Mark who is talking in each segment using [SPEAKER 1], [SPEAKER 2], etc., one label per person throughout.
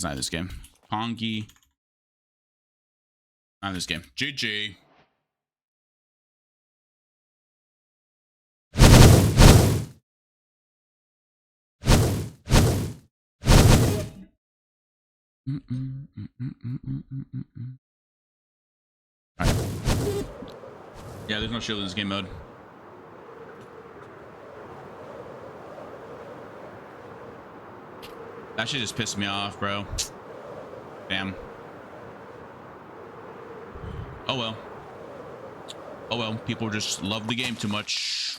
[SPEAKER 1] It's not this game. Pongi. Not this game. GG. Alright. Yeah, there's no shield in this game mode. That shit just pissed me off, bro. Damn. Oh well. Oh well. People just love the game too much.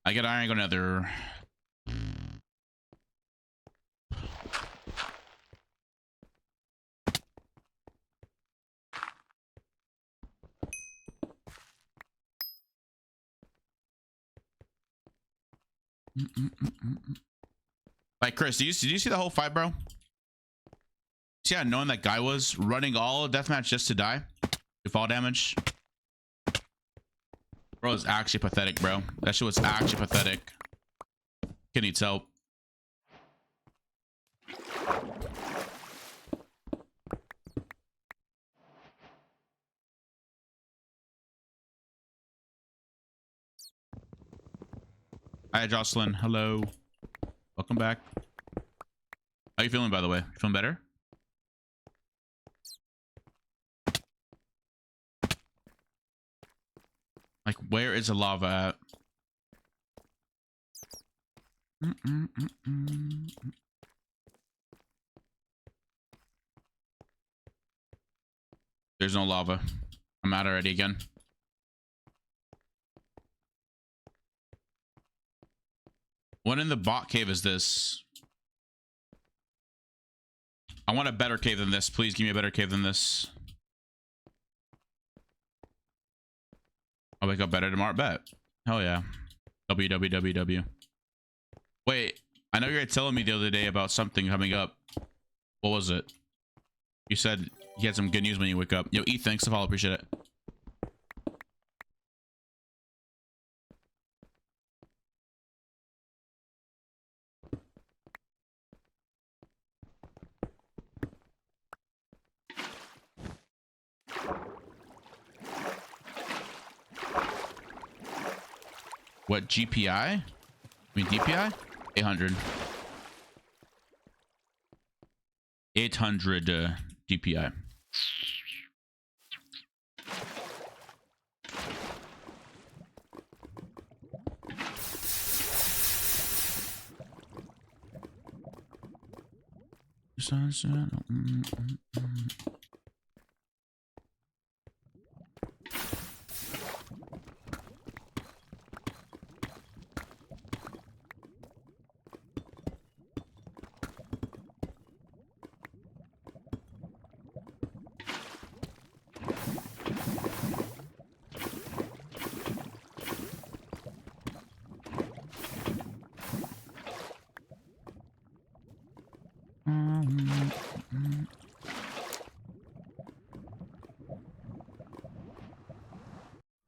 [SPEAKER 1] I get iron, I go nether. Like, Chris, did you see the whole fight, bro? See how annoying that guy was running all deathmatch just to die? Do fall damage. Bro, it's actually pathetic, bro. That shit was actually pathetic. Kid needs help. Hi, Jocelyn. Hello. Welcome back. How you feeling, by the way? You feeling better? Like, where is the lava at? There's no lava. I'm out already again. What in the bot cave is this? I want a better cave than this. Please give me a better cave than this. I'll wake up better tomorrow. Bet. Hell yeah. WWWW. Wait, I know you were telling me the other day about something coming up. What was it? You said you had some good news when you wake up. Yo, E, thanks. I'll appreciate it. What GPI? I mean DPI? 800. 800 DPI.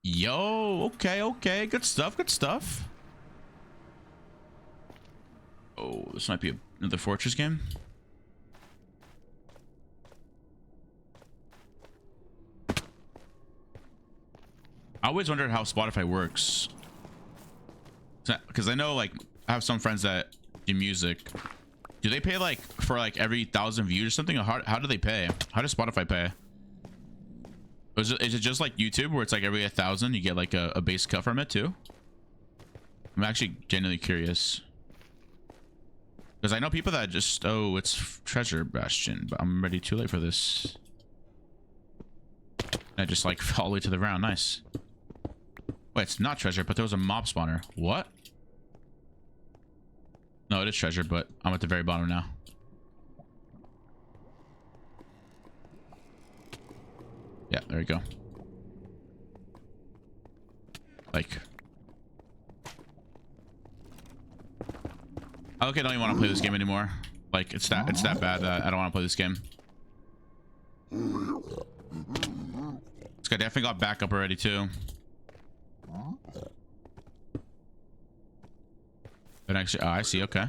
[SPEAKER 1] Yo, okay, good stuff. Oh, this might be another fortress game. I always wondered how Spotify works, because I know, like, I have some friends that do music. Do they pay like for like every 1,000 views or something? Or how do they pay? How does Spotify pay? Is it just like YouTube where it's like every 1,000 you get like a base cut from it too? I'm actually genuinely curious, because I know people that just, oh, it's treasure bastion, but I'm already too late for this. I just like fell all the way to the ground. Nice. Wait, it's not treasure, but there was a mob spawner. What? No, it is treasure, but I'm at the very bottom now. Yeah, there you go. Like, okay, I don't even want to play this game anymore. Like, it's that bad that I don't want to play this game. This guy definitely got backup already too. But actually, oh, I see. Okay.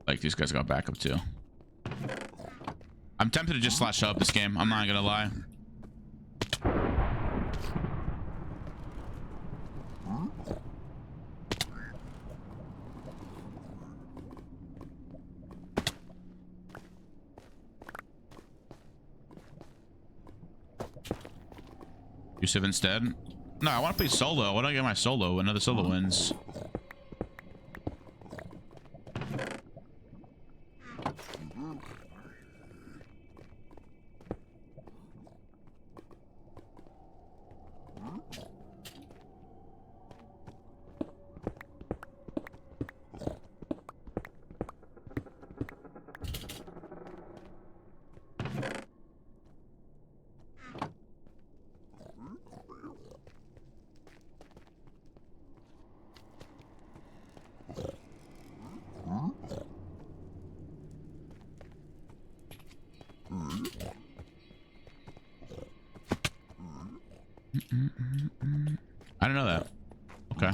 [SPEAKER 1] Like, these guys got backup too. I'm tempted to just slash up this game. I'm not gonna lie. Yusuf instead. No, I want to play solo. Why don't I get my solo? Another solo wins. I don't know that. Okay.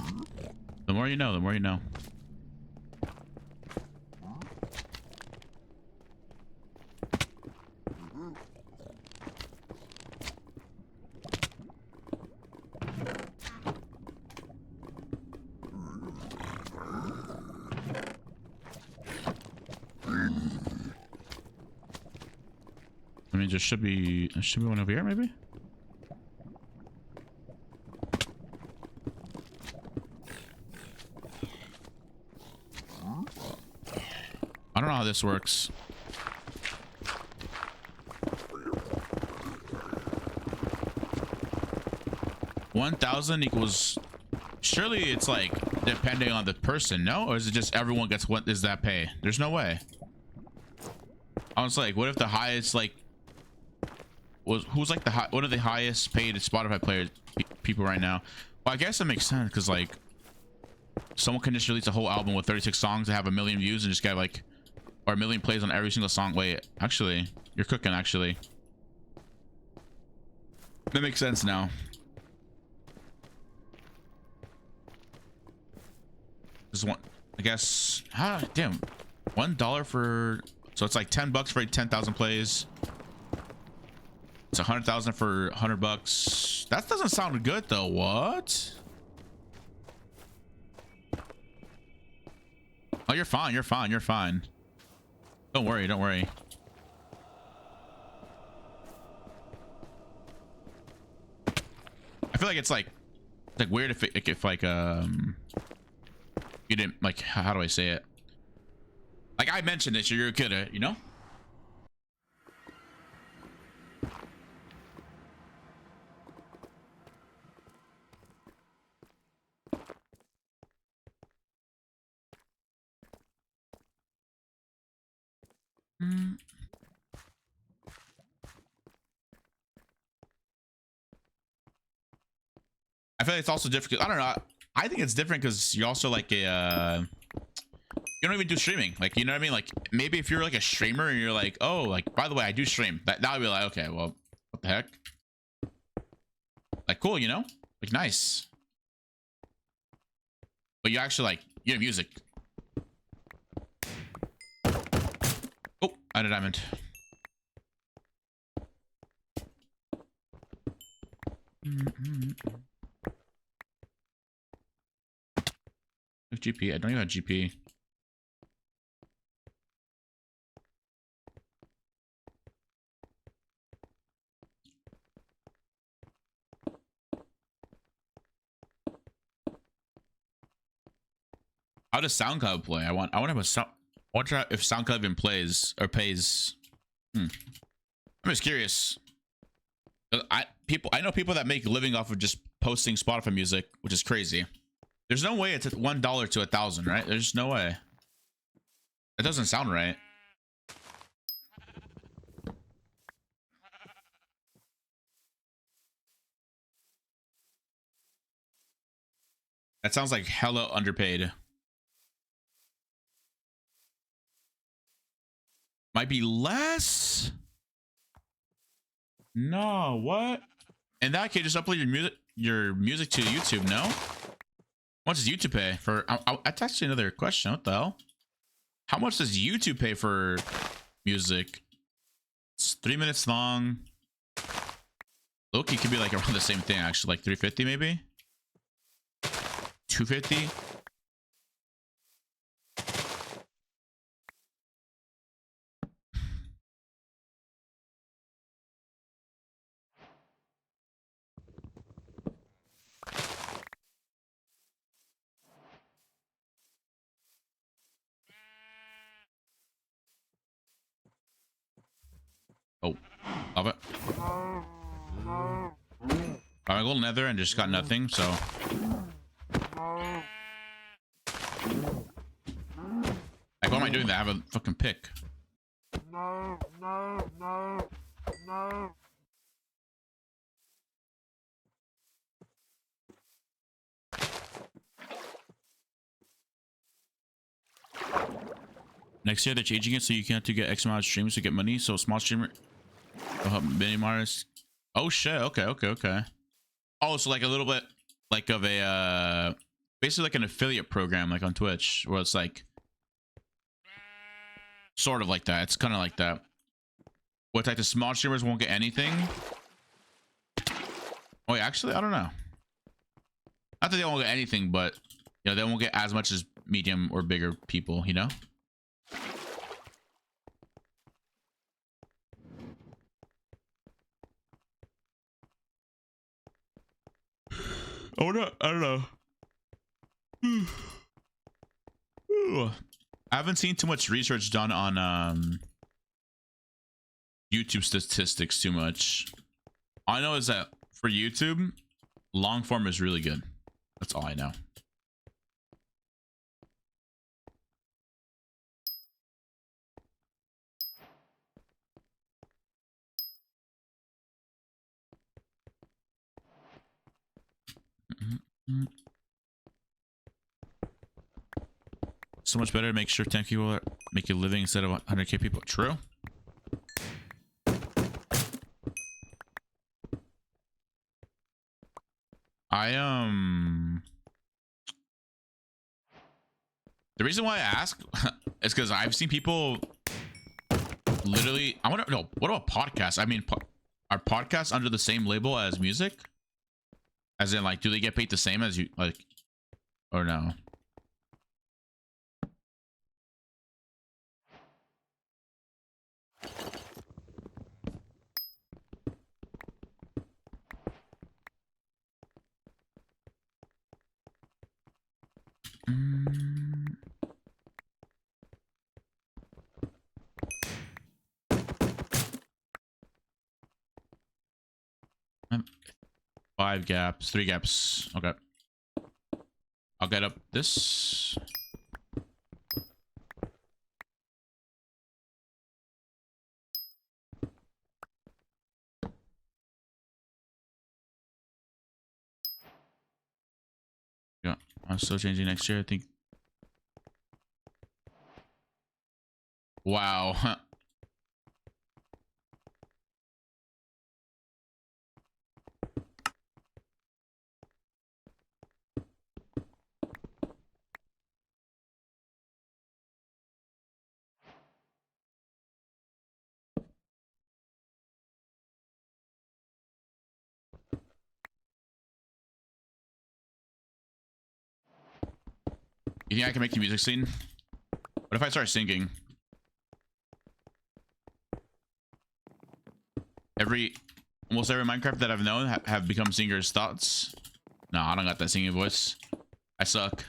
[SPEAKER 1] The more you know, the more you know. I mean, there should be one over here, maybe. I don't know how this works. $1,000 equals. Surely it's like depending on the person, no? Or is it just everyone gets what is that pay? There's no way. I was like, what if the highest like who's like the one of the highest paid Spotify players people right now? Well, I guess it makes sense because like someone can just release a whole album with 36 songs and have 1 million views and just get like or 1 million plays on every single song. Wait, actually, you're cooking. Actually, that makes sense now. This one, I guess. Ah, damn, $1 for. So it's like $10 for 10,000 plays. It's 100,000 for $100. That doesn't sound good though. What? Oh, you're fine. You're fine. You're fine. Don't worry. Don't worry. I feel like it's like weird if you didn't like. How do I say it? Like I mentioned this, you're good at, you know? I feel like it's also different. I don't know. I think it's different because you're also like a you don't even do streaming, like, you know what I mean? Like maybe if you're like a streamer and you're like, oh, like by the way I do stream, that would be like, okay, well, what the heck, like cool, you know, like nice. But you actually like you have music. Oh, I had a diamond. GP, I don't even have GP. How does SoundCloud play? I want to have a sound. I wonder if SoundCloud even plays or pays. I'm just curious. I know people that make a living off of just posting Spotify music, which is crazy. There's no way it's $1 to 1,000, right? There's no way. That doesn't sound right. That sounds like hella underpaid. Might be less. No, what? In that case, just upload your music to YouTube. No. How much does YouTube pay for? That's actually another question. What the hell? How much does YouTube pay for music? It's 3 minutes long. Loki could be like around the same thing, actually, like 350 maybe. 250. Oh, love it. I go nether and just got nothing, so. Like, what am I doing that? I have a fucking pick.
[SPEAKER 2] No.
[SPEAKER 1] Next year they're changing it so you can't have to get X amount of streams to get money. So small streamer will help many artists. Oh shit. Okay. Oh, so like a little bit like of a basically like an affiliate program like on Twitch where it's like sort of like that. It's kind of like that. What, like the small streamers won't get anything? Oh, wait, actually, I don't know. Not that they won't get anything, but you know, they won't get as much as medium or bigger people, you know? Oh no, I don't know. I haven't seen too much research done on YouTube statistics too much. All I know is that for YouTube, long form is really good. That's all I know. So much better to make sure 10 people make a living instead of 100k people. True. The reason why I ask is because I've seen people literally. I want to know, what about podcasts? I mean, are podcasts under the same label as music? As in, like, do they get paid the same as you, like, or no? Mm. 5 gaps, 3 gaps. Okay. I'll get up this. Yeah, I'm still changing next year, I think. Wow. You think I can make the music scene? What if I start singing? Almost every Minecraft that I've known have become singers' thoughts. No, I don't got that singing voice. I suck.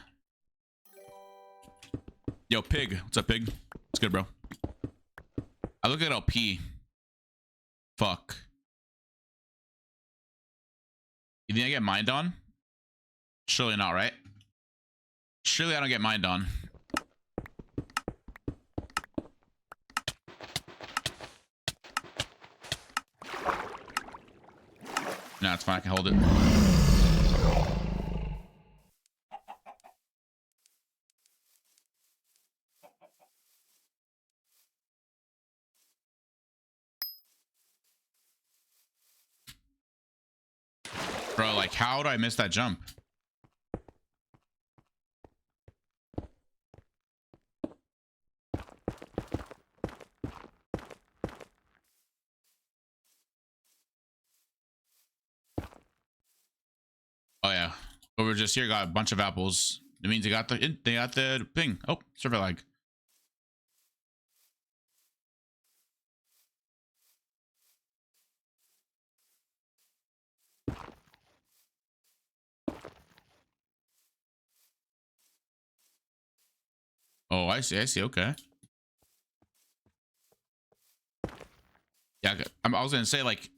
[SPEAKER 1] Yo, Pig. What's up, Pig? What's good, bro? I look at LP. Fuck. You think I get mined on? Surely not, right? Surely I don't get mined on. No, it's fine. I can hold it. Like, how do I miss that jump? Oh yeah, over just here got a bunch of apples. It means they got the ping. Oh, server lag. Oh, I see. I see. Okay. Yeah, I was gonna say, like,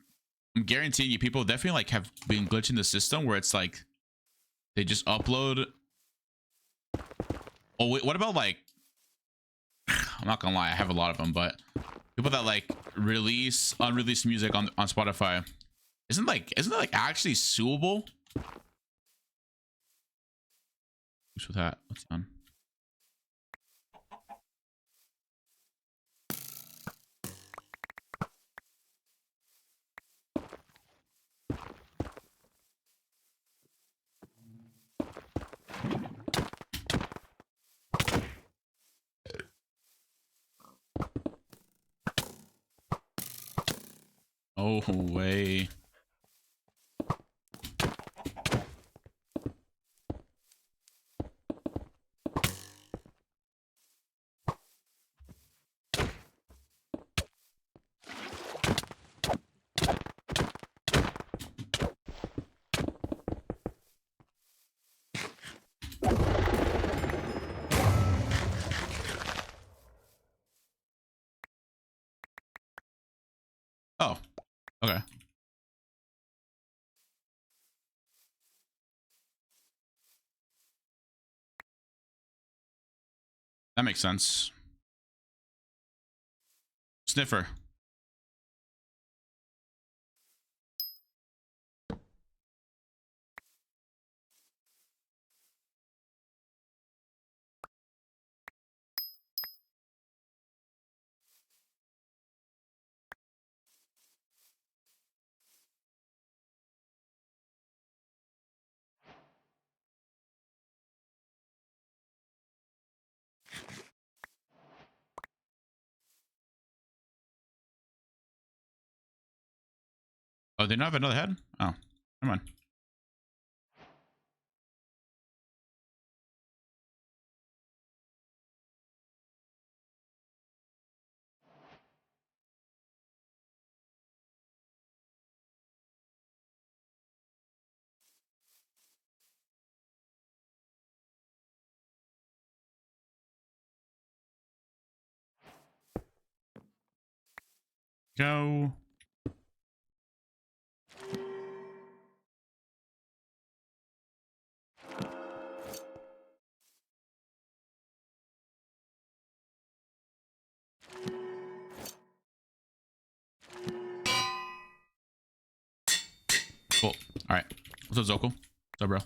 [SPEAKER 1] I'm guaranteeing you, people definitely like have been glitching the system where it's like they just upload. Oh wait, what about like? I'm not gonna lie, I have a lot of them, but people that like release unreleased music on Spotify, isn't that like actually suable? What's with that? What's on? Oh way. Oh, okay. That makes sense. Sniffer. Oh, they don't have another head? Oh, come on. Go. Cool. All right. What's up, Zoko? What's up, bro?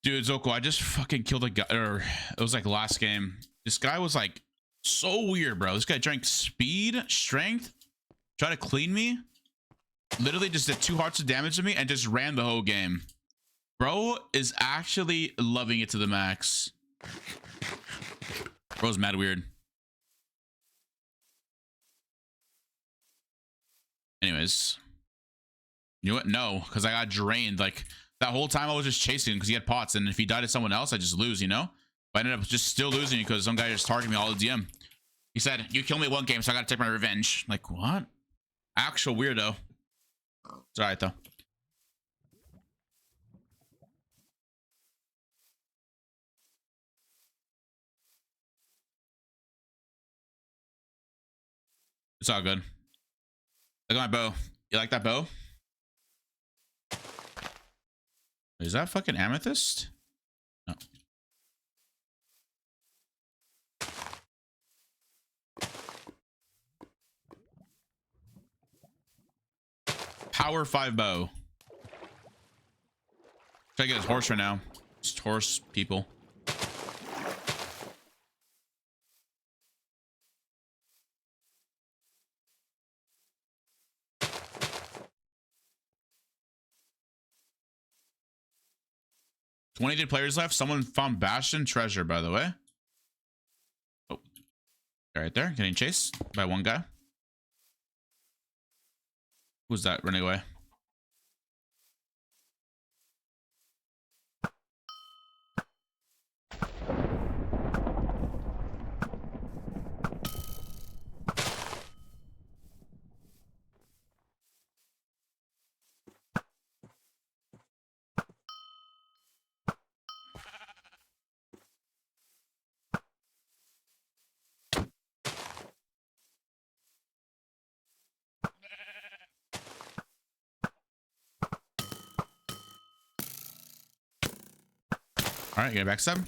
[SPEAKER 1] Dude, Zoko, I just fucking killed a guy, or it was like last game. This guy was like so weird, bro. This guy drank speed, strength, tried to clean me, literally just did 2 hearts of damage to me and just ran the whole game. Bro is actually loving it to the max. Bro's mad weird. Anyways, you know what? No, because I got drained. Like that whole time I was just chasing because he had pots, and if he died to someone else, I just lose, you know? But I ended up just still losing because some guy just targeted me all the DM. He said, "You killed me one game, so I gotta take my revenge." Like, what? Actual weirdo. It's alright though. It's all good. Look at my bow. You like that bow? Is that fucking amethyst? No. Power 5 bow. Try to get his horse right now. Just horse people. 23 players left. Someone found Bastion treasure, by the way. Oh, right there, getting chased by one guy. Who's that running away? All right, get a backstab.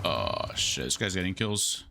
[SPEAKER 1] Oh shit, this guy's getting kills.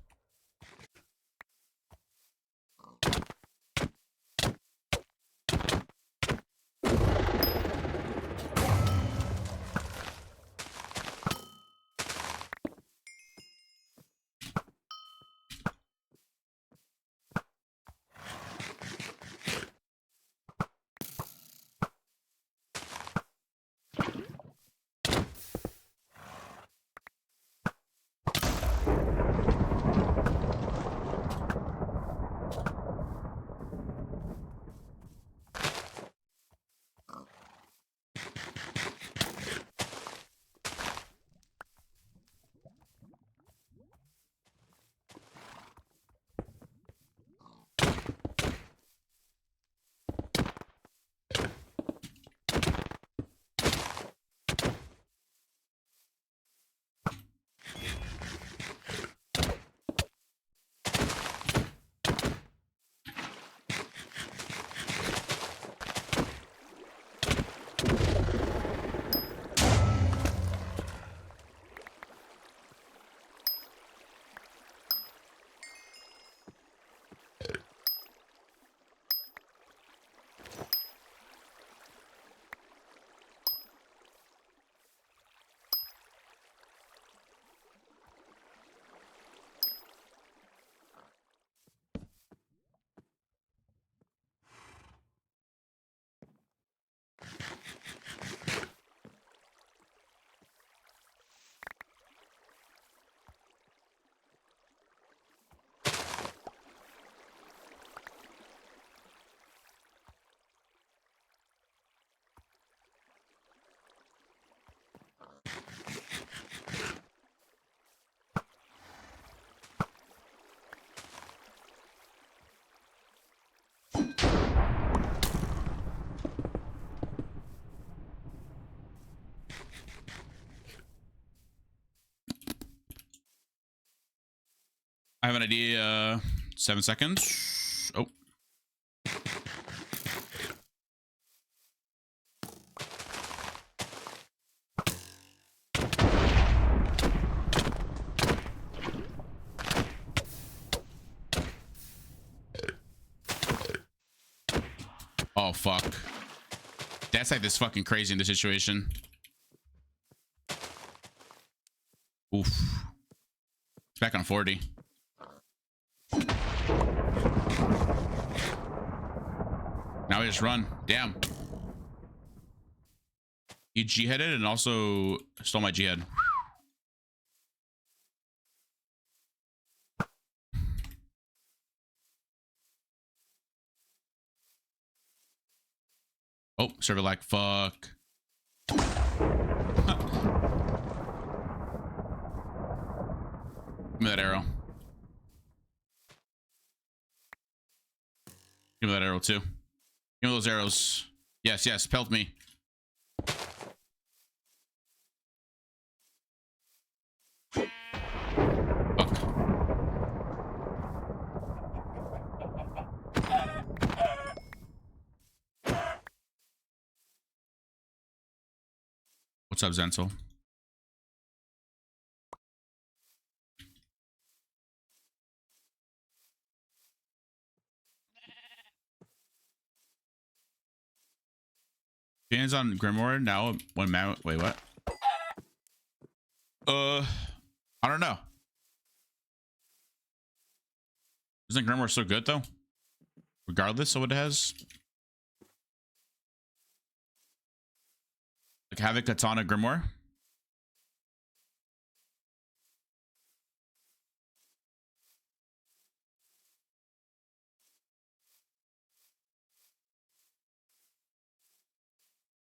[SPEAKER 1] I have an idea. 7 seconds. Oh. Oh, fuck. That's like this fucking crazy in this situation. Oof. It's back on 40. Now we just run. Damn. He G-headed and also stole my G-head. Oh, server like fuck. Give me that arrow. arrow too. Give me those arrows. Yes, yes, pelt me. Fuck. What's up, Zenzel? Hands on Grimoire now. When man, wait, what? I don't know. Isn't Grimoire so good though? Regardless of what it has. Like Havoc, Katana, Grimoire.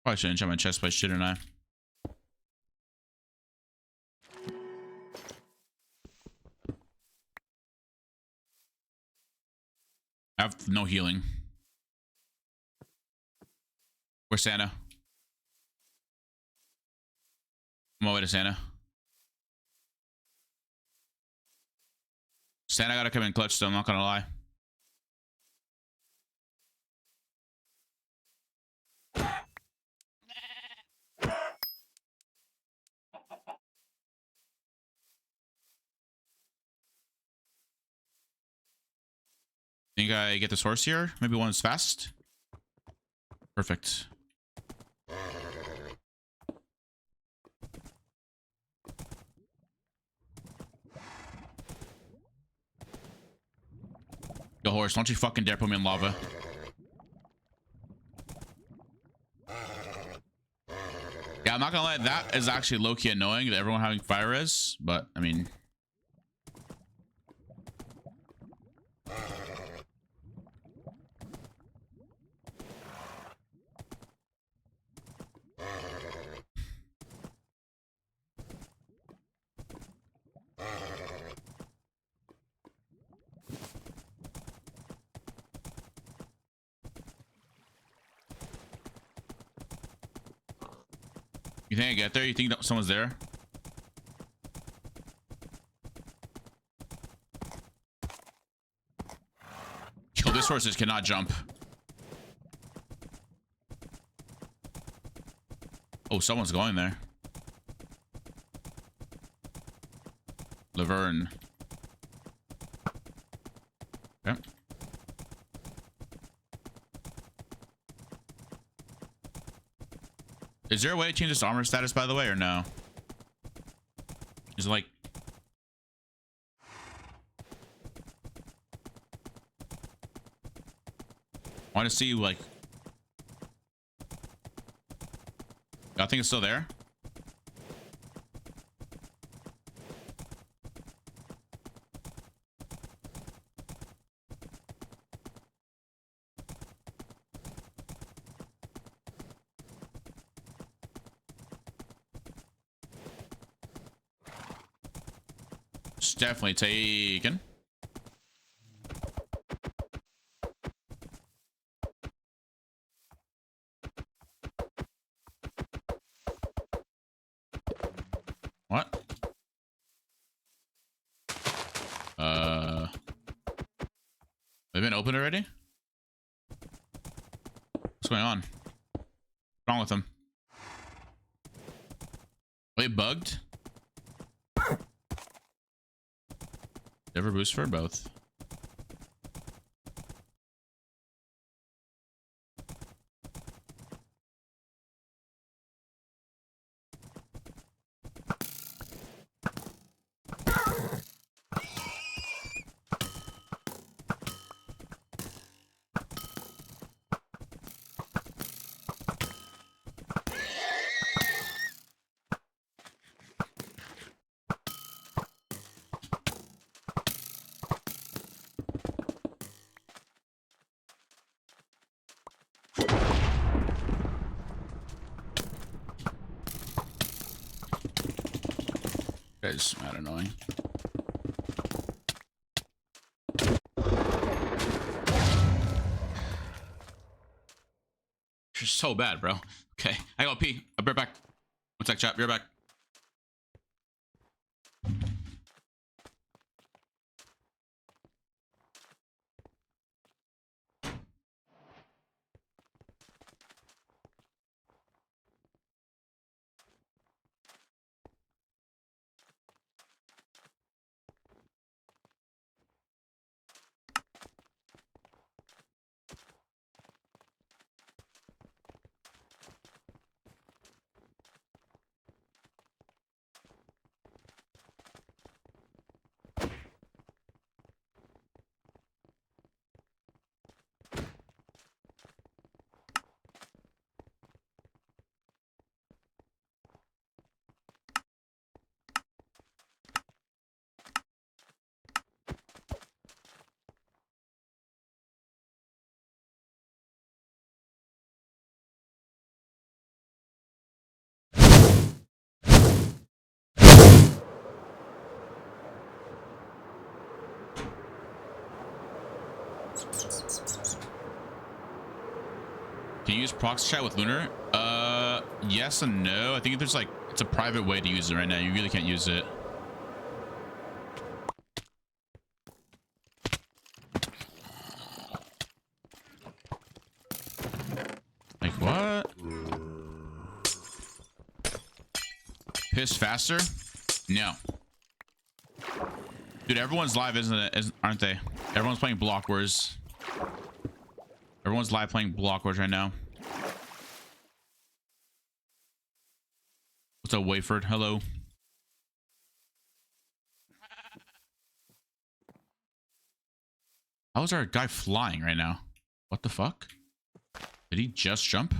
[SPEAKER 1] Probably shouldn't enchant my chest plate, shouldn't I? I have no healing. Where's Santa? I'm on my way to Santa. Santa gotta come in clutch still, I'm not gonna lie. Think I get this horse here? Maybe one's fast? Perfect. Yo, horse, don't you fucking dare put me in lava. Yeah, I'm not gonna lie, that is actually low-key annoying that everyone having fire is, but I mean. You think I get there? You think someone's there? Yo, this horse cannot jump. Oh, someone's going there. Laverne. Okay. Is there a way to change this armor status, by the way, or no? Is it like... I want to see, like... I think it's still there. It's definitely taken. What? They've been opened already? What's going on? What's wrong with them? Are they bugged? Ever boost for both? Guys, mad annoying. so bad, bro. Okay, I gotta pee. I'll be right back. One sec, chat. Be right back. Can you use proxy chat with Lunar? Yes and no. I think there's like, it's a private way to use it right now. You really can't use it. Like what? Piss faster? No. Dude, everyone's live, isn't it? Aren't they? Everyone's playing Block Wars. Everyone's live playing Block Wars right now. What's up, Wayford? Hello. How is our guy flying right now? What the fuck? Did he just jump?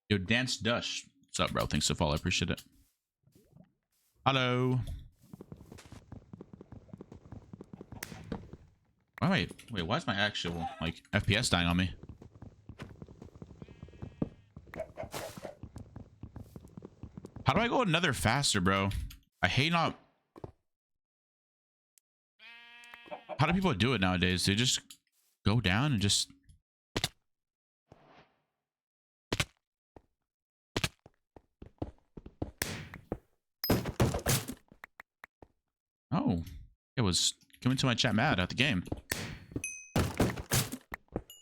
[SPEAKER 1] Yo, Dance Dush. What's up, bro? Thanks for follow. I appreciate it. Hello. Oh, wait. Why is my actual, like, FPS dying on me? How do I go another faster, bro? I hate not... How do people do it nowadays? They just go down and just... Oh, it was coming to my chat mad at the game.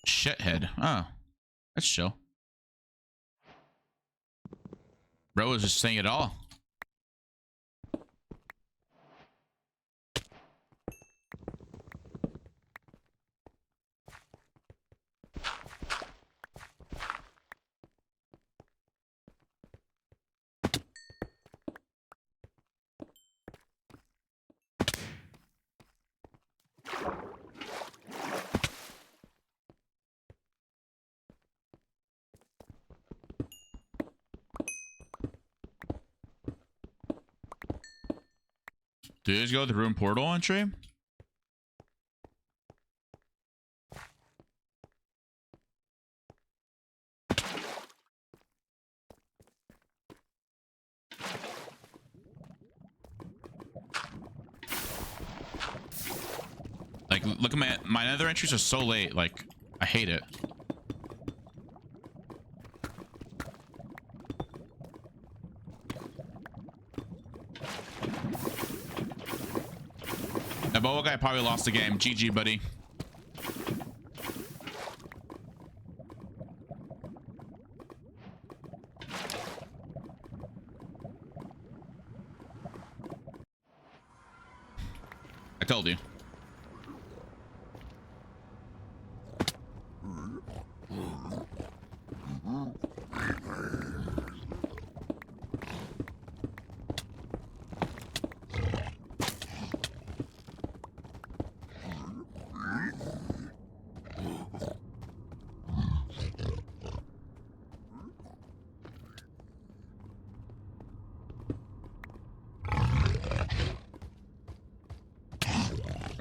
[SPEAKER 1] Shithead. Oh, that's chill. Bro was just saying it all. Do you guys go to the room portal on stream? Like, look at my other entries are so late. Like, I hate it. That Boa guy probably lost the game. GG, buddy. I told you.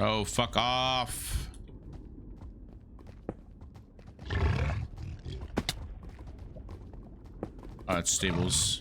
[SPEAKER 1] Oh, fuck off. that's stables.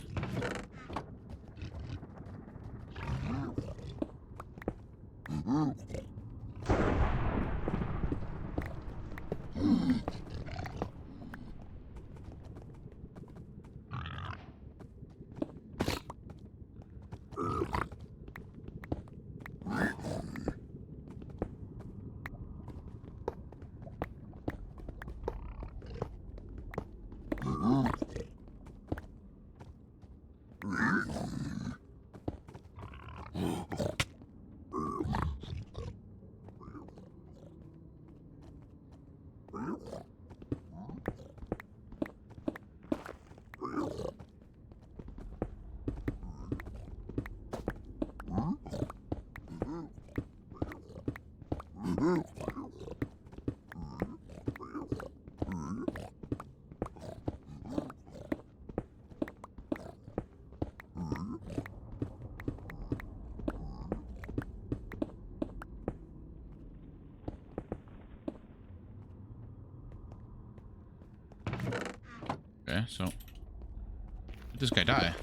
[SPEAKER 1] Okay, so did this guy die?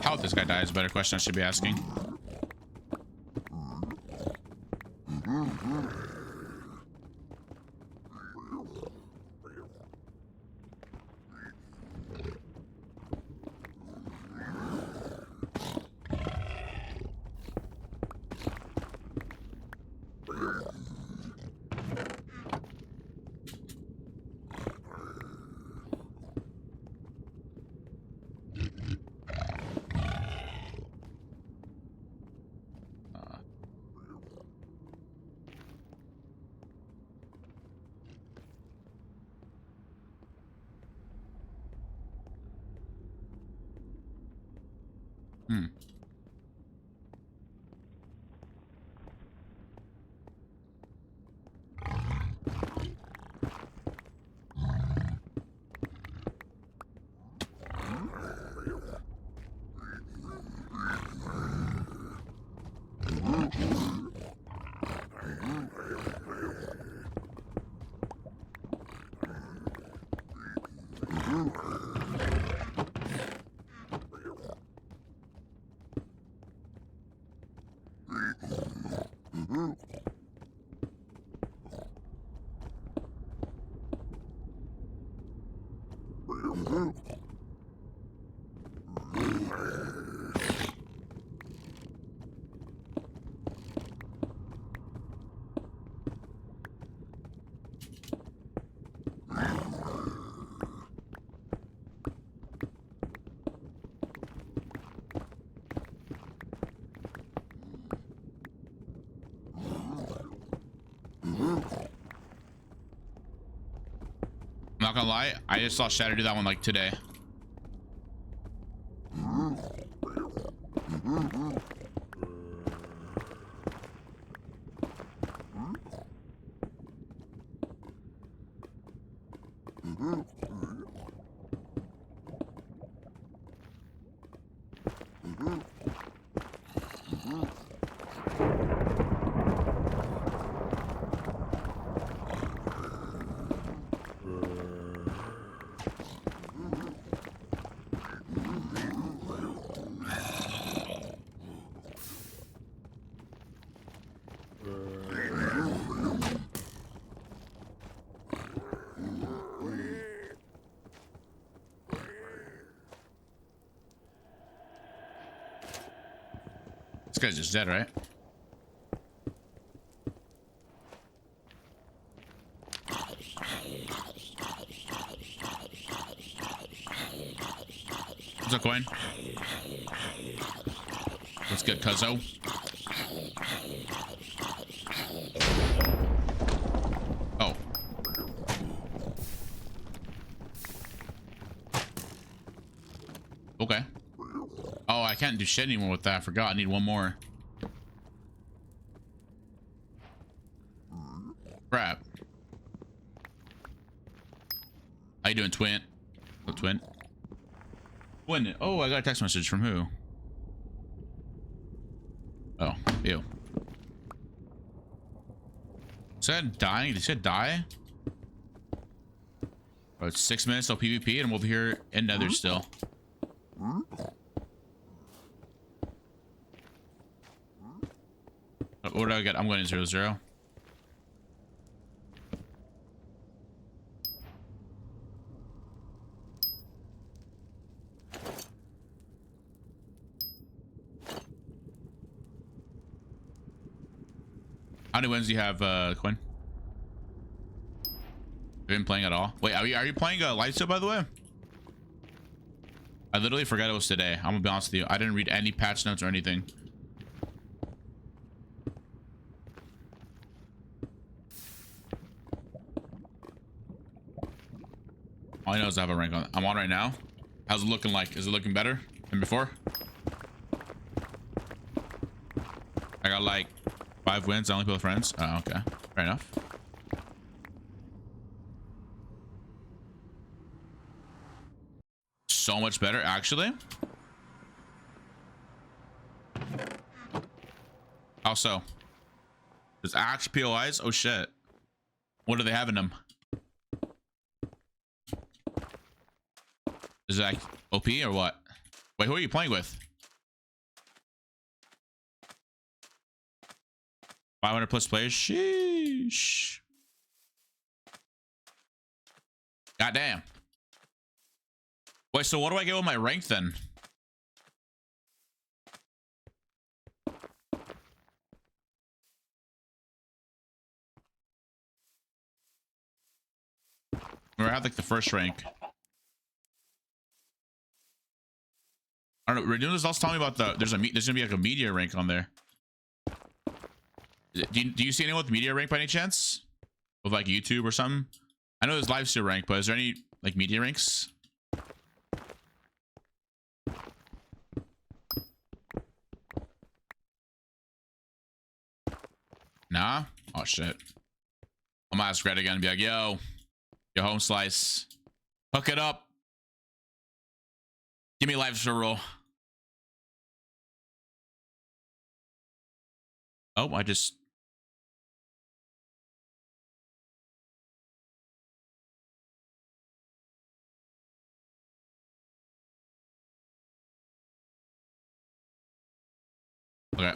[SPEAKER 1] How did this guy die is a better question I should be asking. Hmm. I'm not gonna lie, I just saw Shadow do that one like today. This guy's just dead, right? What's up, coin? What's good, cuzzo? Oh. Okay. Oh, I can't do shit anymore with that. I forgot. I need one more. Crap. How you doing, Twin? Oh, Twin. Twin. Oh, I got a text message from who? Said dying. Did you say die? Oh, it's 6 minutes till PvP, and I'm over here in Nether still. What do I get? I'm going to 0-0. How many wins do you have, Quinn? Have you been playing at all? Wait, are you playing live still, by the way? I literally forgot it was today. I'm gonna be honest with you. I didn't read any patch notes or anything. All I know is I have a rank on. I'm on right now. How's it looking like? Is it looking better than before? I got like 5 wins. I only play with friends. Oh, okay. Fair enough. So much better, actually. How so? There's actual POIs? Oh, shit. What do they have in them? Is it like OP or what? Wait, who are you playing with? 500 plus players? Sheesh. Goddamn. Wait, so what do I get with my rank then? Or I have like the first rank. I don't know. Renewals also telling me about there's gonna be like a media rank on there. Do you see anyone with media rank by any chance? With like YouTube or something? I know there's live stream rank, but is there any like media ranks? Nah? Oh shit. I'm gonna ask Red again and be like, yo, home slice. Hook it up. Give me live stream roll. Oh, I just okay.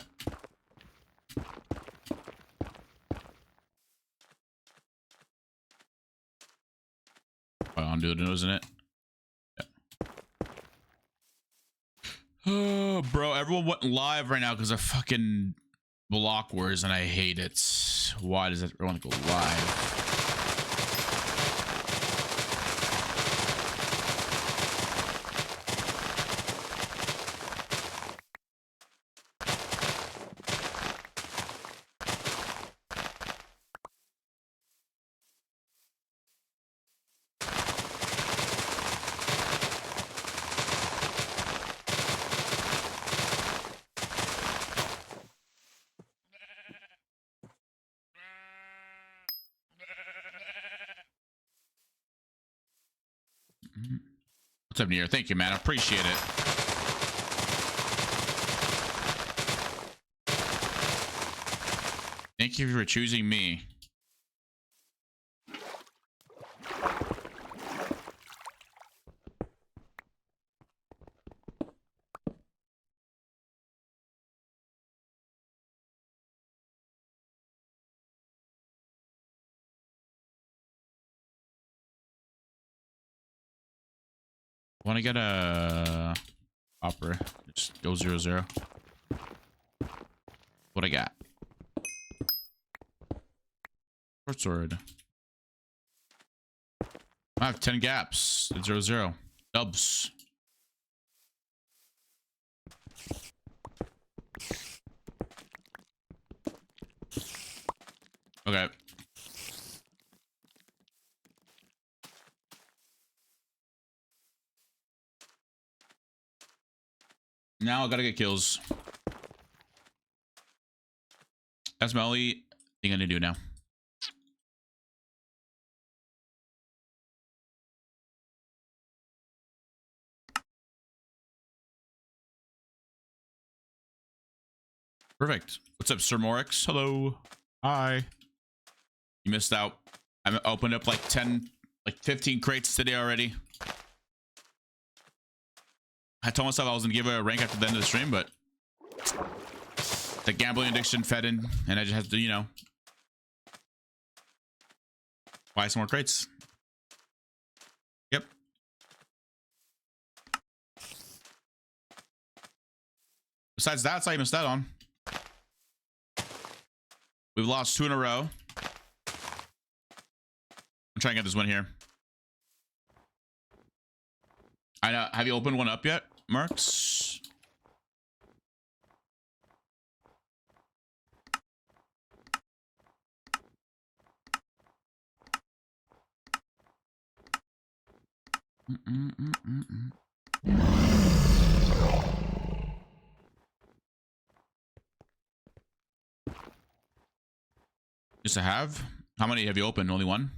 [SPEAKER 1] On dude, isn't it? Yeah. Oh, bro, everyone went live right now because of fucking block wars, and I hate it. Why does everyone go live? What's up, Nier? Thank you, man. I appreciate it. Thank you for choosing me. Want to get a opera? Just go 0-0. What I got? Short sword. I have 10 gaps. 0-0. Dubs. Okay. Now I gotta get kills. That's my only thing I'm gonna do now. Perfect. What's up, Sir Morix? Hello. Hi. You missed out. I opened up like 10, like 15 crates today already. I told myself I was gonna give it a rank after the end of the stream, but the gambling addiction fed in, and I just had to, you know, buy some more crates. Yep. Besides that, that's all you missed out on. We've lost 2 in a row. I'm trying to get this one here. I know. Have you opened one up yet, Marks? Just to have? How many have you opened? Only one?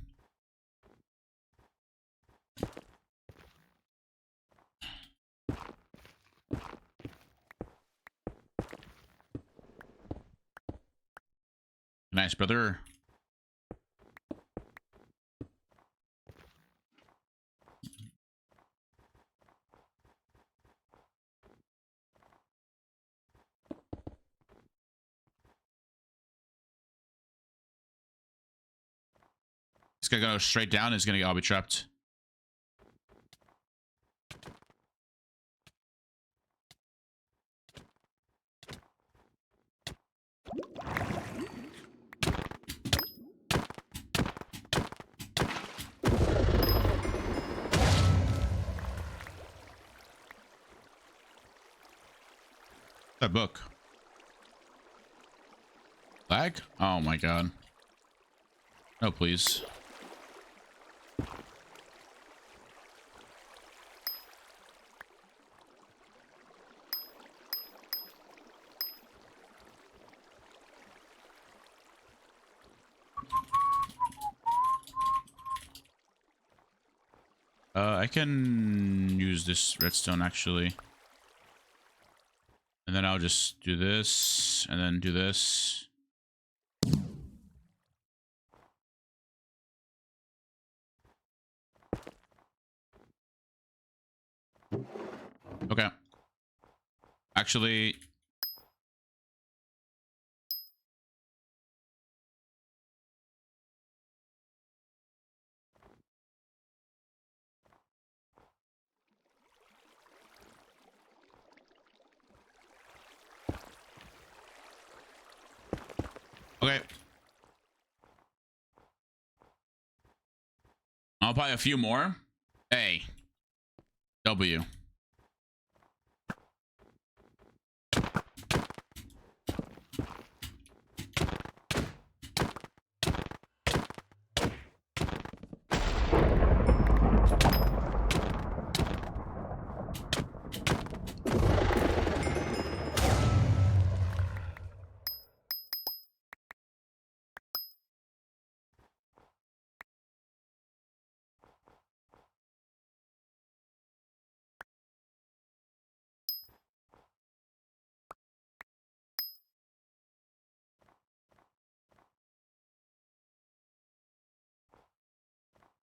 [SPEAKER 1] Nice, brother. This guy goes straight down. Is gonna all be trapped. That book. Lag? Oh my god. No, please. I can use this redstone actually. And then I'll just do this and then do this. Okay. Actually, okay. I'll buy a few more. A. W.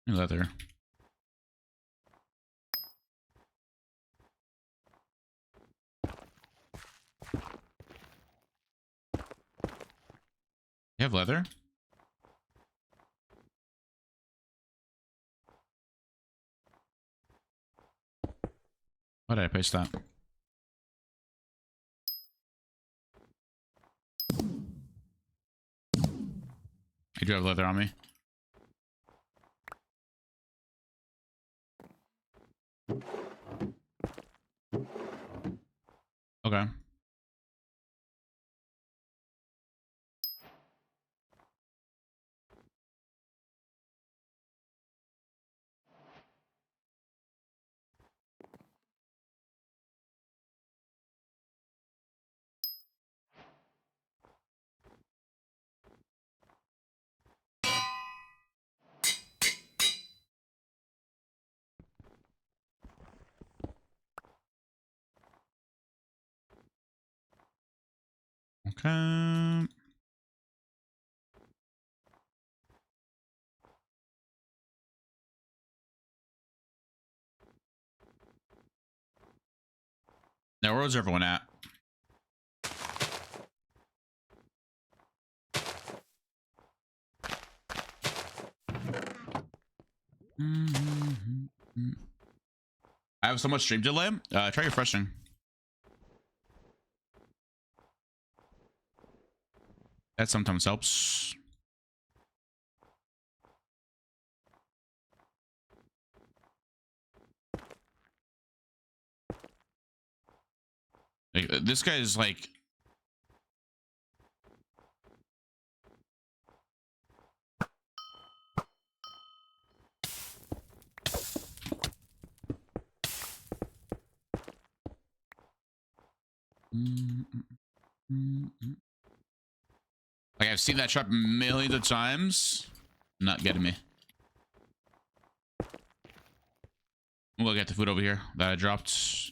[SPEAKER 1] Leather. You have leather? Why did I paste that? I do have leather on me. Okay. Okay. Now, where's everyone at? I have so much stream delay. Try refreshing. That sometimes helps. Like, this guy is like... Like, I've seen that trap millions of times. Not getting me. We'll go get the food over here that I dropped.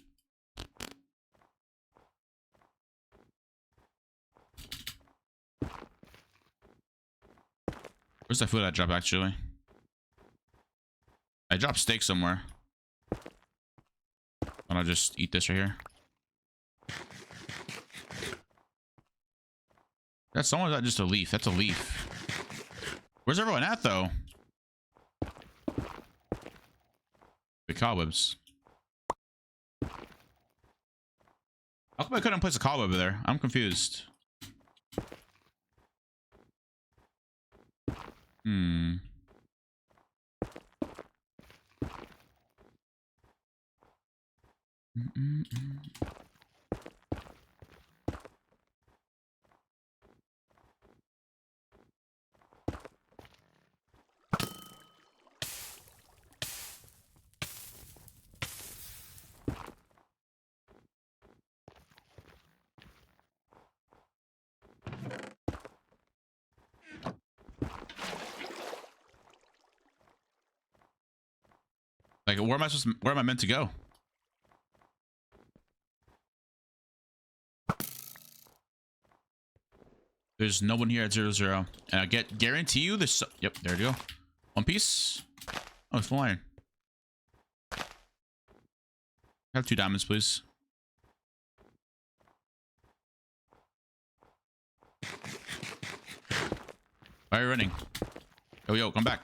[SPEAKER 1] Where's the food I dropped, actually? I dropped steak somewhere. And I'll just eat this right here. That's someone's not just a leaf. That's a leaf. Where's everyone at, though? The cobwebs. How come I couldn't place a cobweb there? I'm confused. Like, where am I meant to go? There's no one here at 0-0. And I guarantee you this. Yep, there you go. One piece. Oh, it's full iron. Have 2 diamonds, please. Why are you running? Yo, come back.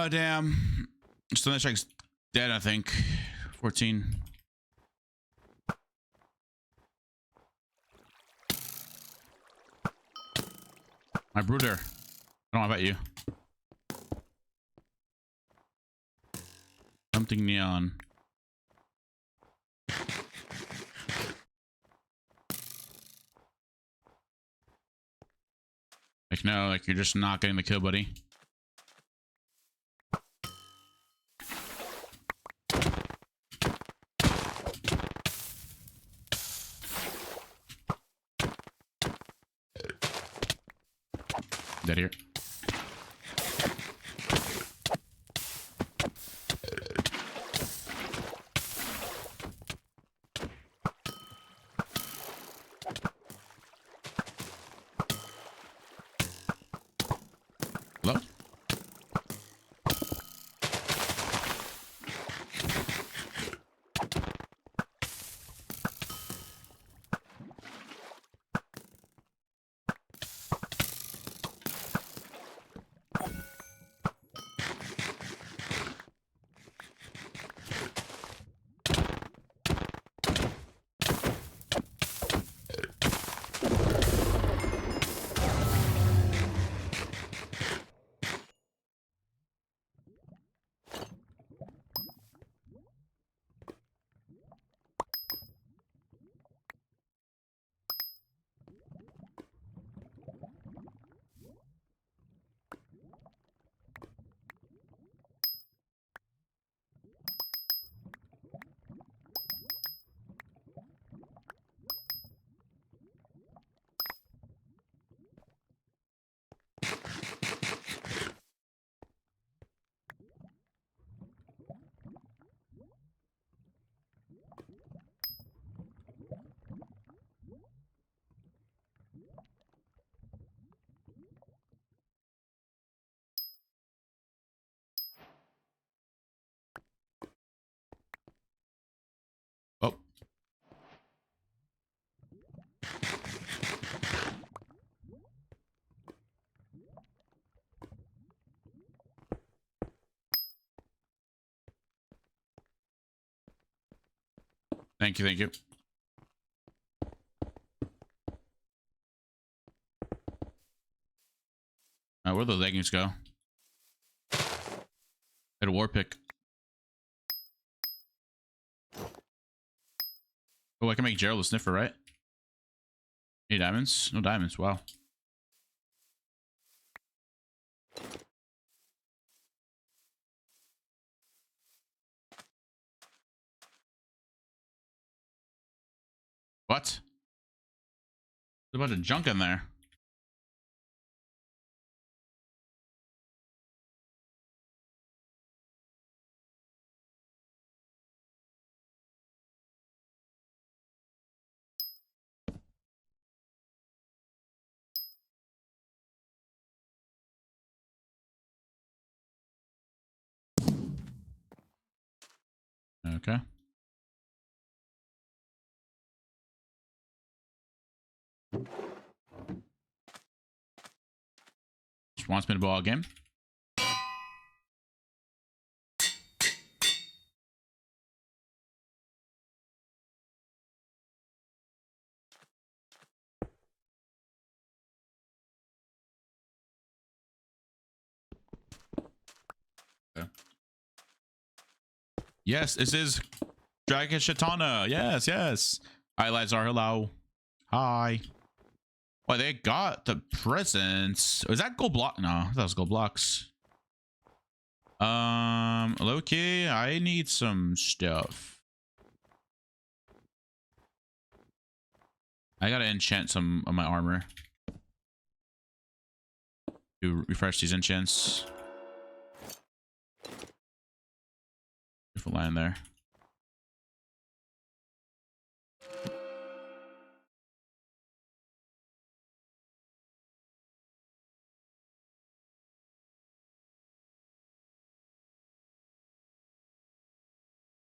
[SPEAKER 1] Damn. Stone Strike's dead, I think. 14. My brooder. I don't know about you. Something neon. Like, no, like, you're just not getting the kill, buddy. Dead here. Thank you, thank you. Where'd the leggings go? Hit a war pick. Oh, I can make Gerald a sniffer, right? Any diamonds? No diamonds. Wow. What? There's a bunch of junk in there. Okay. Just wants me to ball game. Okay. Yes, this is Dragon Shatana. Yes, yes. Hi, Lazar. Hello. Hi. Well, they got the presents. Was that gold block? No, that was gold blocks. Loki, I need some stuff. I gotta enchant some of my armor to refresh these enchants. Beautiful line there.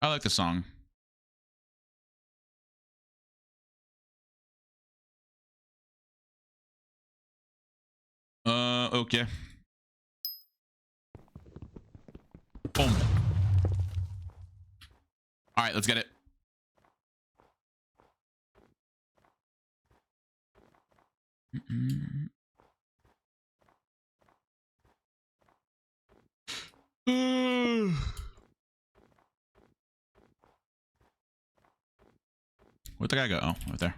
[SPEAKER 1] I like the song. Okay. Boom. All right, let's get it. Where'd the guy go? Oh, right there.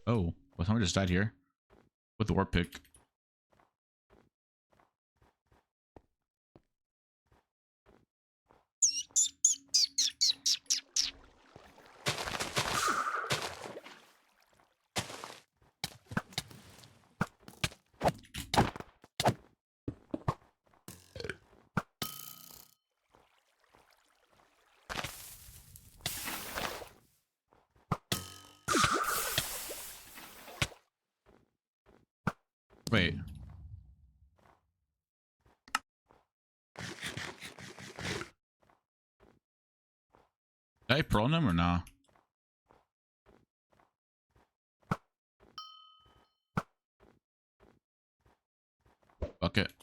[SPEAKER 1] Oh, well, someone just died here with the warp pick. Wait. Did I prone him or nah? Fuck it.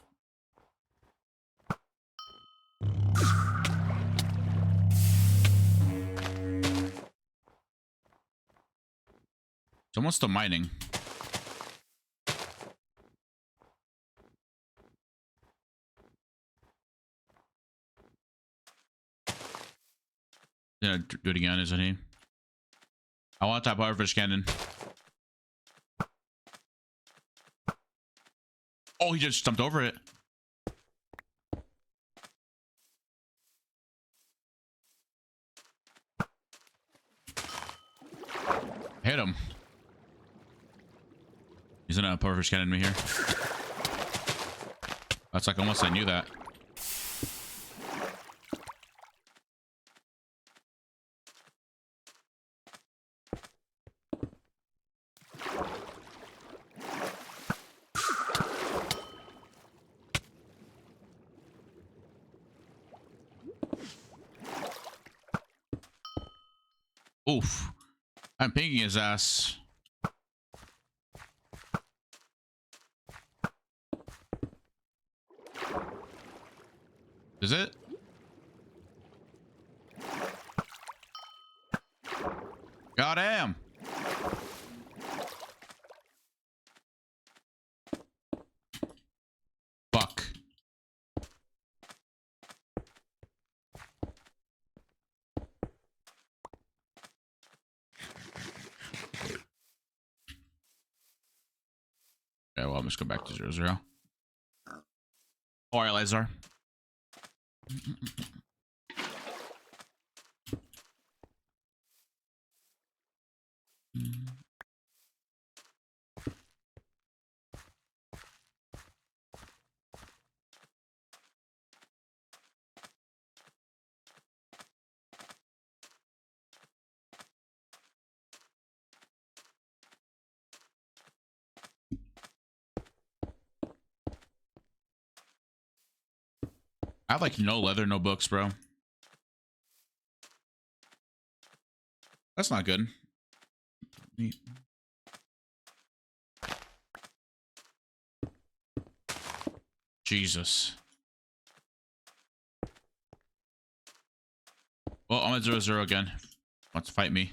[SPEAKER 1] Someone's still mining. Yeah, do it again, isn't he? I want that power fish cannon. Oh, he just jumped over it. Hit him. He's in a power fish cannon me here. That's like almost I knew that. Oof. I'm pinging his ass. Is it? Goddamn. Fuck. Okay, well, I'm just go back to 0-0. All right, Lazar. I have like no leather, no books, bro. That's not good. Jesus. Well, I'm at 0-0 again. Wants to fight me.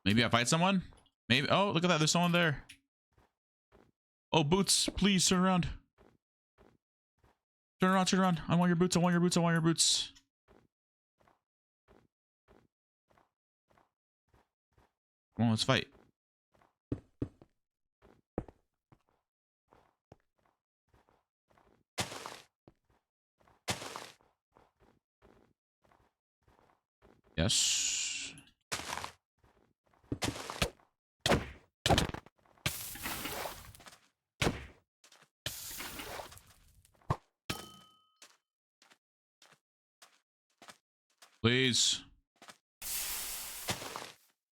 [SPEAKER 1] Maybe I fight someone? Maybe. Oh, look at that. There's someone there. Oh, boots. Please turn around. Turn around. Turn around. I want your boots. I want your boots. I want your boots. Come on, let's fight. Yes. Please.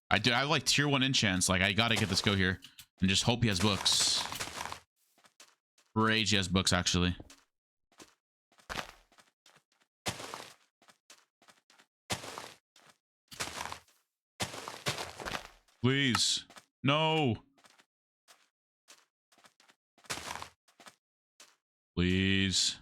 [SPEAKER 1] I have like tier 1 enchants. Like, I gotta get this go here and just hope he has books. Rage, he has books actually. Please. No. Please.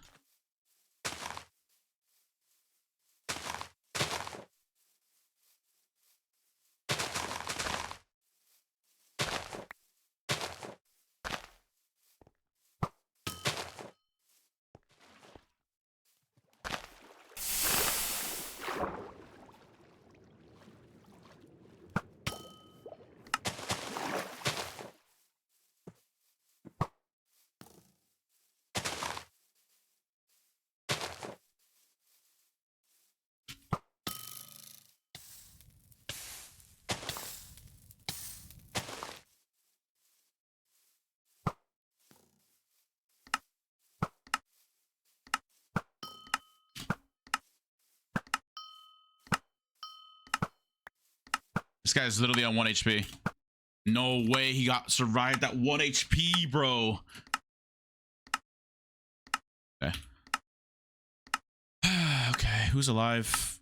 [SPEAKER 1] This guy's literally on 1 HP. No way he got survived at 1 HP, bro. Okay. Okay, who's alive?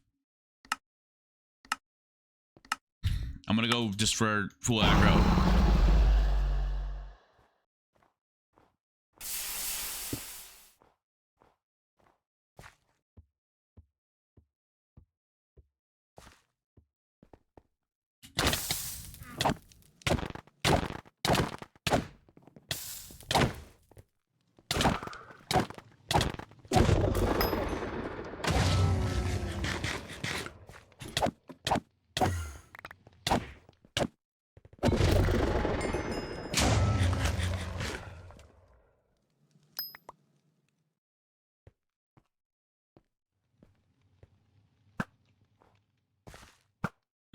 [SPEAKER 1] I'm gonna go just for full aggro.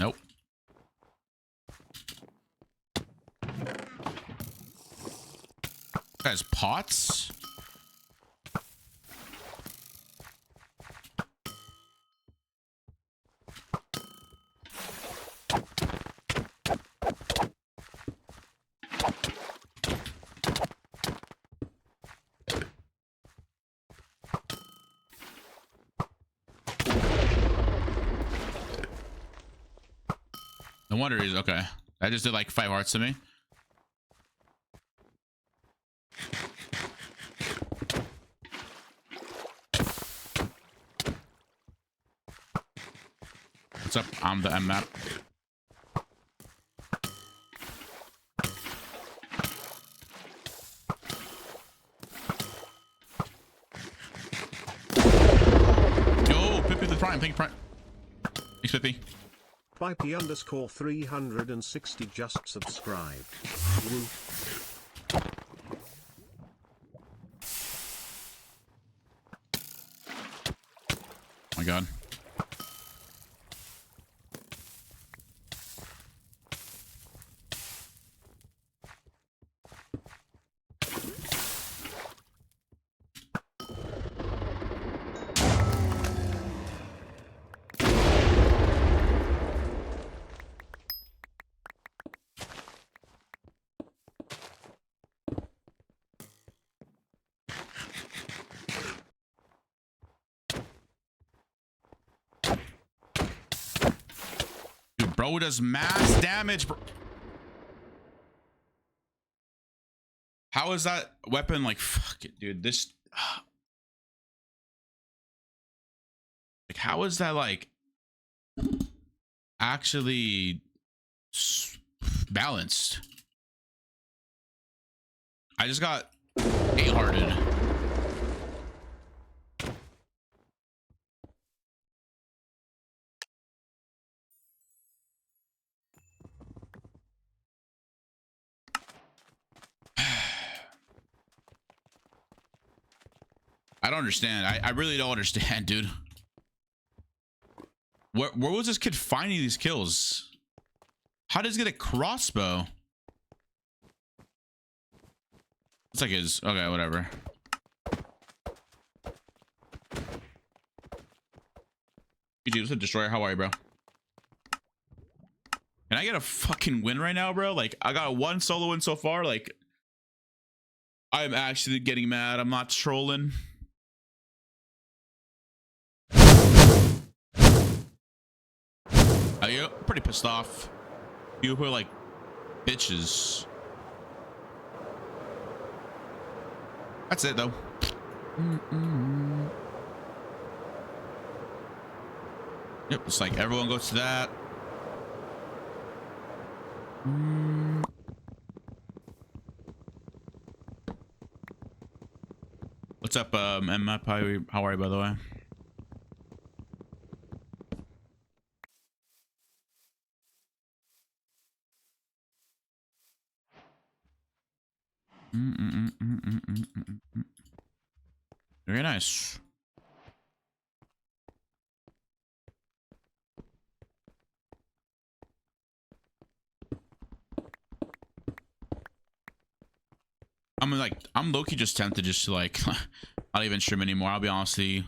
[SPEAKER 1] Nope. Guys, pots? No wonder he's okay. I just did like 5 hearts to me. What's up? I'm the M map. Yo, Pippi the Prime. Thank you, Prime. Thanks, Pippi.
[SPEAKER 3] Pipey_360 just subscribed. Woo.
[SPEAKER 1] Oh my god. Dude, bro does mass damage, bro. How is that weapon like, fuck it, dude? This, like, how is that like actually balanced? I just got 8-hearted. I don't understand. I really don't understand, dude. Where was this kid finding these kills? How does he get a crossbow? It's like his, okay, whatever. GG, what's up, Destroyer? How are you, bro? Can I get a fucking win right now, bro? Like, I got one solo win so far. Like, I'm actually getting mad. I'm not trolling. I'm pretty pissed off. You who are like bitches. That's it though. Yep, it's like everyone goes to that. What's up, Emma? How are you, by the way? Very nice. I'm low-key just tempted just to like not even stream anymore. I'll be honest with you.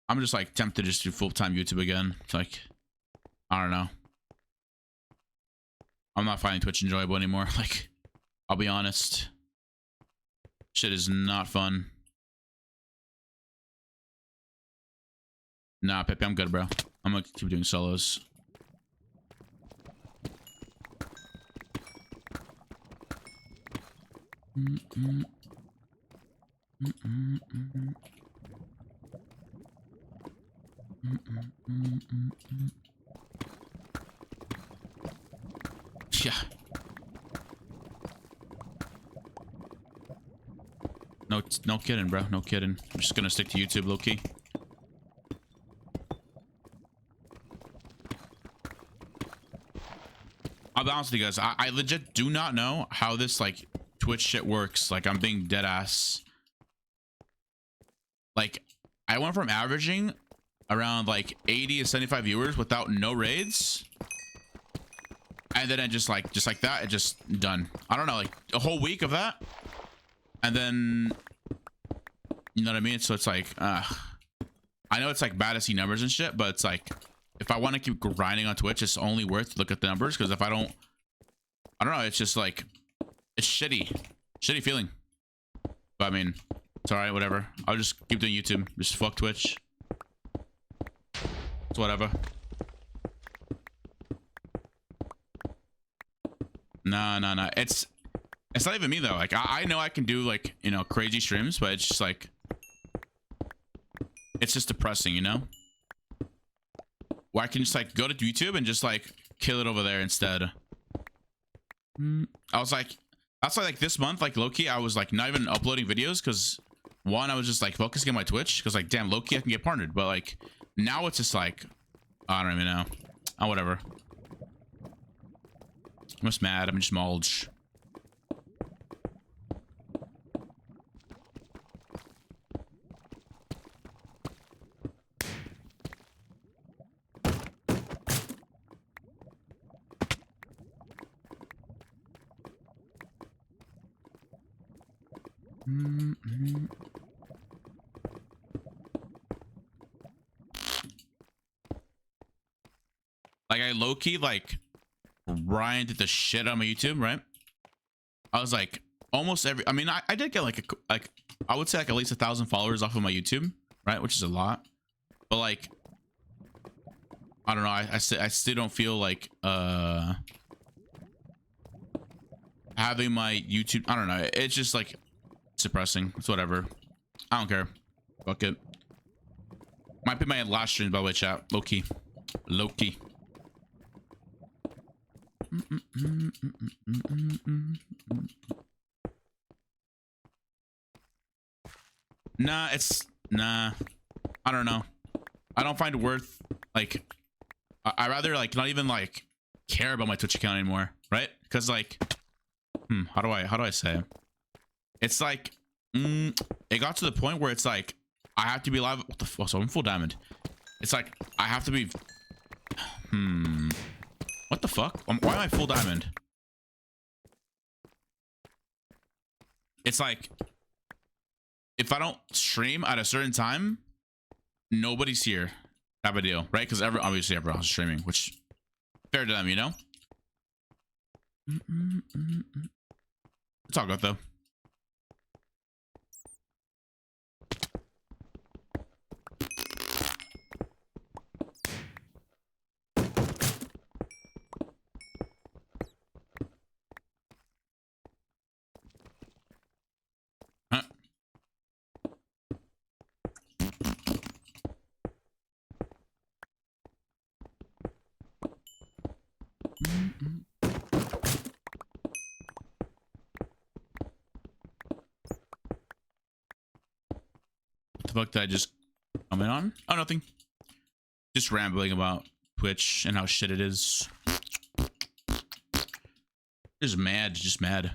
[SPEAKER 1] I'm just like tempted just to do full-time YouTube again. It's like, I don't know. I'm not finding Twitch enjoyable anymore. Like, I'll be honest. Shit is not fun. Nah, Pepe, I'm good, bro. I'm gonna keep doing solos. Yeah. No kidding, bro. No kidding. I'm just gonna stick to YouTube, low-key. I'll be honest with you guys. I legit do not know how this like Twitch shit works. Like, I'm being dead ass. Like, I went from averaging around like 80 to 75 viewers without no raids, and then it just like that, it just done. I don't know, like a whole week of that, and then, you know what I mean? So it's like, I know it's like bad to see numbers and shit, but it's like, if I want to keep grinding on Twitch, it's only worth to look at the numbers, because if I don't know, it's just like, it's shitty feeling. But I mean, it's all right, whatever. I'll just keep doing YouTube. Just fuck Twitch. It's whatever. Nah. It's not even me though. Like, I know I can do like, you know, crazy streams, but it's just like, it's just depressing, you know? where I can just like go to YouTube and just like kill it over there instead. I was like, that's why like this month, like low-key, I was like not even uploading videos because one, I was just like focusing on my Twitch because like damn, low-key I can get partnered, but like now it's just like I don't even know. Oh, whatever. I'm just mad. I'm just mulch. Like I low-key like grinded the shit on my YouTube, right? I was like almost every, I mean, I did get like I would say like at least 1,000 followers off of my YouTube, right? Which is a lot, but like I don't know, I still don't feel like having my YouTube, I don't know, it's just like suppressing. It's whatever, I don't care, fuck it. Might be my last stream, by the way, chat. Low-key. Nah, I don't know. I don't find it worth like I rather like not even like care about my Twitch account anymore, right? Because like how do I say it? It's like it got to the point where it's like I have to be live. What the fuck? So I'm full diamond. It's like I have to be what the fuck? Why am I full diamond? It's like if I don't stream at a certain time, nobody's here type of deal, right? Because obviously everyone's streaming, which fair to them, you know. It's all good though. Huh? What the fuck did I just comment on? Oh, nothing. Just rambling about Twitch and how shit it is. Just mad, just mad.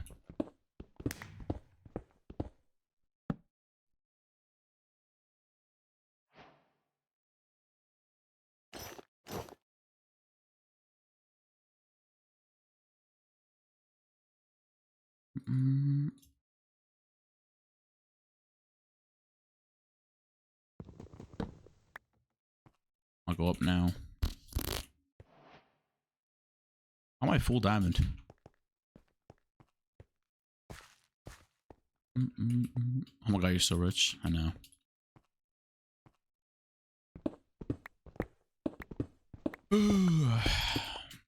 [SPEAKER 1] I'll go up now. How am I full diamond? Oh my god, you're so rich. I know.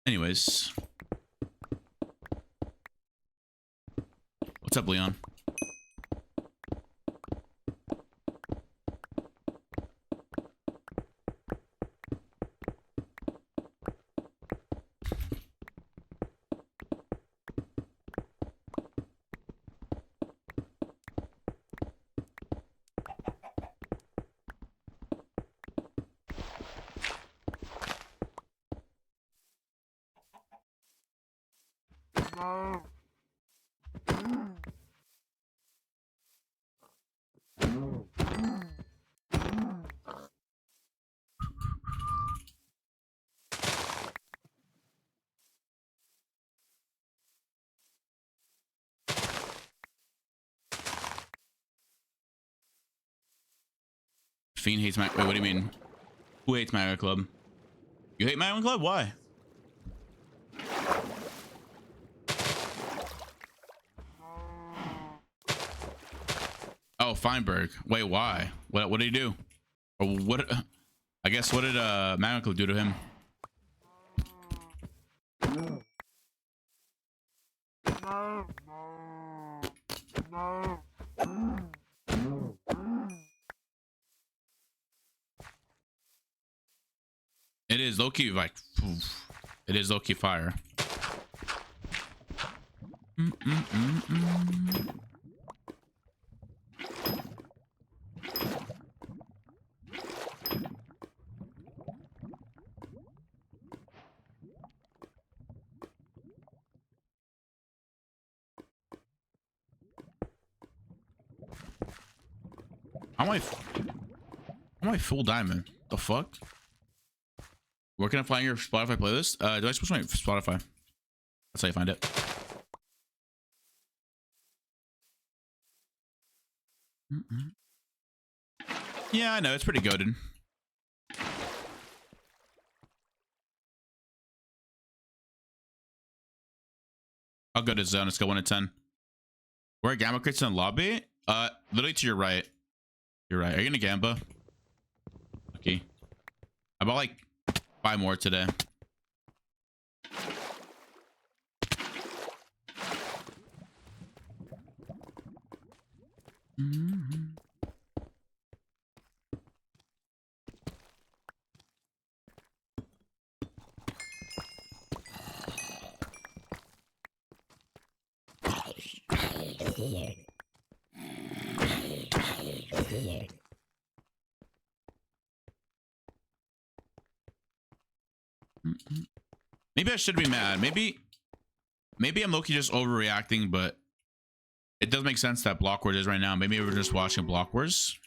[SPEAKER 1] Anyways. What's up, Leon?
[SPEAKER 2] No.
[SPEAKER 1] Fiend hates my. Wait, what do you mean? Who hates my club? You hate my own club? Why? Oh, Feinberg. Wait, why? What did he do? Or what? I guess what did Magma Club do to him?
[SPEAKER 2] No. No. No.
[SPEAKER 1] It is is low-key like, it is low-key fire. How am I full diamond? The fuck? Where can I find your Spotify playlist? Do I switch my Spotify? That's how you find it. Yeah, I know. It's pretty goated. How good is Zone? Let's go 1 to 10. Where are Gamma crates in the lobby? Literally to your right. You're right. Are you gonna Gamba? Okay. I bought like 5 more today. Maybe I should be mad. Maybe I'm low-key just overreacting, but it does make sense that Block Wars is right now. Maybe we're just watching Block Wars.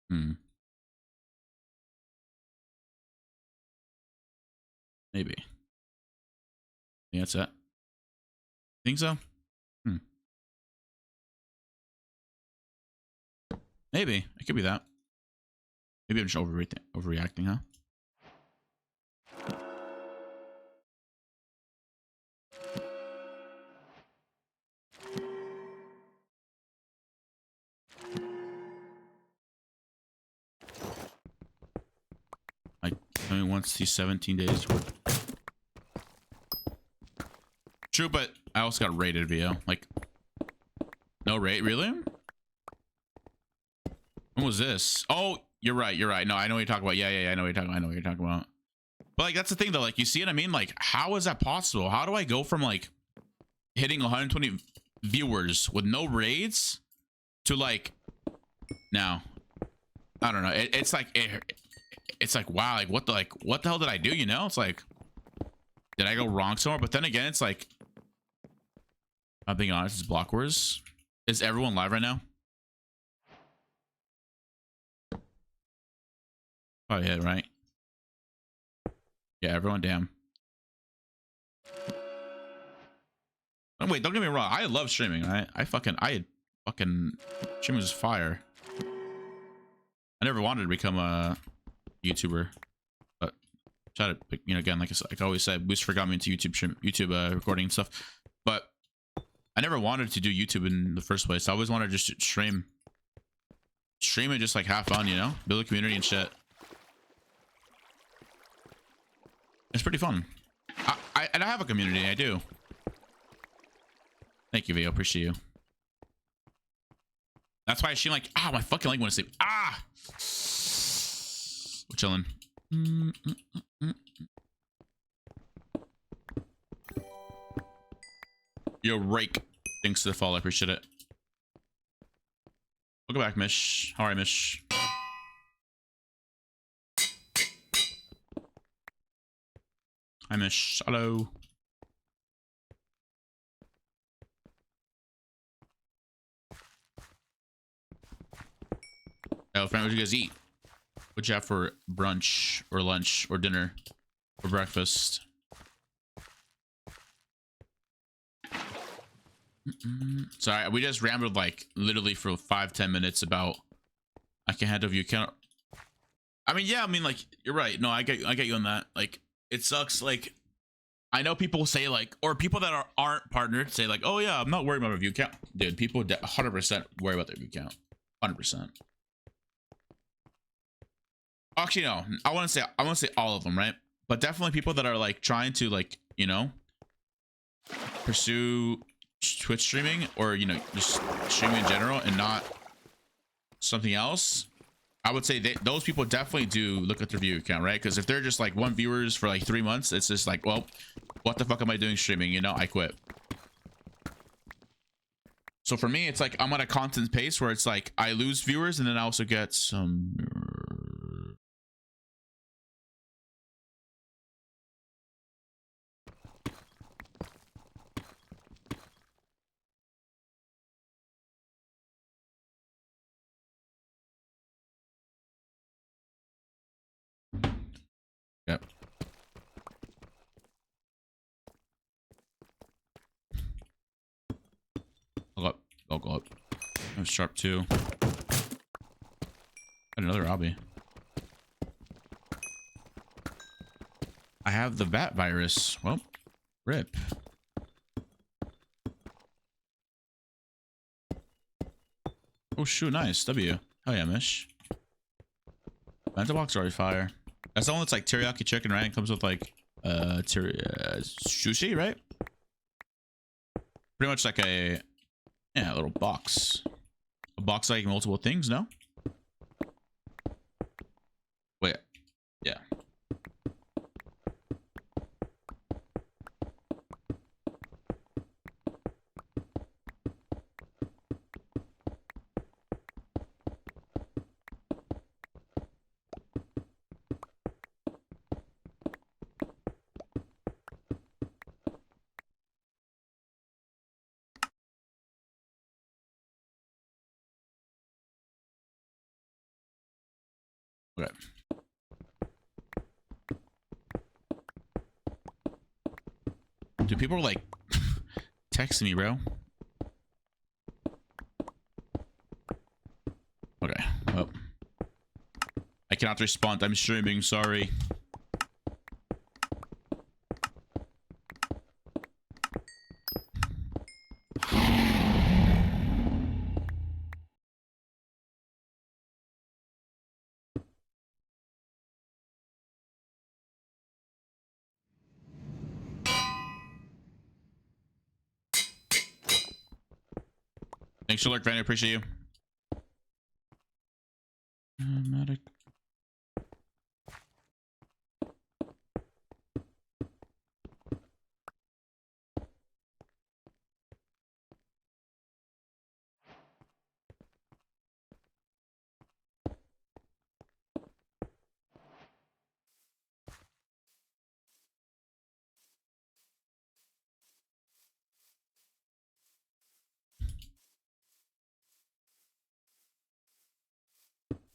[SPEAKER 1] Maybe. Yeah, that's it. Think so? Maybe. It could be that. Maybe I'm just overreacting, huh? Like, only once these 17 days. True, but I also got rated VO. Like, no rate, really? When was this? Oh, you're right. You're right. No, I know what you're talking about. Yeah. I know what you're talking about. I know what you're talking about. But like, that's the thing though. Like, you see what I mean? Like, how is that possible? How do I go from like hitting 120 viewers with no raids to like now? I don't know. It's like wow. Like, what the hell did I do? You know? It's like, did I go wrong somewhere? But then again, it's like, I'm being honest. It's Block Wars. Is everyone live right now? Oh yeah, right. Yeah, everyone, damn. Oh, wait, don't get me wrong. I love streaming. I fucking streaming is fire. I never wanted to become a YouTuber, but try to, you know, again, like I always said, Boost forgot me into YouTube recording and stuff. But I never wanted to do YouTube in the first place. I always wanted to just stream and just like have fun, you know, build a community and shit. It's pretty fun. And I have a community. I do. Thank you, Vio. Appreciate you. That's why she like, my fucking leg went to sleep. We're chilling. Yo, Rake. Thanks for the follow. I appreciate it. Welcome back, Mish. How are you, Mish? Hi, Mish. Hello. Oh, friend, what'd you guys eat? What'd you have for brunch or lunch or dinner or breakfast? Sorry, we just rambled like literally for 5-10 minutes about I can handle view count. I mean, yeah, I mean, like, you're right. No, I get you on that. Like, it sucks. Like, I know people say like, or people that aren't partnered say like, oh yeah, I'm not worried about my view count. Dude, people 100% worry about their view count. 100%. Actually, no, I want to say all of them, right? But definitely people that are like trying to like, you know, pursue Twitch streaming or, you know, just streaming in general and not something else. I would say those people definitely do look at their view count, right? Because if they're just like 1 viewers for like 3 months, it's just like, well, what the fuck am I doing streaming? You know, I quit. So for me, it's like I'm on a content pace where it's like I lose viewers and then I also get some. Yep. I'll go up. I'll go up. I'm sharp too. Another hobby. I have the bat virus. Well, rip. Oh shoot, nice. W. Oh yeah, Mish. Mental box already fire. That's the one that's like teriyaki chicken, right? It comes with like sushi, right? Pretty much like a little box. A box like multiple things, no? Wait. Yeah. Okay. Dude, people are like texting me, bro. Okay. Well, I cannot respond. I'm streaming. Sorry. Thanks for lurk, Van. I appreciate you. Medic.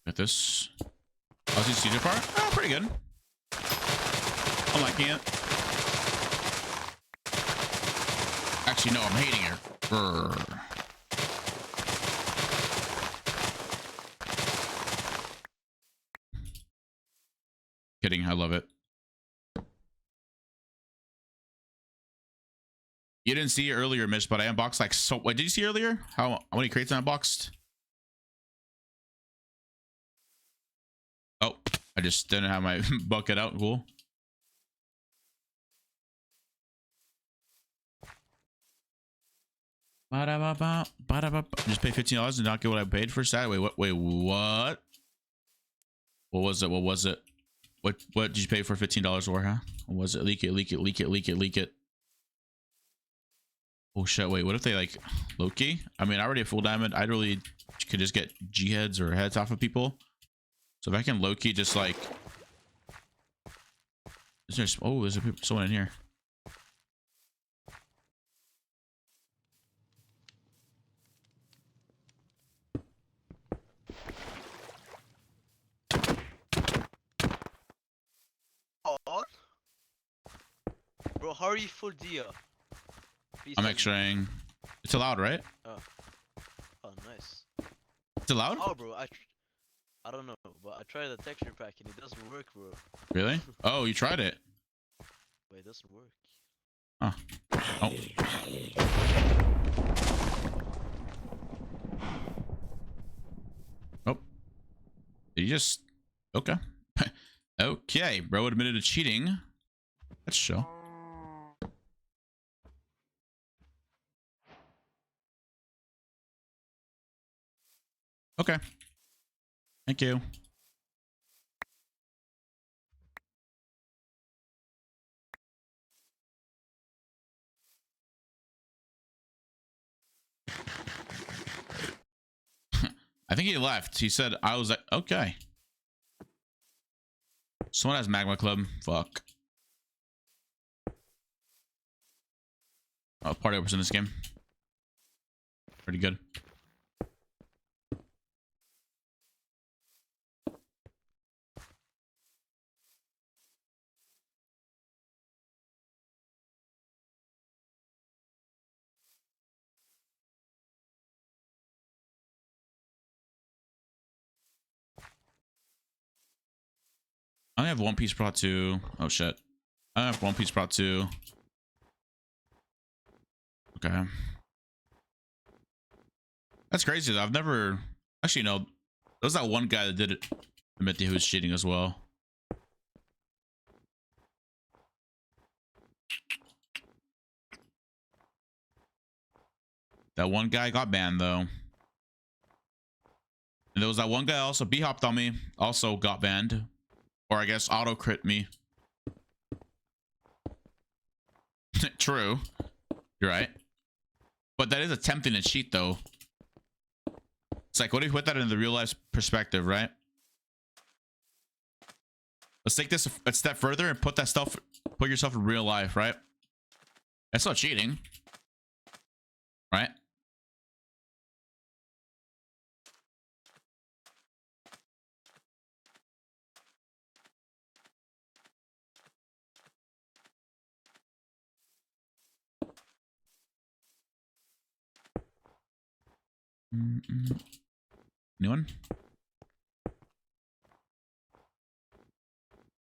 [SPEAKER 1] Got this. How's the CJ part? Oh, pretty good. I'm liking it. Actually, no, I'm hating her. Grr. Kidding, I love it. You didn't see it earlier, Mish, but I unboxed like so. What did you see earlier? How many crates I unboxed? Oh, I just didn't have my bucket out. Cool. Just pay $15 and not get what I paid for stat. Wait, what? Wait, what? What was it? What was it? What did you pay for $15 for? Huh? What was it? Leak it, leak it, leak it, leak it, leak it. Oh shit! Wait, what if they like Loki? I mean, I already have full diamond. I really could just get G heads or heads off of people. So if I can Loki, just like, is there? Oh, there's someone in here.
[SPEAKER 4] Oh, bro, how are you full dia? Please
[SPEAKER 1] I'm
[SPEAKER 4] tell me.
[SPEAKER 1] X-raying. It's allowed, right?
[SPEAKER 4] Oh, nice.
[SPEAKER 1] It's allowed?
[SPEAKER 4] Oh, bro, I don't know, but I tried the texture pack and it doesn't work, bro.
[SPEAKER 1] Really? Oh, you tried it.
[SPEAKER 4] Wait, it doesn't work.
[SPEAKER 1] Huh. Oh. Oh. Did you just... Okay. Okay, bro admitted to cheating. Let's show. Okay. Thank you. I think he left. He said, I was like, okay. Someone has Magma Club. Fuck. Oh, party opens in this game. Pretty good. I only have One Piece brought to. Oh shit. I have One Piece brought to. Okay. That's crazy though. I've never actually no. There was that one guy that did it. Admit that he was cheating as well. That one guy got banned though. And there was that one guy also B-hopped on me. Also got banned. Or I guess auto crit me. True. You're right. But that is attempting to cheat though. It's like, what if you put that in the real life perspective, right? Let's take this a step further and put yourself in real life, right? That's not cheating. Right? Anyone?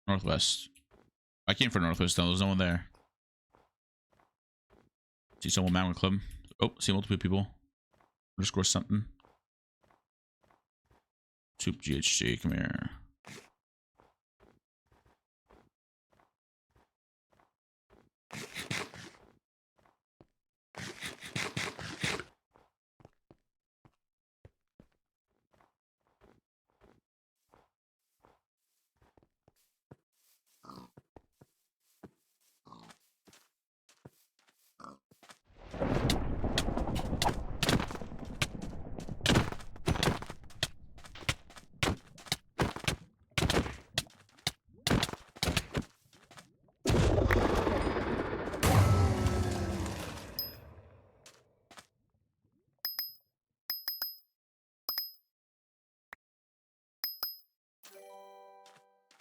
[SPEAKER 1] Northwest. I came from Northwest though. There's no one there. See someone Mountain Club. Oh, see multiple people. Underscore something. Soup GHC, come here.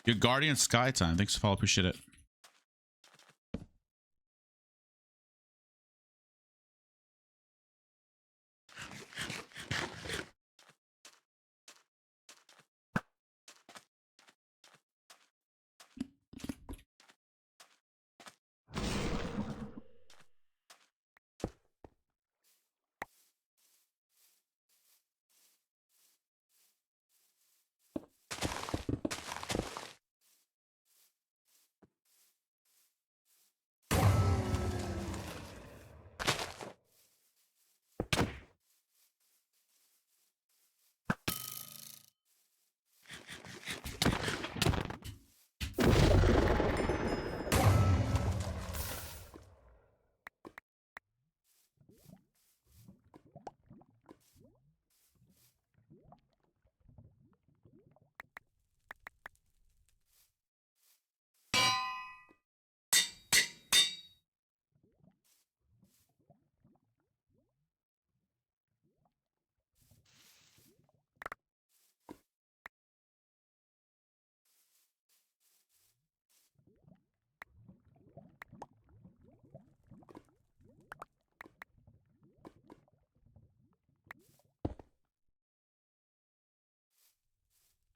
[SPEAKER 1] Your Guardian Skytime. Thanks for follow. Appreciate it.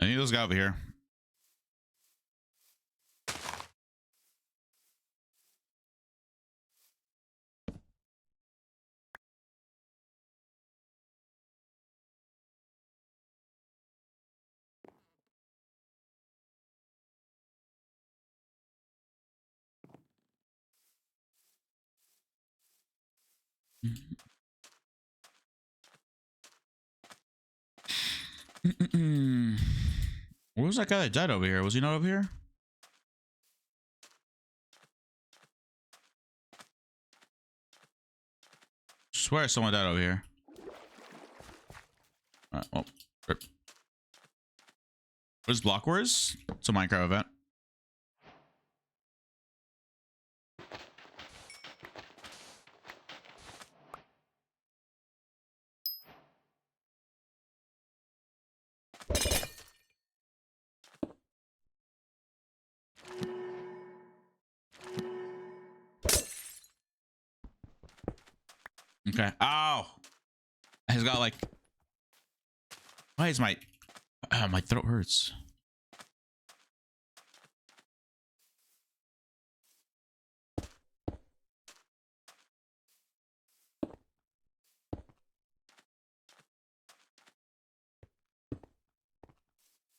[SPEAKER 1] Any of those guys over here? Where was that guy that died over here? Was he not over here? Swear someone died over here. Alright, well, rip. Where's Block Wars? It's a Minecraft event. Okay. Ow! He's got like. Why is my my throat hurts?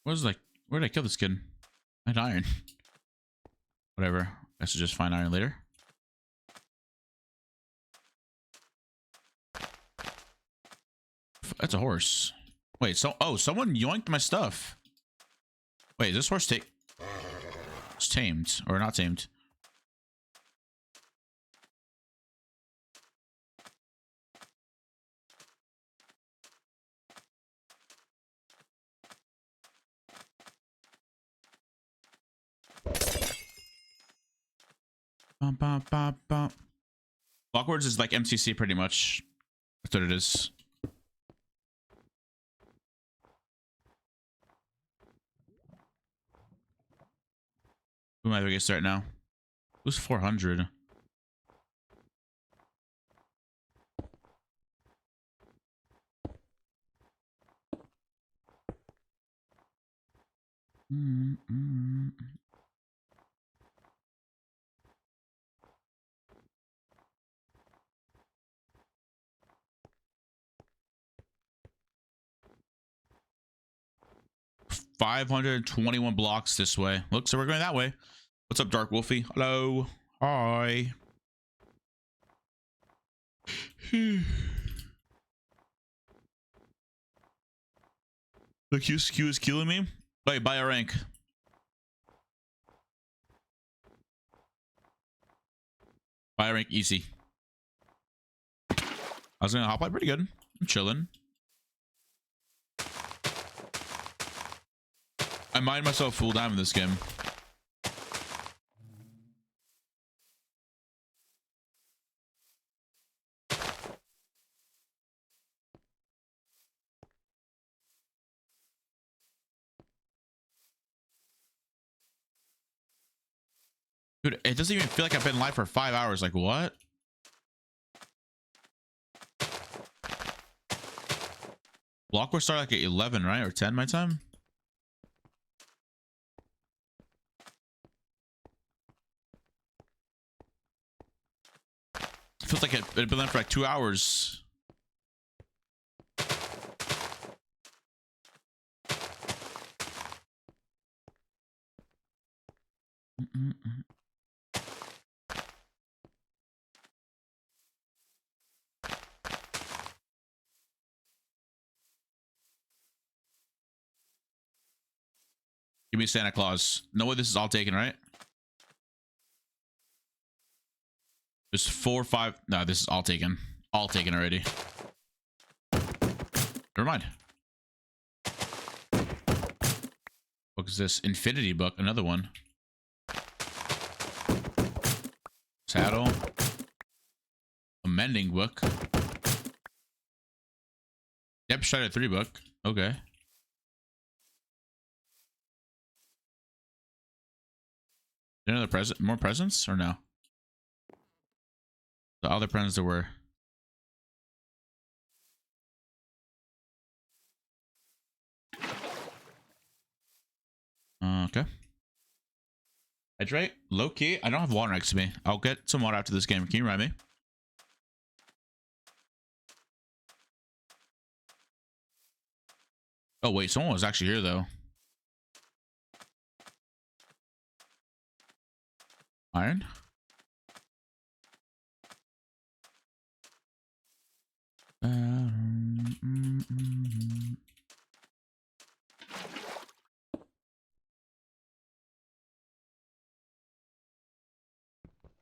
[SPEAKER 1] Where's like where did I kill this kid? I had iron. Whatever. I should just find iron later. That's a horse. Wait, so someone yoinked my stuff. Wait, is this horse it's tamed or not tamed? Bum, bum, bum, bum. Blockwards is like MCC pretty much. That's what it is. Who am I gonna start now? Who's 400? Mm-mm. 521 blocks this way. Look, so we're going that way. What's up, Dark Wolfie? Hello. Hi. The Q is killing me. Wait, buy a rank. Buy a rank easy. I was gonna hop like pretty good. I'm chilling. I mined myself full time in this game. Dude, it doesn't even feel like I've been live for 5 hours. Like, what? Block will start like at 11, right? Or 10 my time? Feels like it'd been there for like 2 hours. Give me Santa Claus. No way this is all taken, right? There's 4 or 5. No, this is all taken. All taken already. Never mind. What is this? Infinity book. Another one. Saddle. A mending book. Depth Strider 3 book. Okay. Another present? More presents or no? The other presents there were. Okay. Hydrate. Low key. I don't have water next to me. I'll get some water after this game. Can you remind me? Oh wait, someone was actually here though. Iron.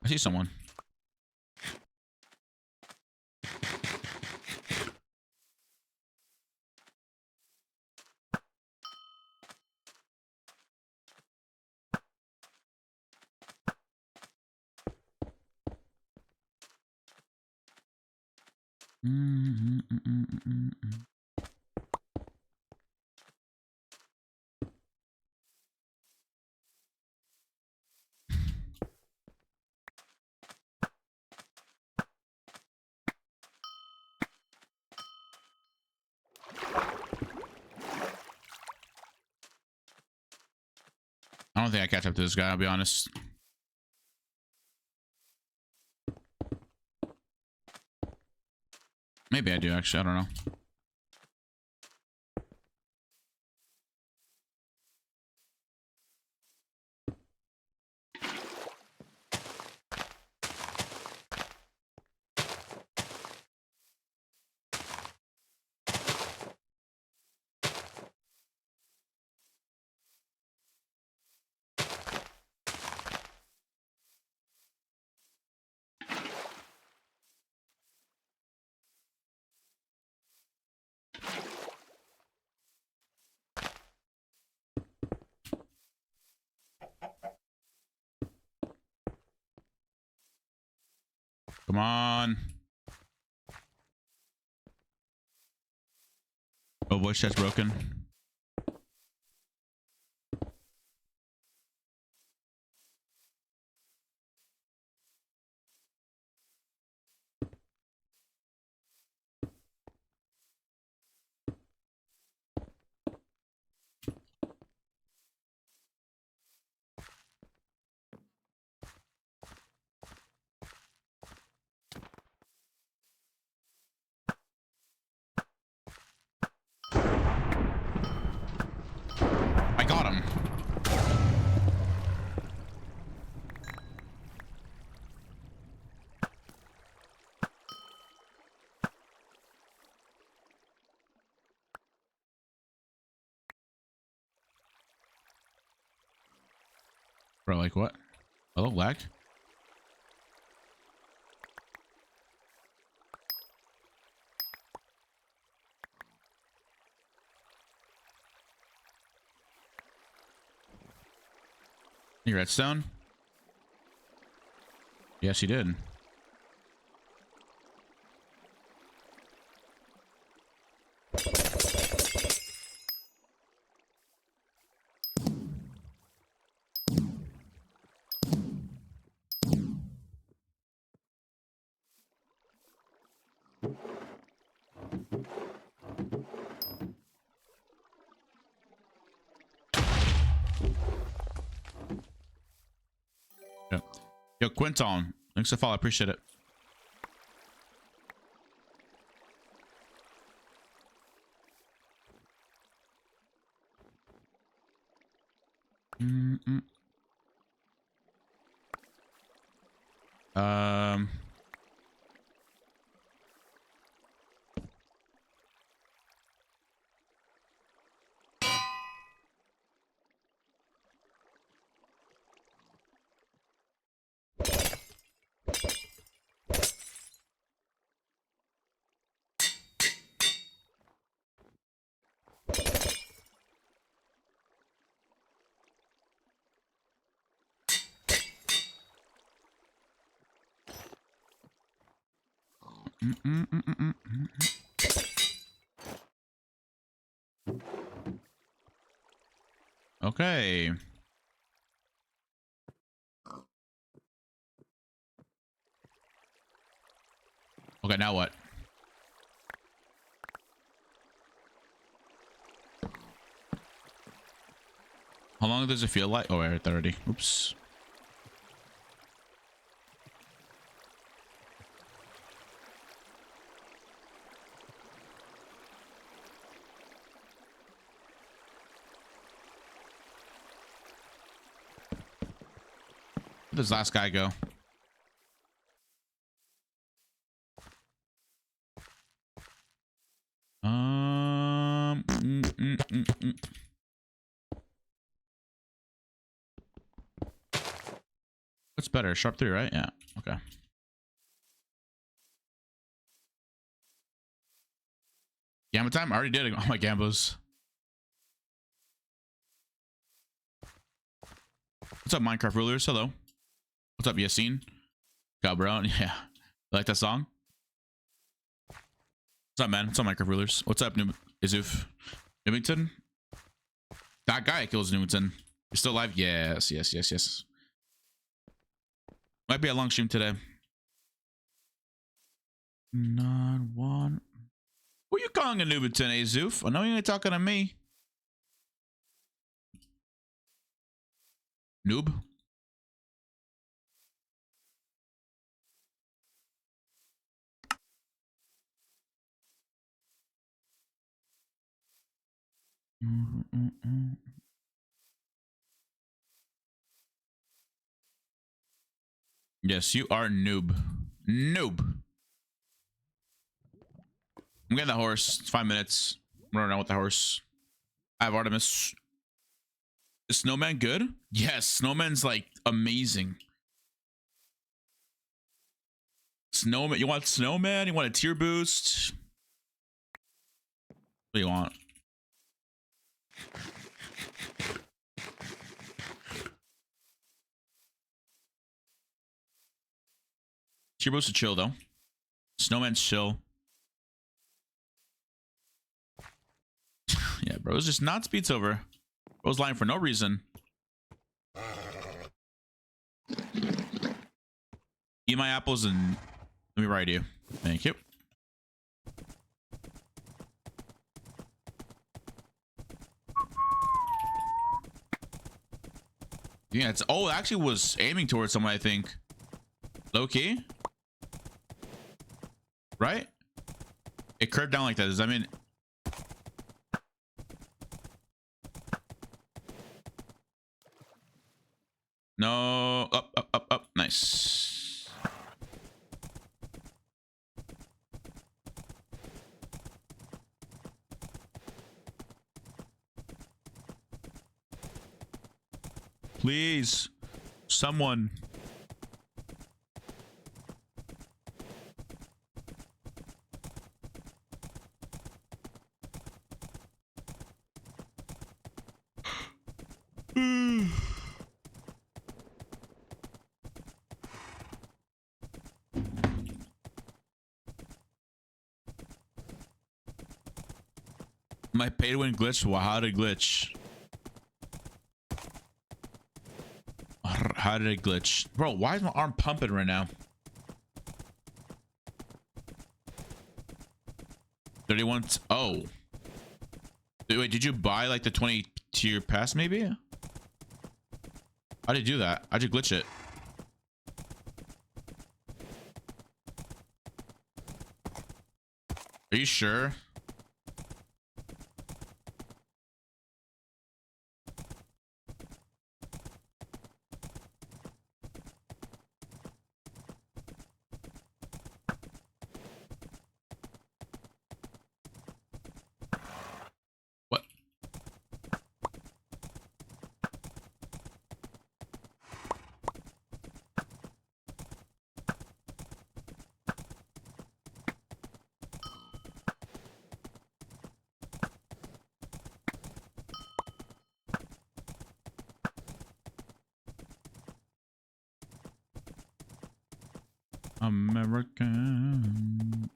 [SPEAKER 1] I see someone. I don't think I catch up to this guy, I'll be honest. Maybe I do, actually. I don't know. Come on. Oh, voice chat's broken. I got him. Bro, like what? Hello, lag? Any redstone? Yes, you did. Yep. Yo, Quinton, thanks for the follow. I appreciate it. Um. Okay. Okay, now what? How long does it feel like? Oh, we're at 30. Oops. Where'd this last guy go? What's better? Sharp 3, right? Yeah. Okay. Gamma time? I already did all my gambos. What's up, Minecraft rulers? Hello. What's up, Yassine? God, bro. Yeah. Like that song? What's up, man? What's up, Minecraft rulers? What's up, Izuf? Newington? That guy kills Newington. You're still alive? Yes, yes, yes, yes. Might be a long stream today. Not one. Who you calling a Newington, Azuf? I know you ain't talking to me. Noob? Yes, you are noob. Noob. I'm getting the horse. It's 5 minutes. I'm running around with the horse. I have Artemis. Is Snowman good? Yes, Snowman's like amazing. Snowman, you want Snowman? You want a tier boost? What do you want? Tier boost is chill though. Snowman's chill. Yeah, bro, it's just not speeds over. Bro's lying for no reason. Eat my apples and let me ride you. Thank you. Yeah, it's it actually was aiming towards someone, I think. Low key. Right? It curved down like that. Does that mean no? Up, up, up, up. Nice. Please, someone. My pay to win glitch. Well, how did it glitch? How did it glitch? Bro, why is my arm pumping right now? 31. Oh. Wait, did you buy like the 20 tier pass maybe? How did you do that? How'd you glitch it? Are you sure? What? American.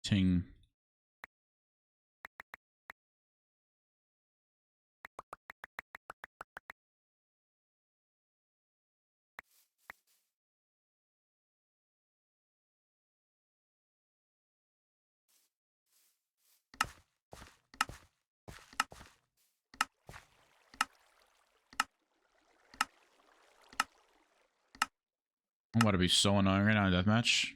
[SPEAKER 1] Ting. I'm about to be so annoying right now in deathmatch.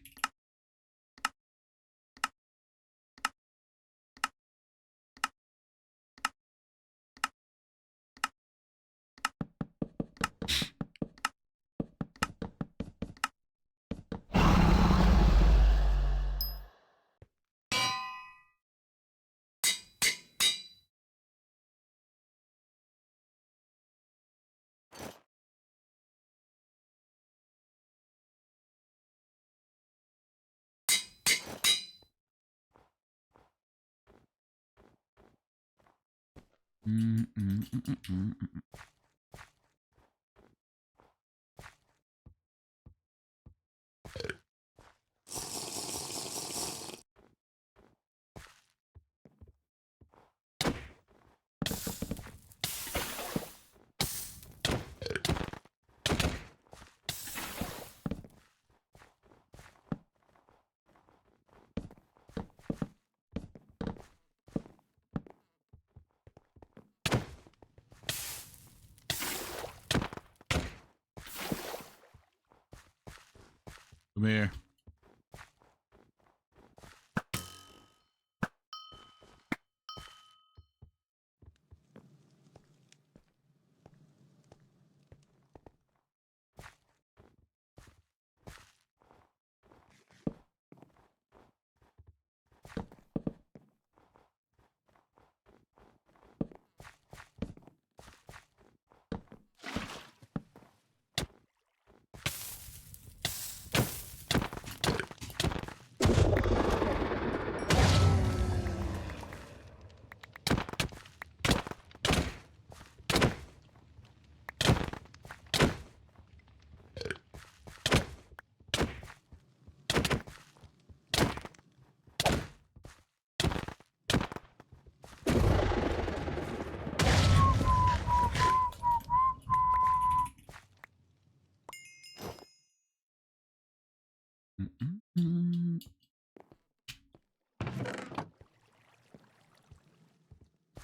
[SPEAKER 1] Come here.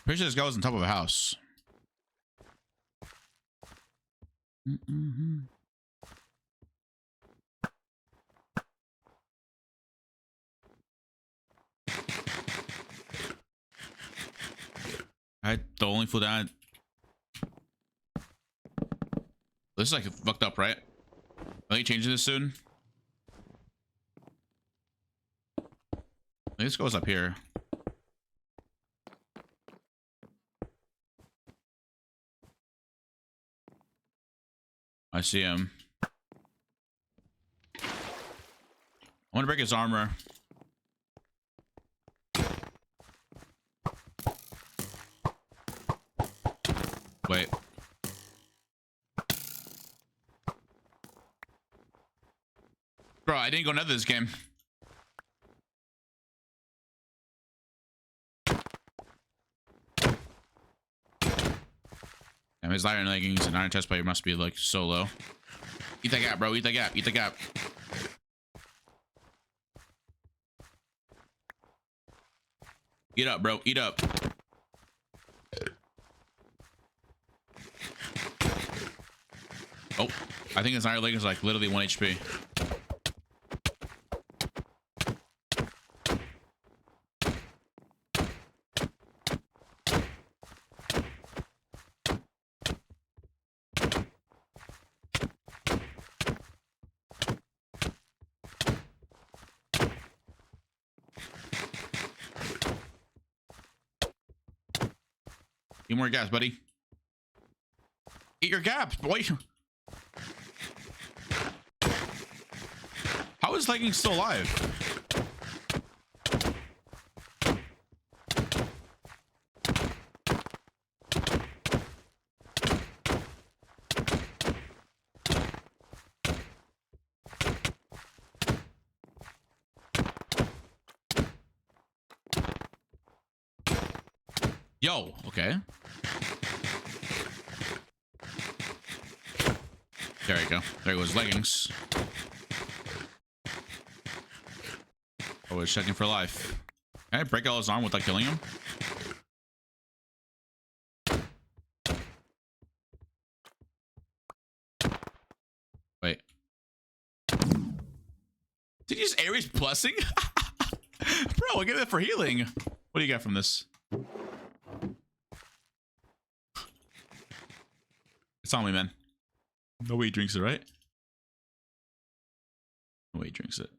[SPEAKER 1] Pretty sure this guy was on top of a house. I the only fool that this is like fucked up, right? Are they changing this soon? This goes up here. I see him. I want to break his armor. Wait. Bro, I didn't go nether this game. Damn, his iron leggings and iron chest plate must be like so low. Eat that gap, bro. Eat that gap. Eat the gap. Eat up, bro. Eat up. Oh, I think his iron leggings is like literally 1 HP. Eat more gas, buddy. Eat your gaps, boy. How is leggings still alive? Yo, okay. There you go. There goes leggings. I was checking for life. Can I break out his arm without killing him? Wait. Did you use Ares blessing? Bro, I get that for healing. What do you got from this? It's on me, man. No way he drinks it, right? No way he drinks it.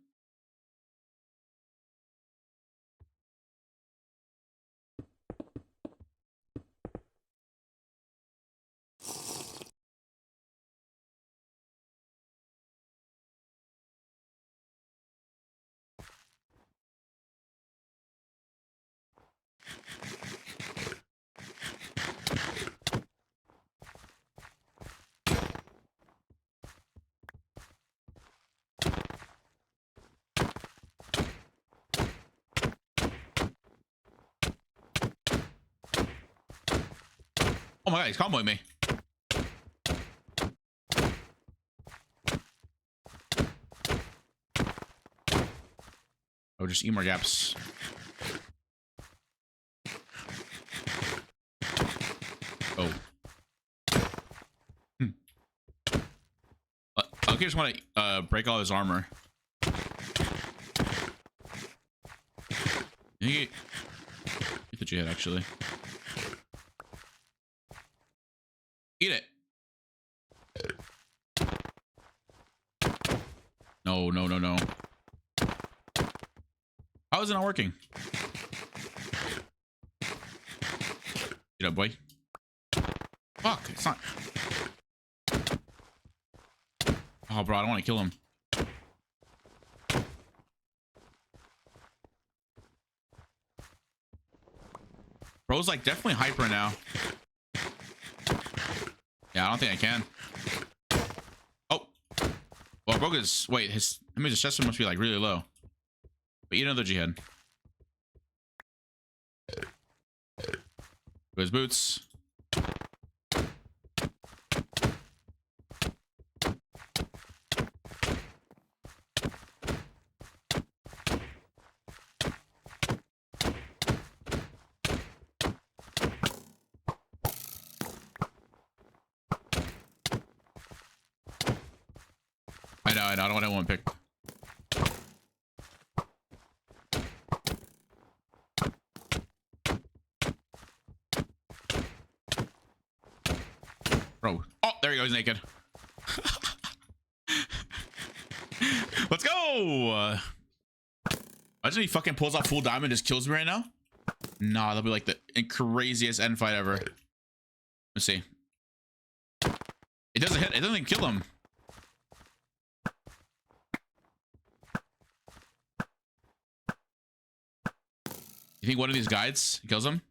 [SPEAKER 1] Oh my god, he's comboing me. Oh, just eat more gaps. Oh. I just want to break all his armor. Get the head actually. Eat it. No, no, no, no. How is it not working? Get up, boy. Fuck, it's not. Oh, bro, I don't want to kill him. Bro's like definitely hyper now. Yeah, I don't think I can. Oh. Well, broke his. Wait, his chest must be like really low. But eat another jihad. Go his boots. I know, I don't want one pick. Bro. Oh, there he goes naked. Let's go. Imagine he fucking pulls out full diamond and just kills me right now. Nah, that'll be like the craziest end fight ever. Let's see. It doesn't hit. It doesn't kill him. You think one of these guides kills him?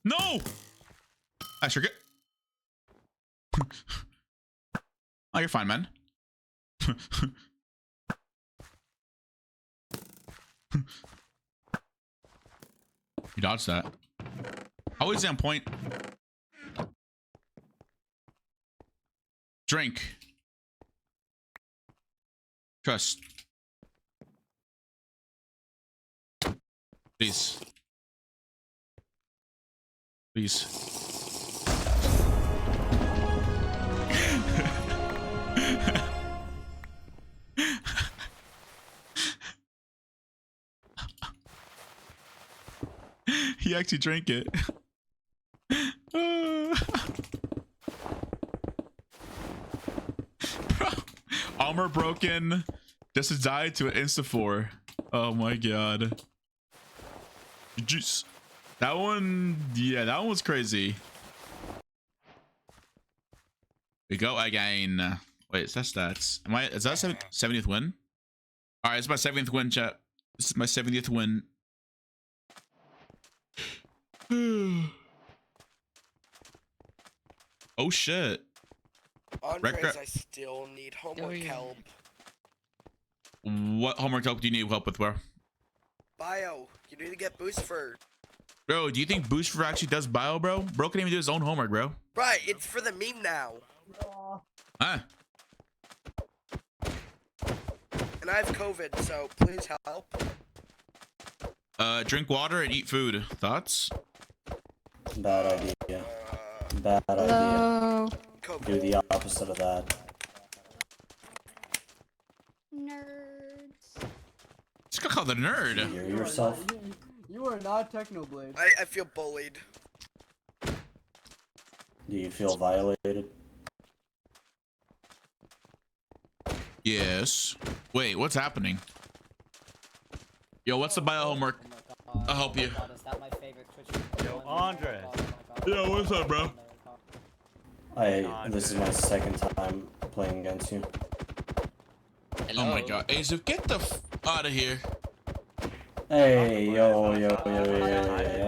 [SPEAKER 1] No! I sure get. Oh, you're fine, man. You dodged that. Always on point. Drink. Trust. Please. Please. He actually drank it. Armor broken. Just died to an insta-4. Oh my god. Juice. That one, yeah, that one was crazy. We go again. Wait, is that stats? Is that 70th win? All right, it's my 70th win, chat. This is my 70th win. Oh shit.
[SPEAKER 5] Andres, I still need homework
[SPEAKER 4] yeah.
[SPEAKER 5] help.
[SPEAKER 1] What homework help do you need help with, bro?
[SPEAKER 5] Bio, you need to get boost for.
[SPEAKER 1] Bro, do you think Booster actually does bio, bro? Bro can even do his own homework, bro.
[SPEAKER 5] Right, it's for the meme now.
[SPEAKER 1] Huh?
[SPEAKER 5] And I have COVID, so please help.
[SPEAKER 1] Drink water and eat food. Thoughts?
[SPEAKER 6] Bad idea. Bad idea.
[SPEAKER 7] Hello.
[SPEAKER 5] COVID.
[SPEAKER 6] Do the opposite of that.
[SPEAKER 7] Nerds.
[SPEAKER 1] Just got called a nerd.
[SPEAKER 6] Hear yourself.
[SPEAKER 2] You are not Technoblade.
[SPEAKER 5] I feel bullied.
[SPEAKER 6] Do you feel violated?
[SPEAKER 1] Yes. Wait, what's happening? Yo, what's the bio homework? I'll help you.
[SPEAKER 8] Yo, Qndres.
[SPEAKER 1] Yo, what's up, bro?
[SPEAKER 6] This is my second time playing against you.
[SPEAKER 1] Oh my god. Azuf, get the out of here.
[SPEAKER 6] Hey, yo.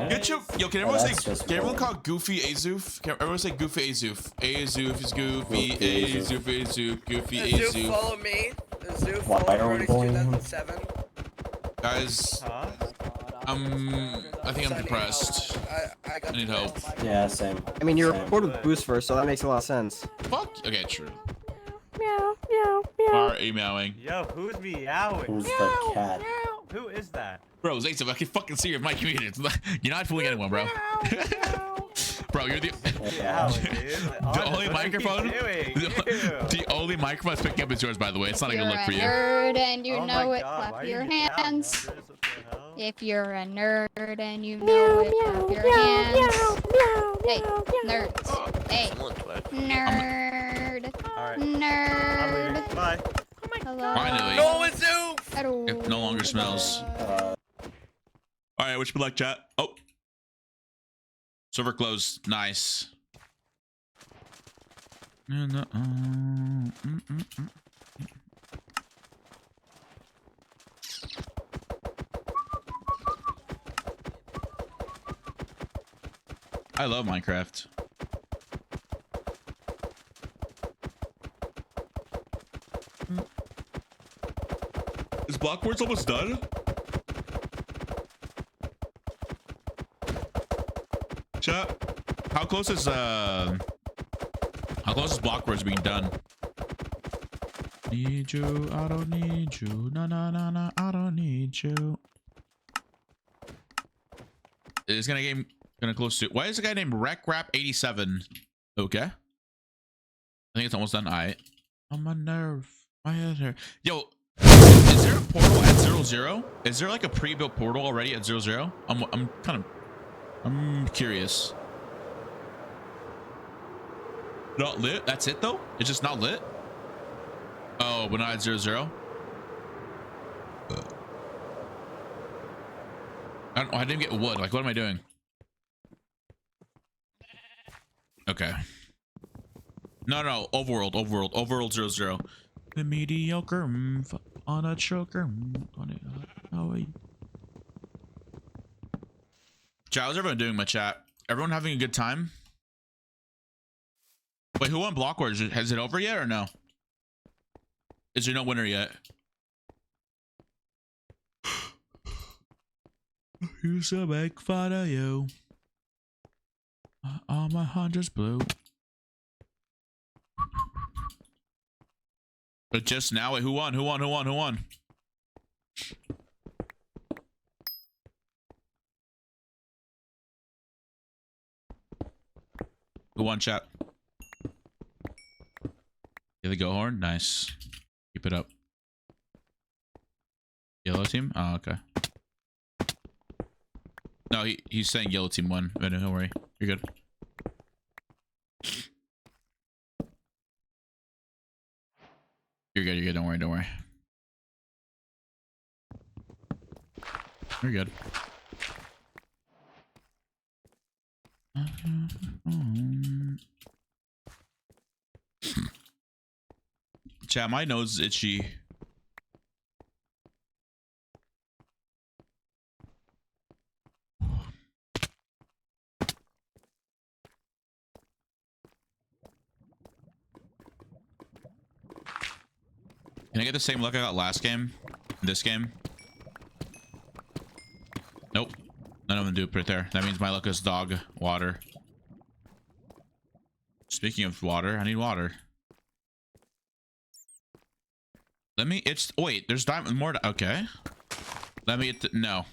[SPEAKER 1] Get your, yo, can
[SPEAKER 6] Oh,
[SPEAKER 1] everyone
[SPEAKER 6] that's
[SPEAKER 1] say,
[SPEAKER 6] just
[SPEAKER 1] can everyone
[SPEAKER 6] bullying.
[SPEAKER 1] call Goofy Azuf? Can everyone say Goofy Azuf? Azuf is Goofy,
[SPEAKER 6] Goofy
[SPEAKER 1] Azuf, Azuf, Goofy
[SPEAKER 5] Azuf,
[SPEAKER 1] Azuf.
[SPEAKER 5] follow me. Azuf,
[SPEAKER 6] Why
[SPEAKER 5] follow
[SPEAKER 6] are we
[SPEAKER 5] Brody
[SPEAKER 6] bullying him?
[SPEAKER 5] 2007.
[SPEAKER 1] Guys,
[SPEAKER 8] Huh?
[SPEAKER 1] I think I'm depressed.
[SPEAKER 5] I got
[SPEAKER 1] I need help.
[SPEAKER 6] Yeah, same.
[SPEAKER 2] I mean, you
[SPEAKER 6] Same.
[SPEAKER 2] reported boost first, so that makes a lot of sense.
[SPEAKER 1] Fuck. Okay, true.
[SPEAKER 7] Meow, meow, meow.
[SPEAKER 1] Are emailing.
[SPEAKER 8] Yo, who's meowing?
[SPEAKER 6] Who's the cat?
[SPEAKER 8] Who is that?
[SPEAKER 1] Bro, Azuf, I can fucking see your mic muted. You're not fooling anyone, bro. Bro, you're the
[SPEAKER 8] Meow, dude.
[SPEAKER 1] the only microphone. The only microphone that's picking up is yours, by the way. It's not a good
[SPEAKER 7] You're
[SPEAKER 1] look
[SPEAKER 7] a
[SPEAKER 1] for you.
[SPEAKER 7] nerd and you
[SPEAKER 8] Oh
[SPEAKER 7] know
[SPEAKER 8] my
[SPEAKER 7] it.
[SPEAKER 8] God, why
[SPEAKER 7] Clap
[SPEAKER 8] are
[SPEAKER 7] your
[SPEAKER 8] you meowing,
[SPEAKER 7] hands.
[SPEAKER 8] Qndres? What the hell?
[SPEAKER 7] If you're a nerd and you know it, clap your hands. Hey, nerds. Hey,
[SPEAKER 4] Someone twerk.
[SPEAKER 7] nerd.
[SPEAKER 8] Alright, I'm leaving.
[SPEAKER 7] Nerd.
[SPEAKER 8] Bye.
[SPEAKER 7] Hello.
[SPEAKER 1] Finally.
[SPEAKER 5] No, Azuf!
[SPEAKER 7] Hello.
[SPEAKER 1] It no longer smells. All right, wish me luck, chat. Oh, server closed. Nice. I love Minecraft. Is Blockwords almost done? Chat, how close is Blockwords being done? Need you, I don't need you. No, no, no, no, I don't need you. It's gonna close to. Why is the guy named RecRap87? Okay. I think it's almost done. Alright. I'm a nerve. My head. Yo, is there a portal at 0-0? Is there like a pre-built portal already at 0-0? I'm curious. Not lit? That's it though? It's just not lit? Oh, but not at 0-0? I didn't get wood. Like, what am I doing? Okay. No. Overworld 0-0. The mediocre on a choker. Chat, how's everyone doing, my chat? Everyone having a good time? Wait, who won Block Wars? Has it over yet or no? Is there no winner yet? Used to make fun of you. All my hunters blue. But just now, wait, who won? Who won? Who won, chat? Yeah, the go horn? Nice. Keep it up. Yellow team? Oh, okay. No, he's saying yellow team won. But don't worry. You're good. You're good. Don't worry. You're good. Chat, my nose is itchy. Can I get the same luck I got last game? This game? Nope. None of them dupe right there. That means my luck is dog water. Speaking of water, I need water. Let me, it's, wait, there's diamond more, okay. Let me get no.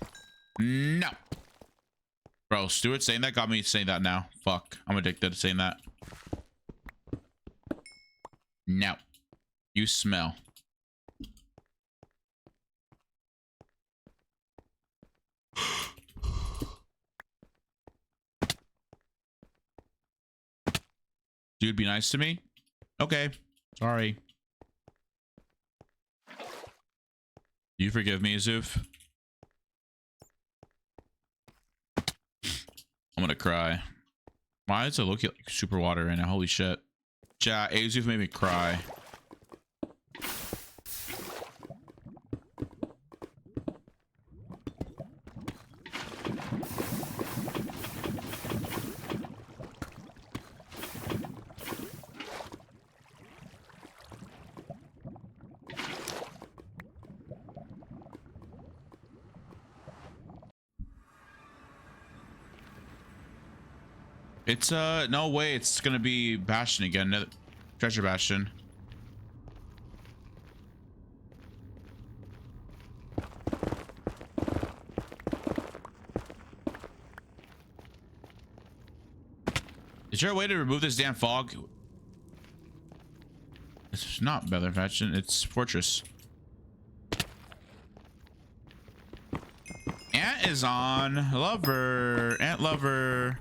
[SPEAKER 1] No. Bro, Stuart saying that got me saying that now. Fuck, I'm addicted to saying that. No. You smell. Dude, be nice to me? Okay. Sorry. You forgive me, Azuf? I'm gonna cry. Why is it looking like super water right now? Holy shit. Chat, Azuf made me cry. It's no way it's gonna be Bastion again. Treasure Bastion. Is there a way to remove this damn fog? It's not Beather Bastion, it's Fortress. Ant is on. Lover. Ant lover.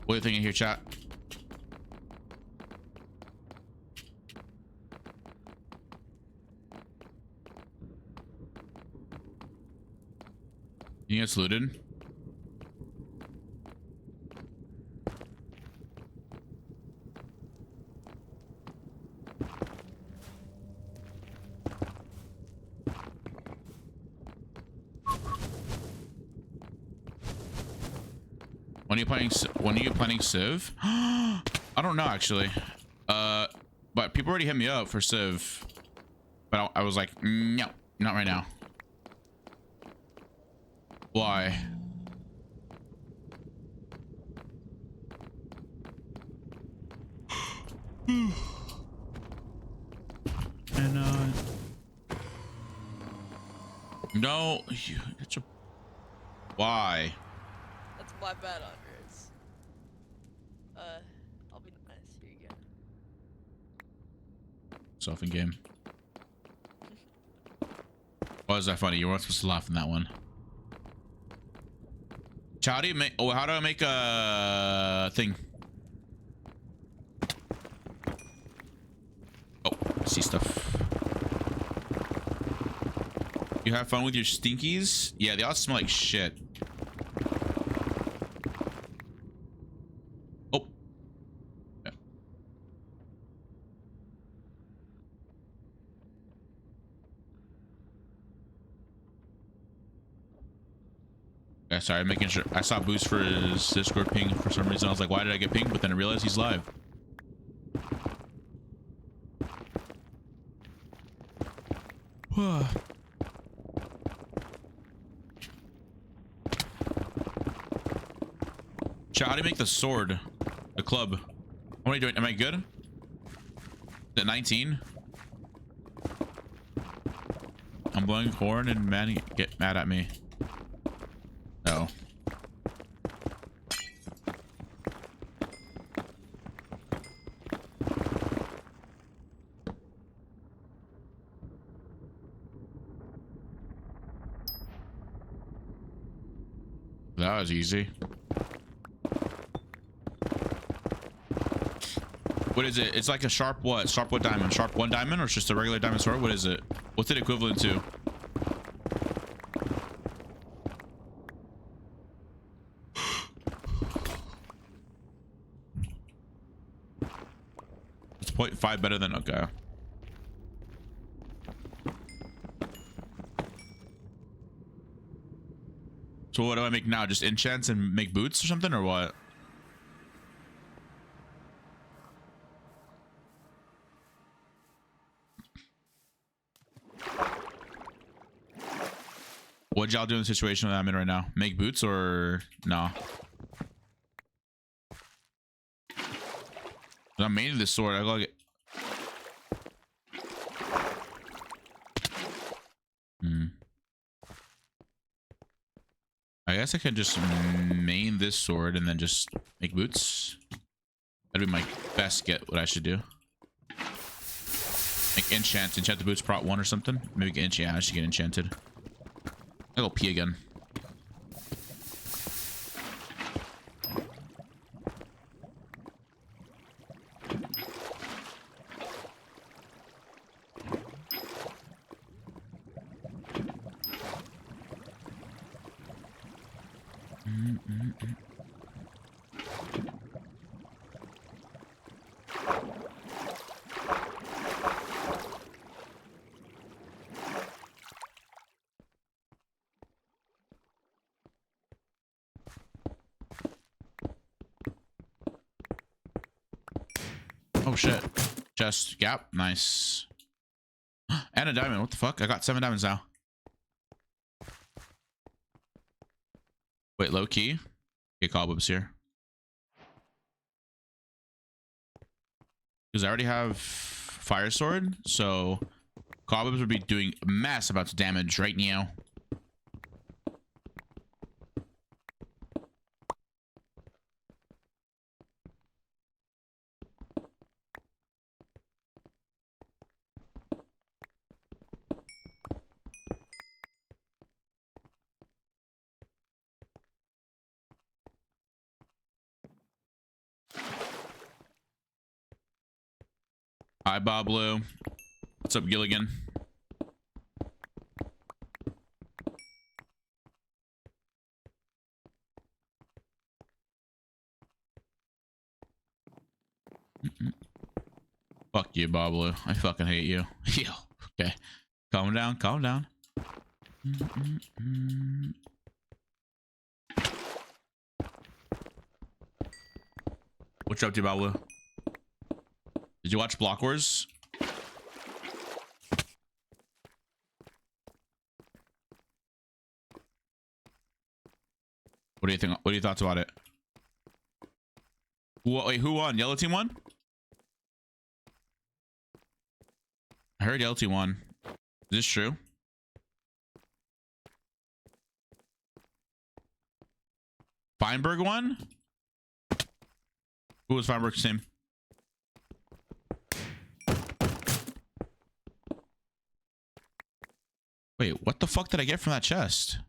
[SPEAKER 1] What do you think here, chat? You think it's looted? When are you planning Civ? I don't know actually. But people already hit me up for Civ. But I was like, no, not right now. Why? And no, it's a why?
[SPEAKER 9] That's my bad, Qndres. I'll be nice. Here you go.
[SPEAKER 1] Self in game. Why is that funny? You weren't supposed to laugh in that one. How do you make? Oh, how do I make a thing? Oh, I see stuff. You have fun with your stinkies? Yeah, they all smell like shit. Oh. Yeah. Yeah, sorry, making sure. I saw Boost for his Discord ping for some reason. I was like, why did I get pinged? But then I realized he's live. Chat, how do you make the sword? The club? What are you doing? Am I good? Is it 19? I'm blowing horn and Manny get mad at me. Oh. That was easy. What is it? It's like a sharp what? Sharp what diamond? Sharp 1 diamond or it's just a regular diamond sword? What is it? What's it equivalent to? It's 0.5 better than okay. So what do I make now? Just enchants and make boots or something, or what? What y'all do in the situation that I'm in right now? Make boots or no? I'm mainly this sword. I gotta get. I guess I could just main this sword and then just make boots. That'd be my best get. What I should do. Like enchant the boots prot 1 or something. Maybe get enchant. Yeah, I should get enchanted. I'll go pee again. Oh shit. Chest gap. Nice. And a diamond. What the fuck? I got 7 diamonds now. Wait, low key. Get cobwebs here. Because I already have fire sword, so cobwebs would be doing massive amounts of damage right now. Hi, Bob Blue. What's up, Gilligan? Fuck you, Bob Blue. I fucking hate you. Yo. Okay. Calm down. Calm down. What's up to you, Bob Blue? Did you watch Block Wars? What do you think? What are your thoughts about it? Wait, who won? Yellow team won? I heard yellow team won. Is this true? Feinberg won? Who was Feinberg's team? Wait, what the fuck did I get from that chest?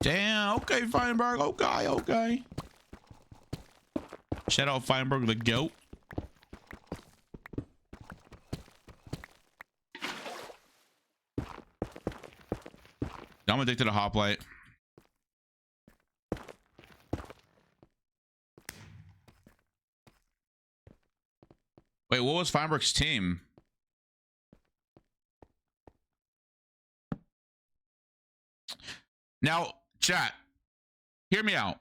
[SPEAKER 1] Damn, okay, Feinberg, okay, okay. Shout out Feinberg, the GOAT. I'm addicted to Hoplite. Wait, what was Feinberg's team? Now, chat, hear me out.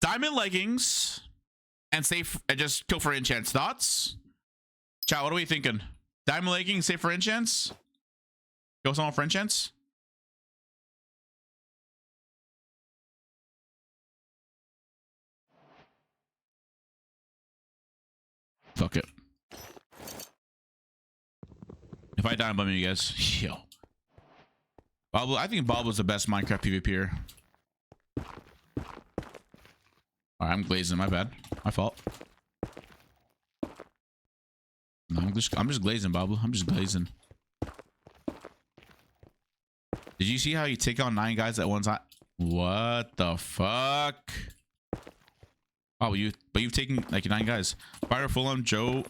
[SPEAKER 1] Diamond leggings and safe and just kill for enchants. Thoughts? Chat, what are we thinking? Diamond leggings, safe for enchants? Kill someone for enchants? Fuck it. If I die, I'm bumming you guys. Yo. Bob, I think Bob was the best Minecraft PvPer. Alright, I'm glazing. My bad. My fault. No, I'm just glazing, Bob. I'm just glazing. Did you see how you take on 9 guys at one time? What the fuck? Oh, but you've taken like 9 guys. Fire Fulham, Joe.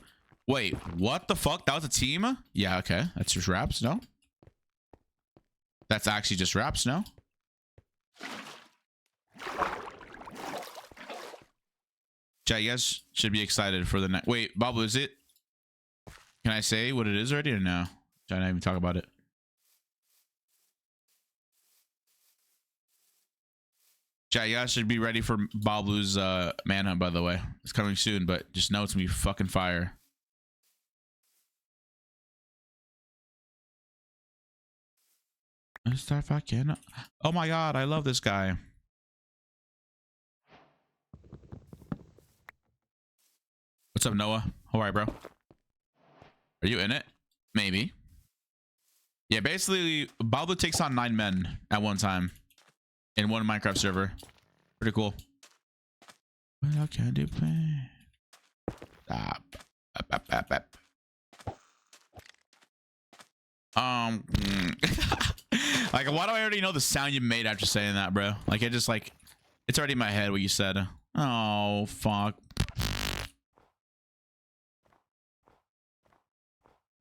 [SPEAKER 1] Wait, what the fuck? That was a team? Yeah, okay. That's just raps, no? That's actually just raps, no? Chat, you guys should be excited for the night. Wait, Bob, is it? Can I say what it is already or no? Should I not even talk about it? Chat, you guys should be ready for Bablu's manhunt, by the way. It's coming soon, but just know it's gonna be fucking fire. Let's start fucking. Oh my god, I love this guy. What's up, Noah? How are you, bro? Are you in it? Maybe. Yeah, basically, Bablu takes on 9 men at one time in one Minecraft server. Pretty cool. What can do play? Stop. Like, why do I already know the sound you made after saying that, bro? Like, it just like, it's already in my head what you said. Oh, fuck.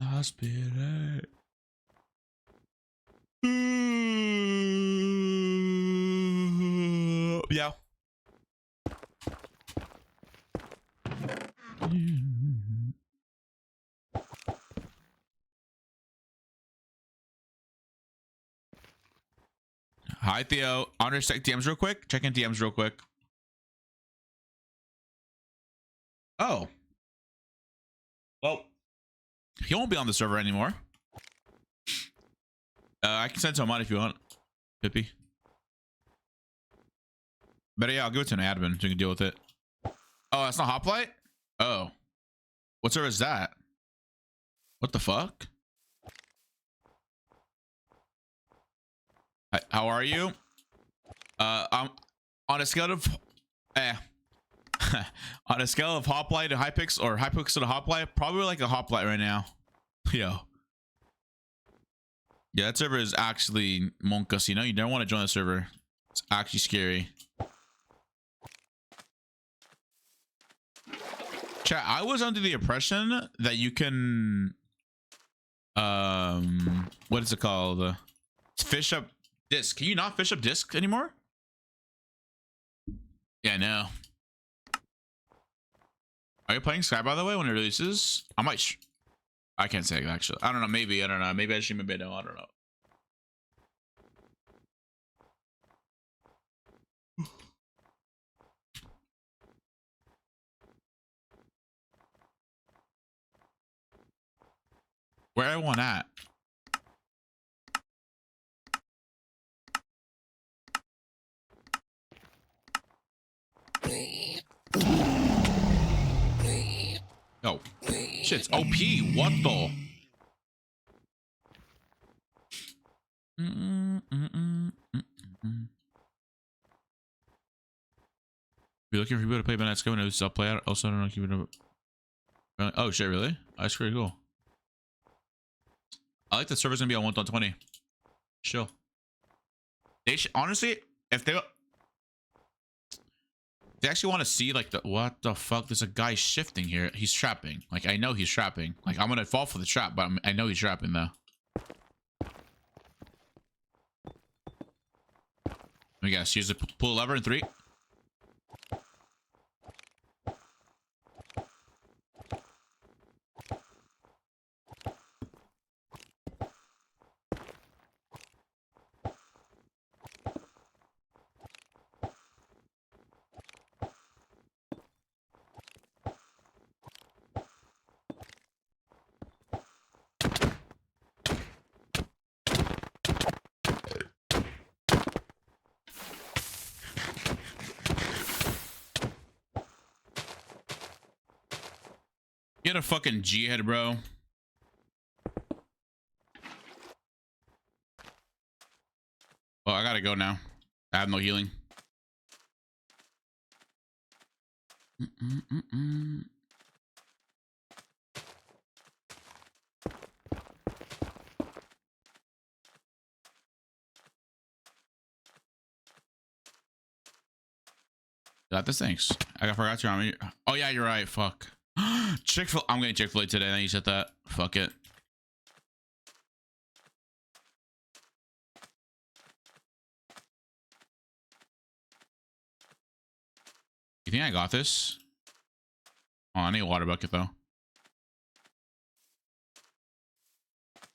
[SPEAKER 1] Hospital. Yeah. Hi, Theo. Honor, check DMs real quick. Check in DMs real quick. Oh. Well, he won't be on the server anymore. I can send to him out if you want. Pippi. But yeah, I'll give it to an admin so you can deal with it. Oh, that's not HOPLITE? Oh. What server is that? What the fuck? Hi, how are you? I'm on a scale of on a scale of HOPLITE to Hypixel or Hypixel to HOPLITE, probably like a HOPLITE right now. Yo. Yeah, that server is actually monkus, you know? You don't want to join the server. It's actually scary. Chat, I was under the impression that you can what is it called? Fish up disc. Can you not fish up disc anymore? Yeah, no. Are you playing Sky, by the way, when it releases? I might I can't say actually. I don't know. Maybe. I don't know. Maybe I should. Maybe I don't. I don't know. Where everyone at? Oh, shit's OP. What the? You're looking for people to play Banet's going to self play out. Also, I don't know. Keep it up. Oh shit! Really? That's pretty cool. I like the server's gonna be on 1-20. Chill. They should honestly, if they actually want to see like the what the fuck, there's a guy shifting here. He's trapping. Like I know he's trapping. Like I'm gonna fall for the trap, but I know he's trapping though. Let me guess. Use the pull lever in 3. Get a fucking G head, bro. Oh, I gotta go now. I have no healing. Got this, thanks. I forgot your army. Oh yeah, you're right. Fuck. Chick-fil-A. I'm getting Chick-fil-A today. Now you said that. Fuck it. You think I got this? Oh, I need a water bucket though.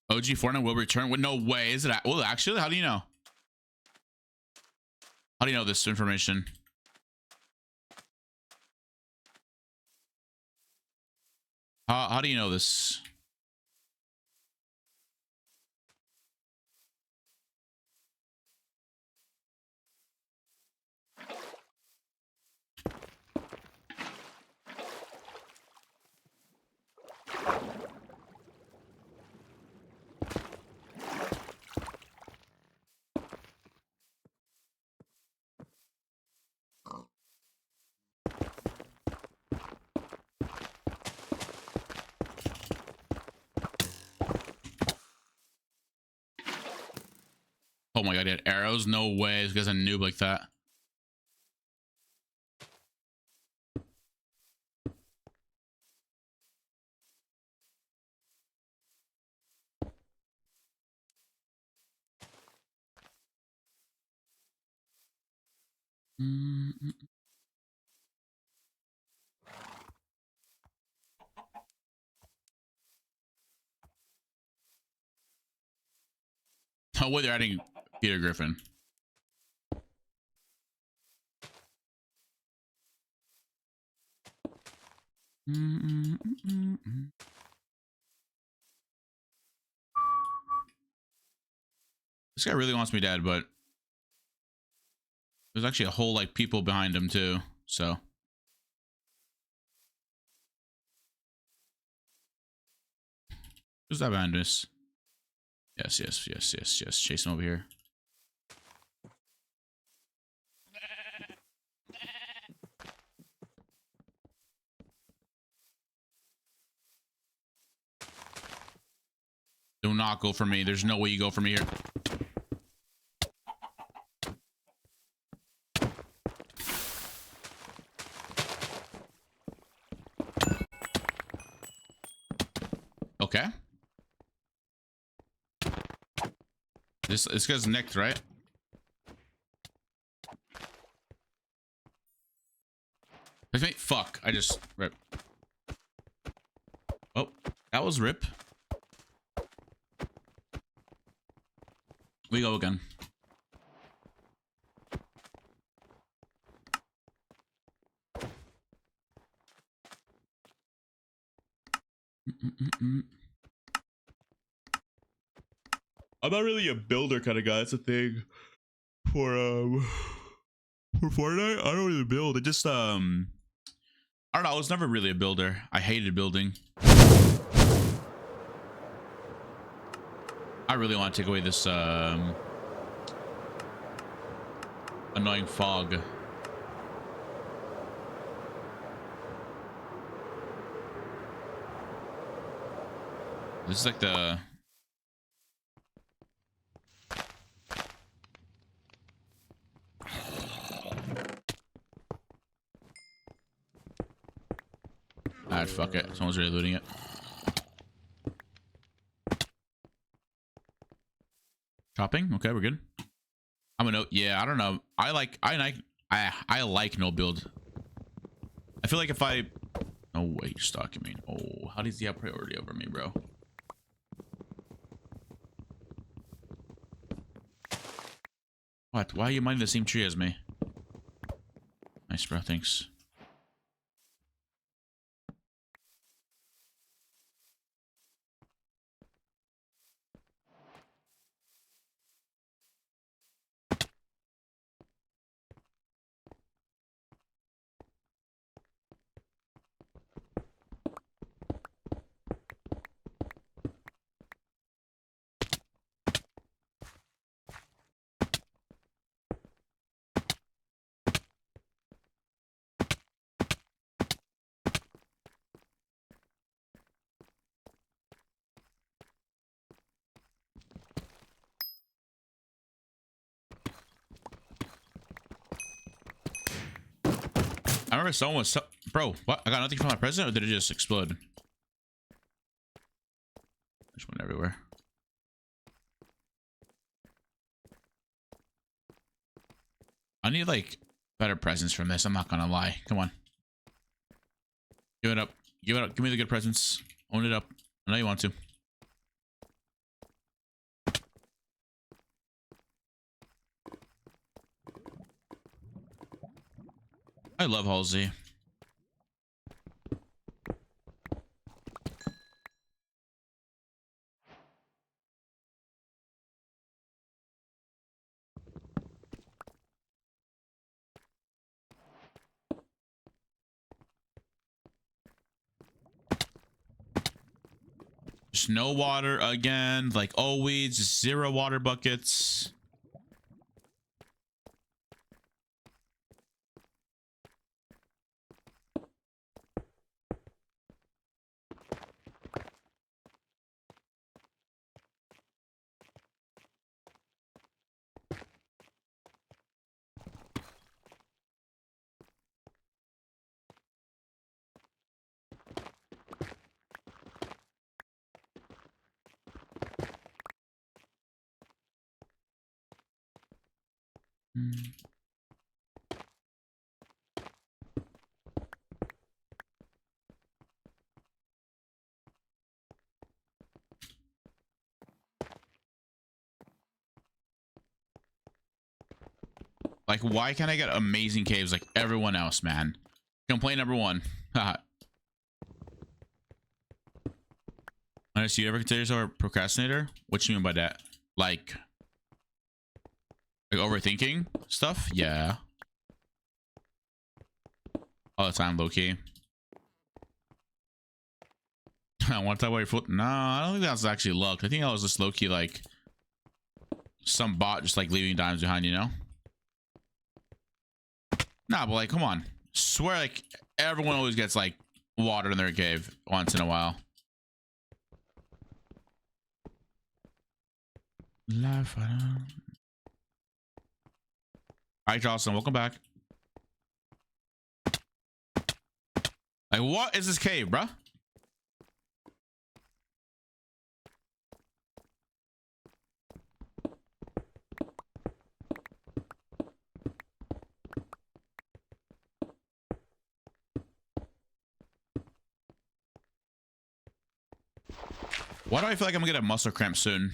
[SPEAKER 1] OG Fortnite will return with no way. Is it? Well, actually, how do you know? How do you know this information? How do you know this? Oh my god, he had arrows? No way. This guy's a noob like that. Oh, wait, they're adding Peter Griffin. This guy really wants me dead, but there's actually a whole like people behind him too. So who's that behind us? Yes. Chase him over here. Do not go for me. There's no way you go for me here. Okay. This guy's nicked, right? Mate, fuck. I just rip. Oh, that was rip. We go again. I'm not really a builder kind of guy. That's a thing for Fortnite. I don't really build. It just I don't know. I was never really a builder. I hated building. I really want to take away this annoying fog. This is like the alright, fuck it. Someone's really looting it. Chopping? Okay, we're good. I'm a no. Yeah, I don't know. I like no build. I feel like if I oh wait, you're stalking me. Oh, how does he have priority over me, bro? What? Why are you mining the same tree as me? Nice, bro. Thanks. I remember someone was bro, what? I got nothing from my present, or did it just explode? Just went everywhere. I need like better presents from this. I'm not gonna lie. Come on. Give it up. Give it up. Give me the good presents. Own it up. I know you want to. I love Halsey. Just no water again, like always. Just 0 water buckets. Like, why can't I get amazing caves like everyone else, man? Complaint number 1. Haha. Honestly, you ever consider yourself a procrastinator? What do you mean by that? Like overthinking stuff? Yeah. All the time, low key. I want to tap your foot. No, I don't think that's actually luck. I think that was just low key, like some bot just like leaving dimes behind, you know? Nah, but like, come on. Swear, like everyone always gets like water in their cave once in a while. Life. Hi, Charleston. Welcome back. Like, what is this cave, bruh? Why do I feel like I'm gonna get a muscle cramp soon?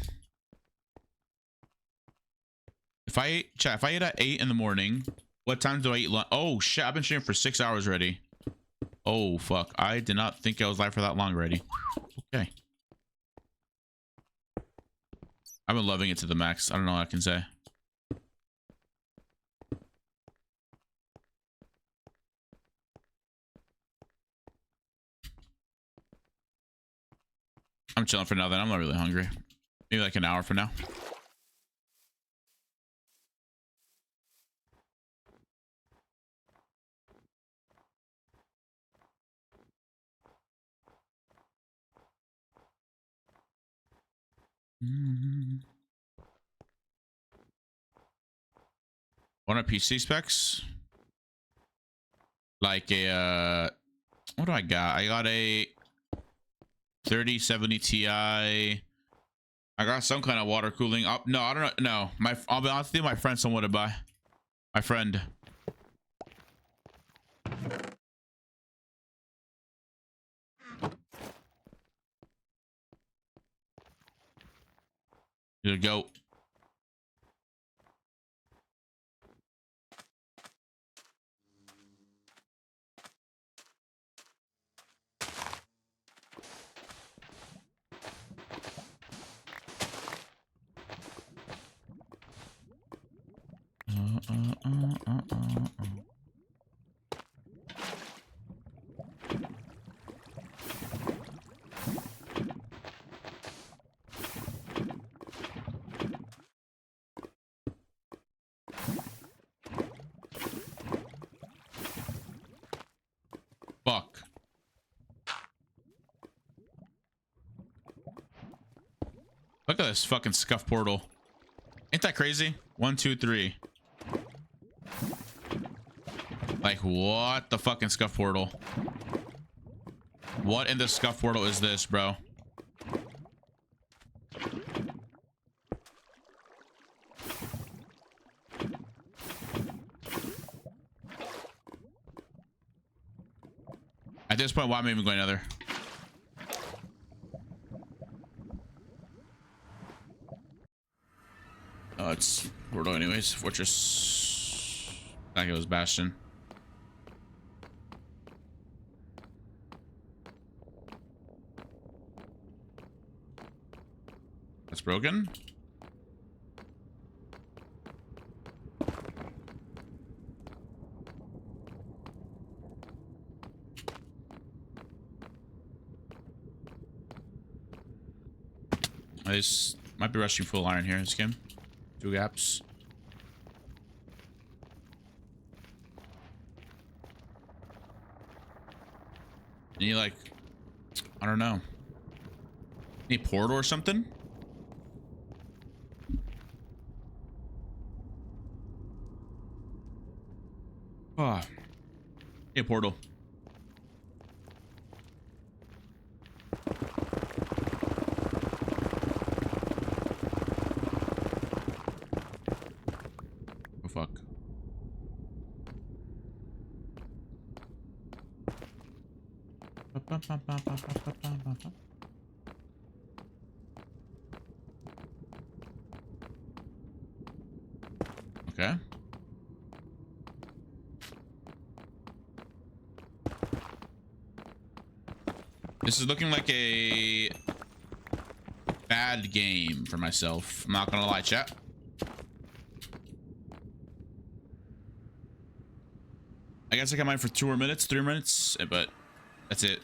[SPEAKER 1] If I eat at 8 in the morning, what time do I eat lunch? Oh shit, I've been streaming for 6 hours already. Oh fuck, I did not think I was live for that long already. Okay. I've been loving it to the max. I don't know what I can say. I'm chilling for now then. I'm not really hungry. Maybe like an hour from now. What are PC specs? Like a what do I got? I got a 3070 Ti. I got some kind of water cooling up. No, I don't know. No, I'll be honest with you, my friend someone to buy. My friend. Here we go. Fuck. Look at this fucking scuff portal. Ain't that crazy? 1, 2, 3. Like, what the fucking scuff portal? What in the scuff portal is this, bro? At this point, why am I even going other? Oh, it's portal anyways. Fortress. I think it was Bastion. That's broken. This might be rushing full iron here in this game. 2 gaps. Need like, I don't know. Need portal or something? Ah, need a portal. Oh fuck. Okay. This is looking like a bad game for myself. I'm not gonna lie, chat. I guess I got mine for 2 more minutes, 3 minutes, but that's it.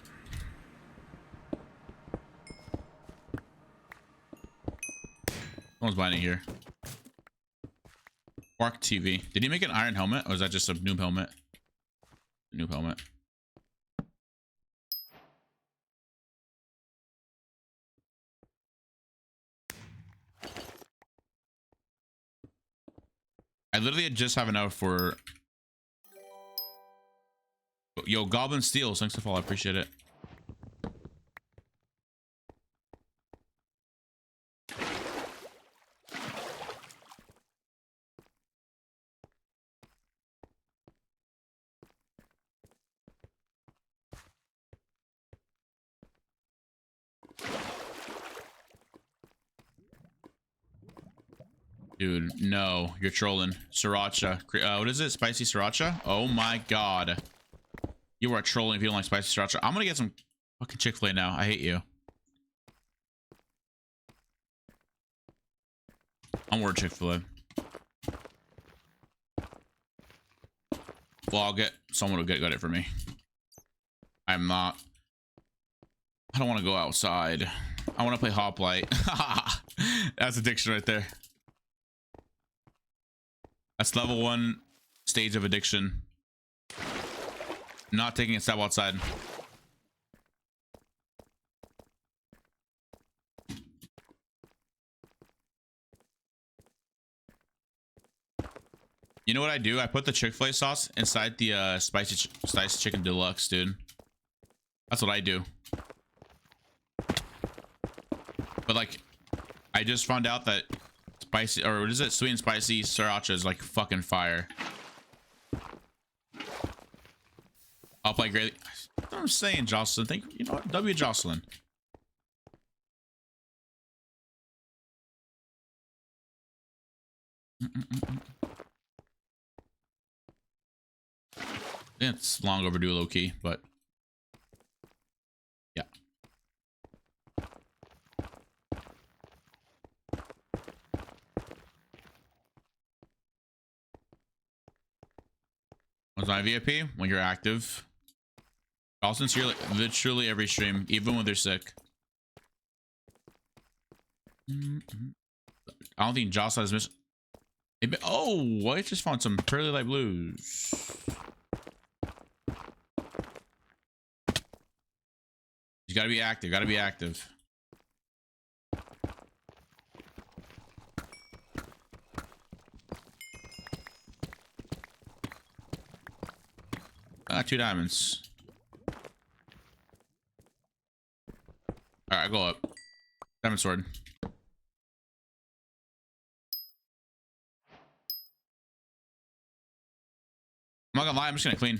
[SPEAKER 1] Someone's buying it here. Quark TV. Did he make an iron helmet, or is that just a noob helmet? Noob helmet. I literally just have enough for... Yo, Goblin Steel, thanks for follow. I appreciate it. Dude, no, you're trolling. Sriracha. What is it? Spicy sriracha? Oh my god. You are trolling if you don't like spicy sriracha. I'm gonna get some fucking Chick-fil-A now. I hate you. I'm word Chick-fil-A. Well, I'll get someone to get it for me. I'm not. I don't want to go outside. I want to play HOPLITE. That's addiction right there. That's level 1 stage of addiction. Not taking a step outside. You know what I do? I put the Chick-fil-A sauce inside the spicy chicken deluxe, dude. That's what I do. But like, I just found out that spicy, or what is it? Sweet and spicy sriracha is like fucking fire. I'll play great. I'm saying, Jocelyn. Think you know what? W Jocelyn. It's long overdue, low key, but yeah. Was my VIP when you're active? Also, you're like literally every stream, even when they're sick. I don't think Jocelyn has missed. Oh, I just found some pearly light blues. You gotta be active. Gotta be active. I got 2 diamonds. All right, go up. Diamond sword. I'm not gonna lie, I'm just gonna clean.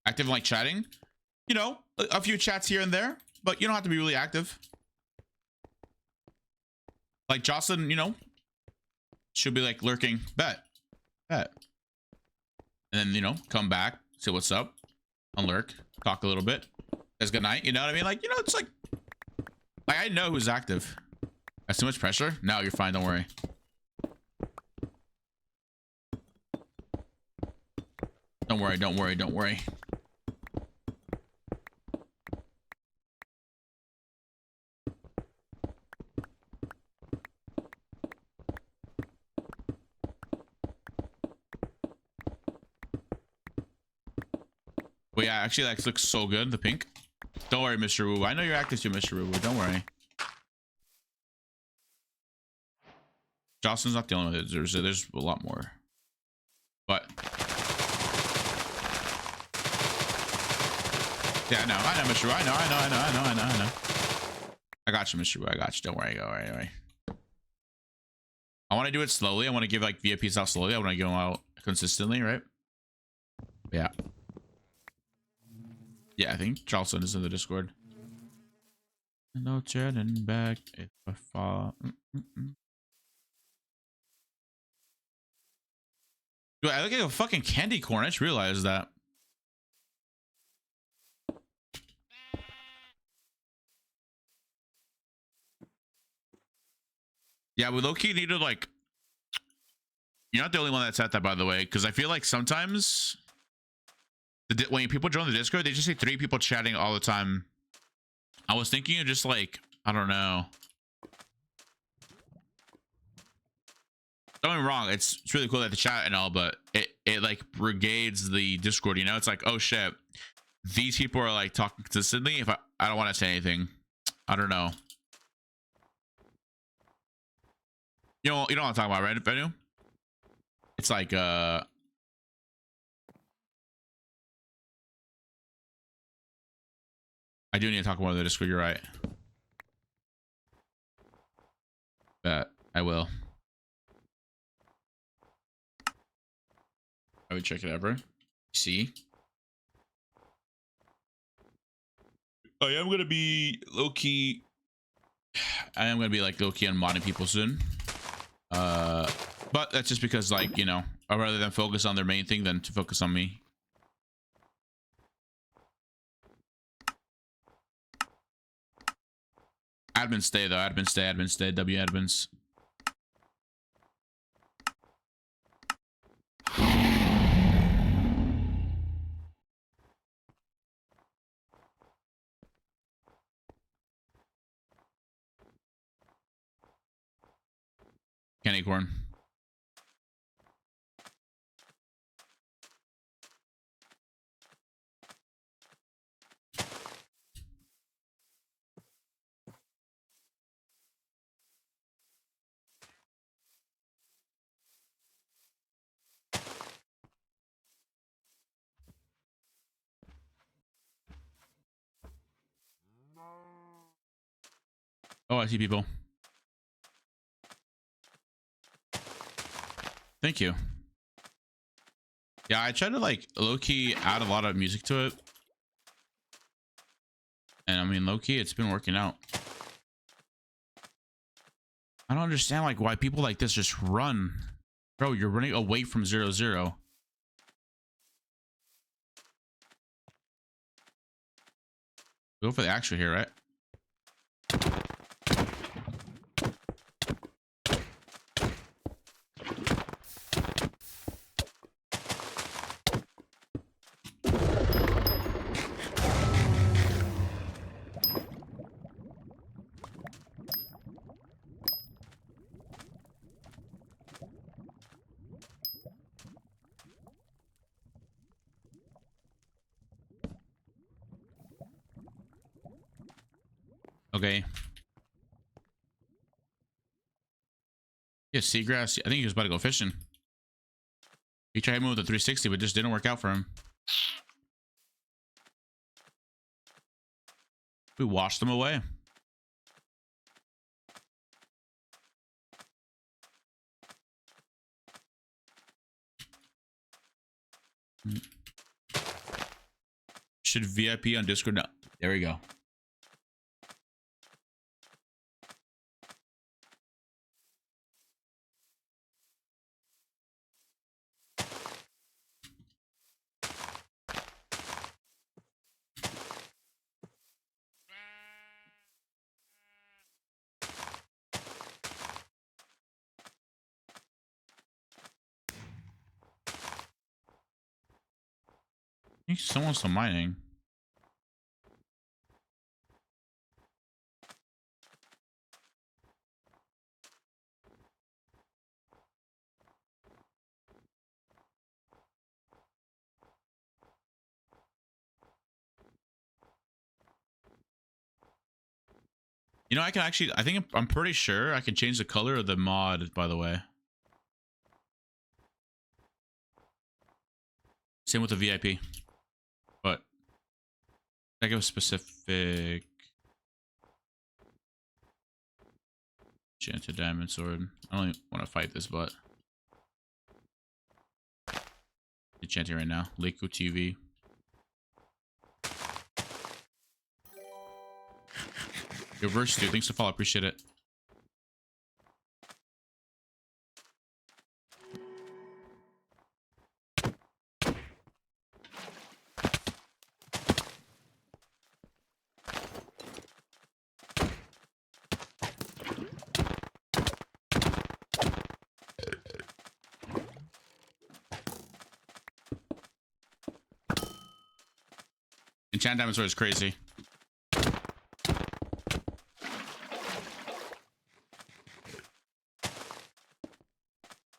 [SPEAKER 1] Active like chatting. You know, a few chats here and there, but you don't have to be really active. Like Jocelyn, you know, should be like lurking. Bet. And then, you know, come back, see what's up, unlurk, talk a little bit. Says good night, you know what I mean? Like, you know, it's like I know who's active. That's too much pressure? No, you're fine. Don't worry. Don't worry. Don't worry. Don't worry. But yeah, actually, that looks so good. The pink. Don't worry, Mr. Wu. I know you're active too, Mr. Wu. Don't worry. Jocelyn's not the only one. There's a lot more. But yeah, I know, Mr. Wu. I know. I got you, Mr. Wu. I got you. Don't worry. Don't worry. I want to do it slowly. I want to give like VIPs out slowly. I want to give them out consistently, right? Yeah. Yeah, I think Charleston is in the Discord. No turning back if I fall. Dude, I look like a fucking candy corn. I just realized that. Yeah, we low-key need to like... You're not the only one that said that, by the way, because I feel like sometimes when people join the Discord, they just see 3 people chatting all the time. I was thinking of just like, I don't know. Don't get me wrong, it's really cool that the chat and all, but it like brigades the Discord, you know? It's like, oh shit, these people are like talking consistently. If I don't want to say anything, I don't know. You know what I'm talking about, right, Bennu? It's like I do need to talk more on the Discord, you're right. But I will. I would check it ever. See? I am gonna be low-key. I am gonna be like low-key on modding people soon. But that's just because, like, you know, I'd rather than focus on their main thing than to focus on me. Admin stay though. Admin stay. W admins. Candy corn. Oh, I see people. Thank you. Yeah, I tried to like low-key add a lot of music to it. And I mean, low-key, it's been working out. I don't understand like why people like this just run. Bro, you're running away from 0-0. Go for the actual here, right? Okay. Yeah, seagrass. I think he was about to go fishing. He tried moving with the 360, but it just didn't work out for him. We washed them away. Should VIP on Discord? No. There we go. think someone's still mining. You know, I can actually, I'm pretty sure I can change the color of the mod, by the way. Same with the VIP. But I think it was specific. Enchanted diamond sword. I don't even want to fight this, but enchanting right now. Leico TV. Your verse, dude. Thanks for follow. Appreciate it. Enchant diamond sword is crazy.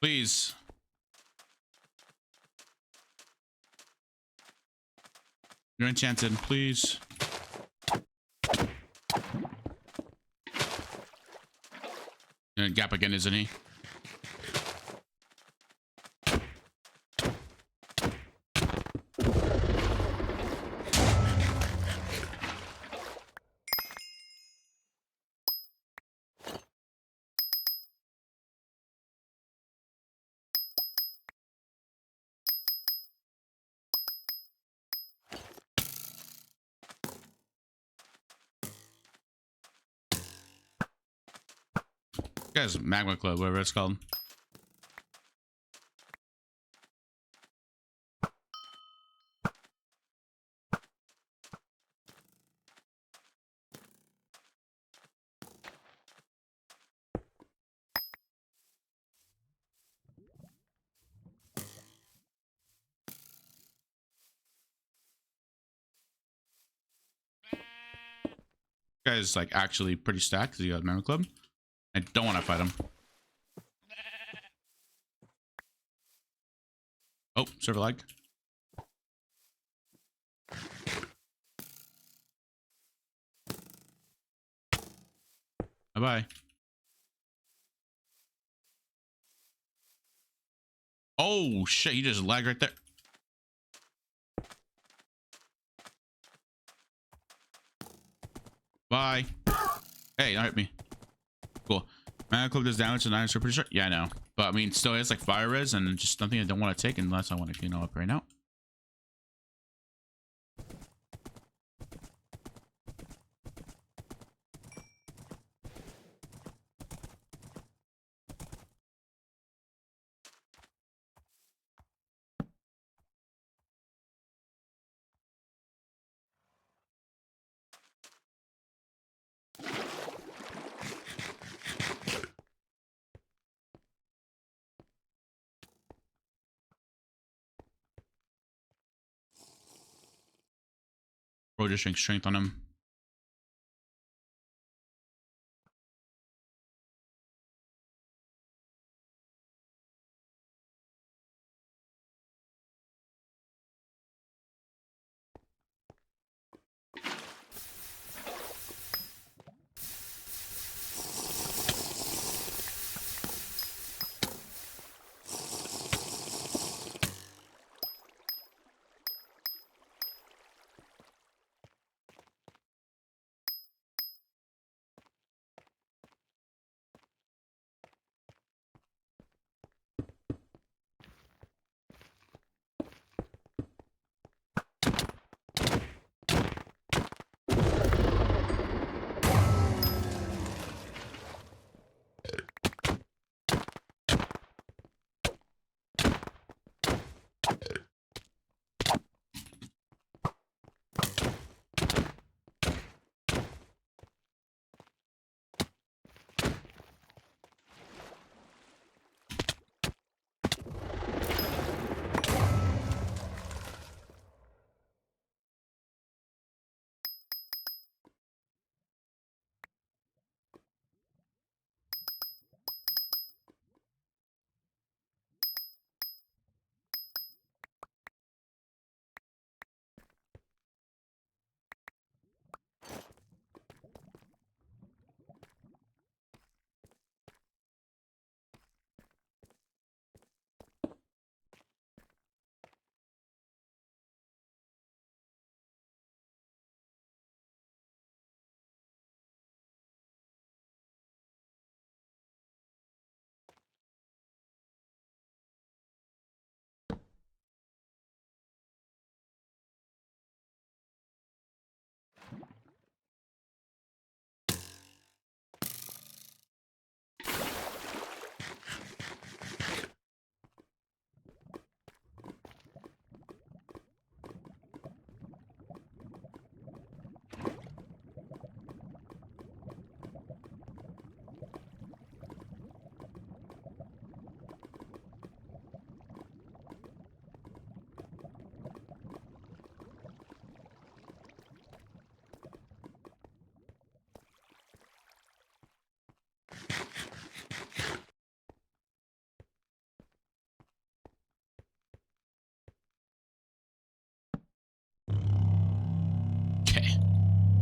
[SPEAKER 1] Please. You're enchanted, please. Gap again, isn't he? Guys, Magma Club, whatever it's called. Guy's like actually pretty stacked because he got Magma Club. I don't want to fight him. Oh, server lag. Bye-bye. Oh, shit. You just lagged right there. Bye. Hey, don't hit me. Cool. Mana Club does damage to 9, so pretty sure. Yeah, I know. But I mean, still, it's like fire res and just something I don't want to take unless I want to clean up right now. Bro, just strength on him.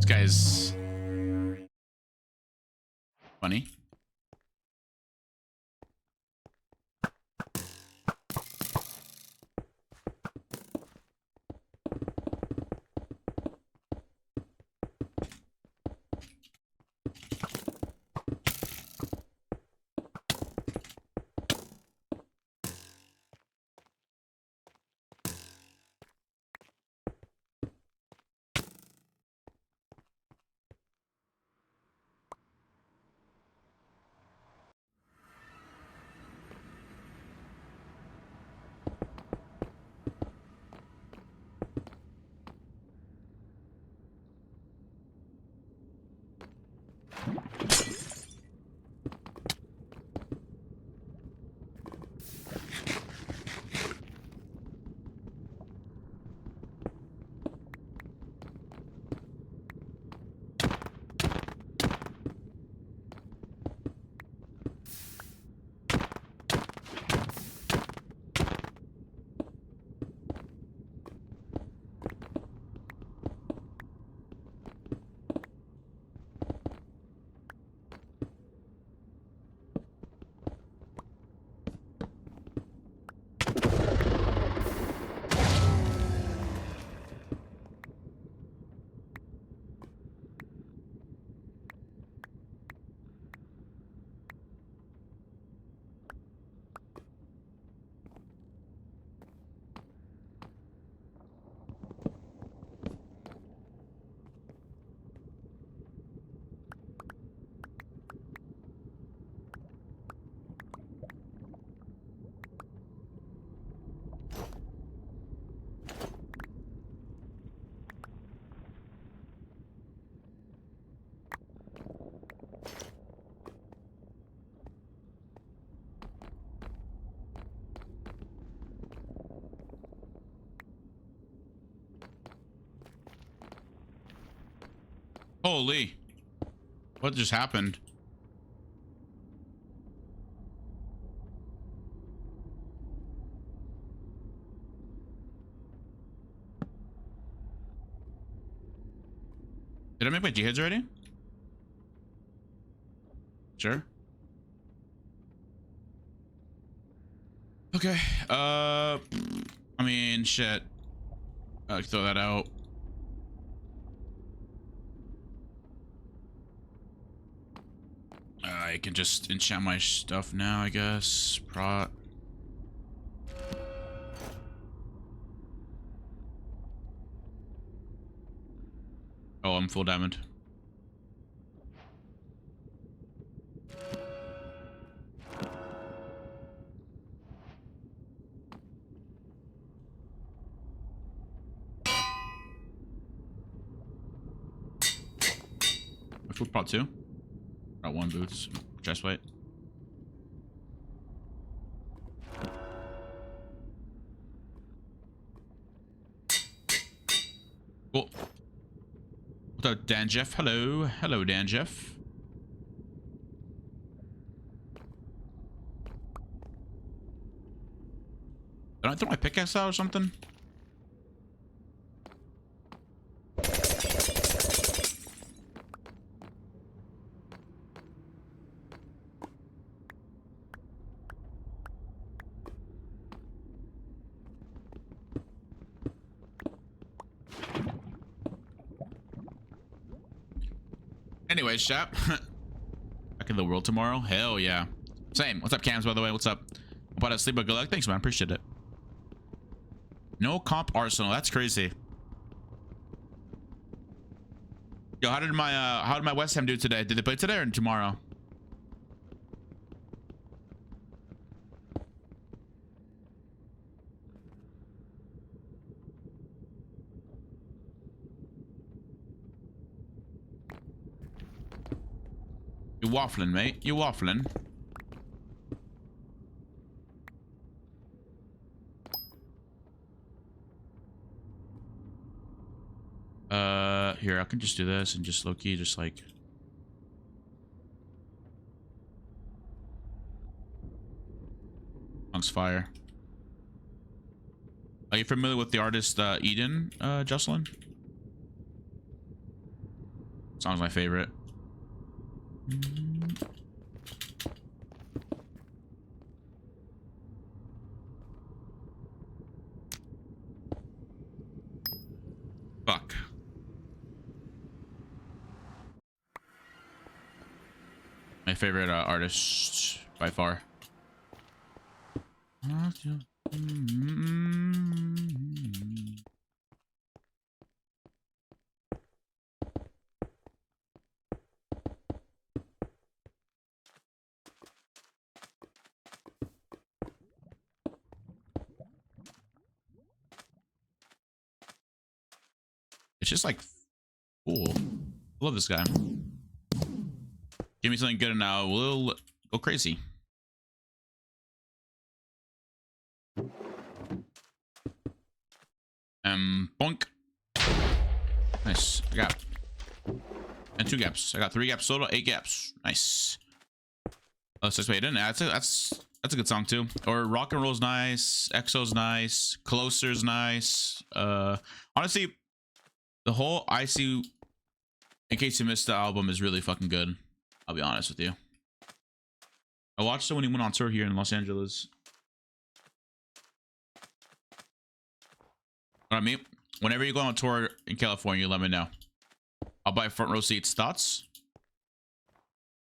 [SPEAKER 1] guy's funny. Holy, what just happened? Did I make my jihads already? Sure. Okay. I mean, shit. I throw that out. I can just enchant my stuff now, I guess. Prot. Oh, I'm full diamond. My food prot 2. Got 1 boots. Chest plate. Cool. What's up, Dan Jeff? Hello. Hello, Dan Jeff. Did I throw my pickaxe out or something? Anyways, chap. Back in the world tomorrow? Hell yeah. Same. What's up, Cams, by the way? What's up? About to sleep, but good luck. Thanks, man. Appreciate it. No comp Arsenal. That's crazy. Yo, how did my West Ham do today? Did they play today or tomorrow? You waffling, mate. You waffling. Here, I can just do this and just low-key, just like... Monk's Fire. Are you familiar with the artist Eden, Jocelyn? Song's my favorite. Fuck. My favorite artist by far. It's just like cool. Love this guy. Give me something good and now we'll go crazy. Bonk. Nice. I got and 2 gaps. I got 3 gaps total, 8 gaps. Nice. Oh, 6 wait, that's a good song too. Or Rock and Roll's nice. EXO's nice. Closer's nice. Honestly, the whole IC, in case you missed the album, is really fucking good. I'll be honest with you. I watched it when he went on tour here in Los Angeles. What I mean, whenever you go on tour in California, let me know. I'll buy front row seats. Thoughts?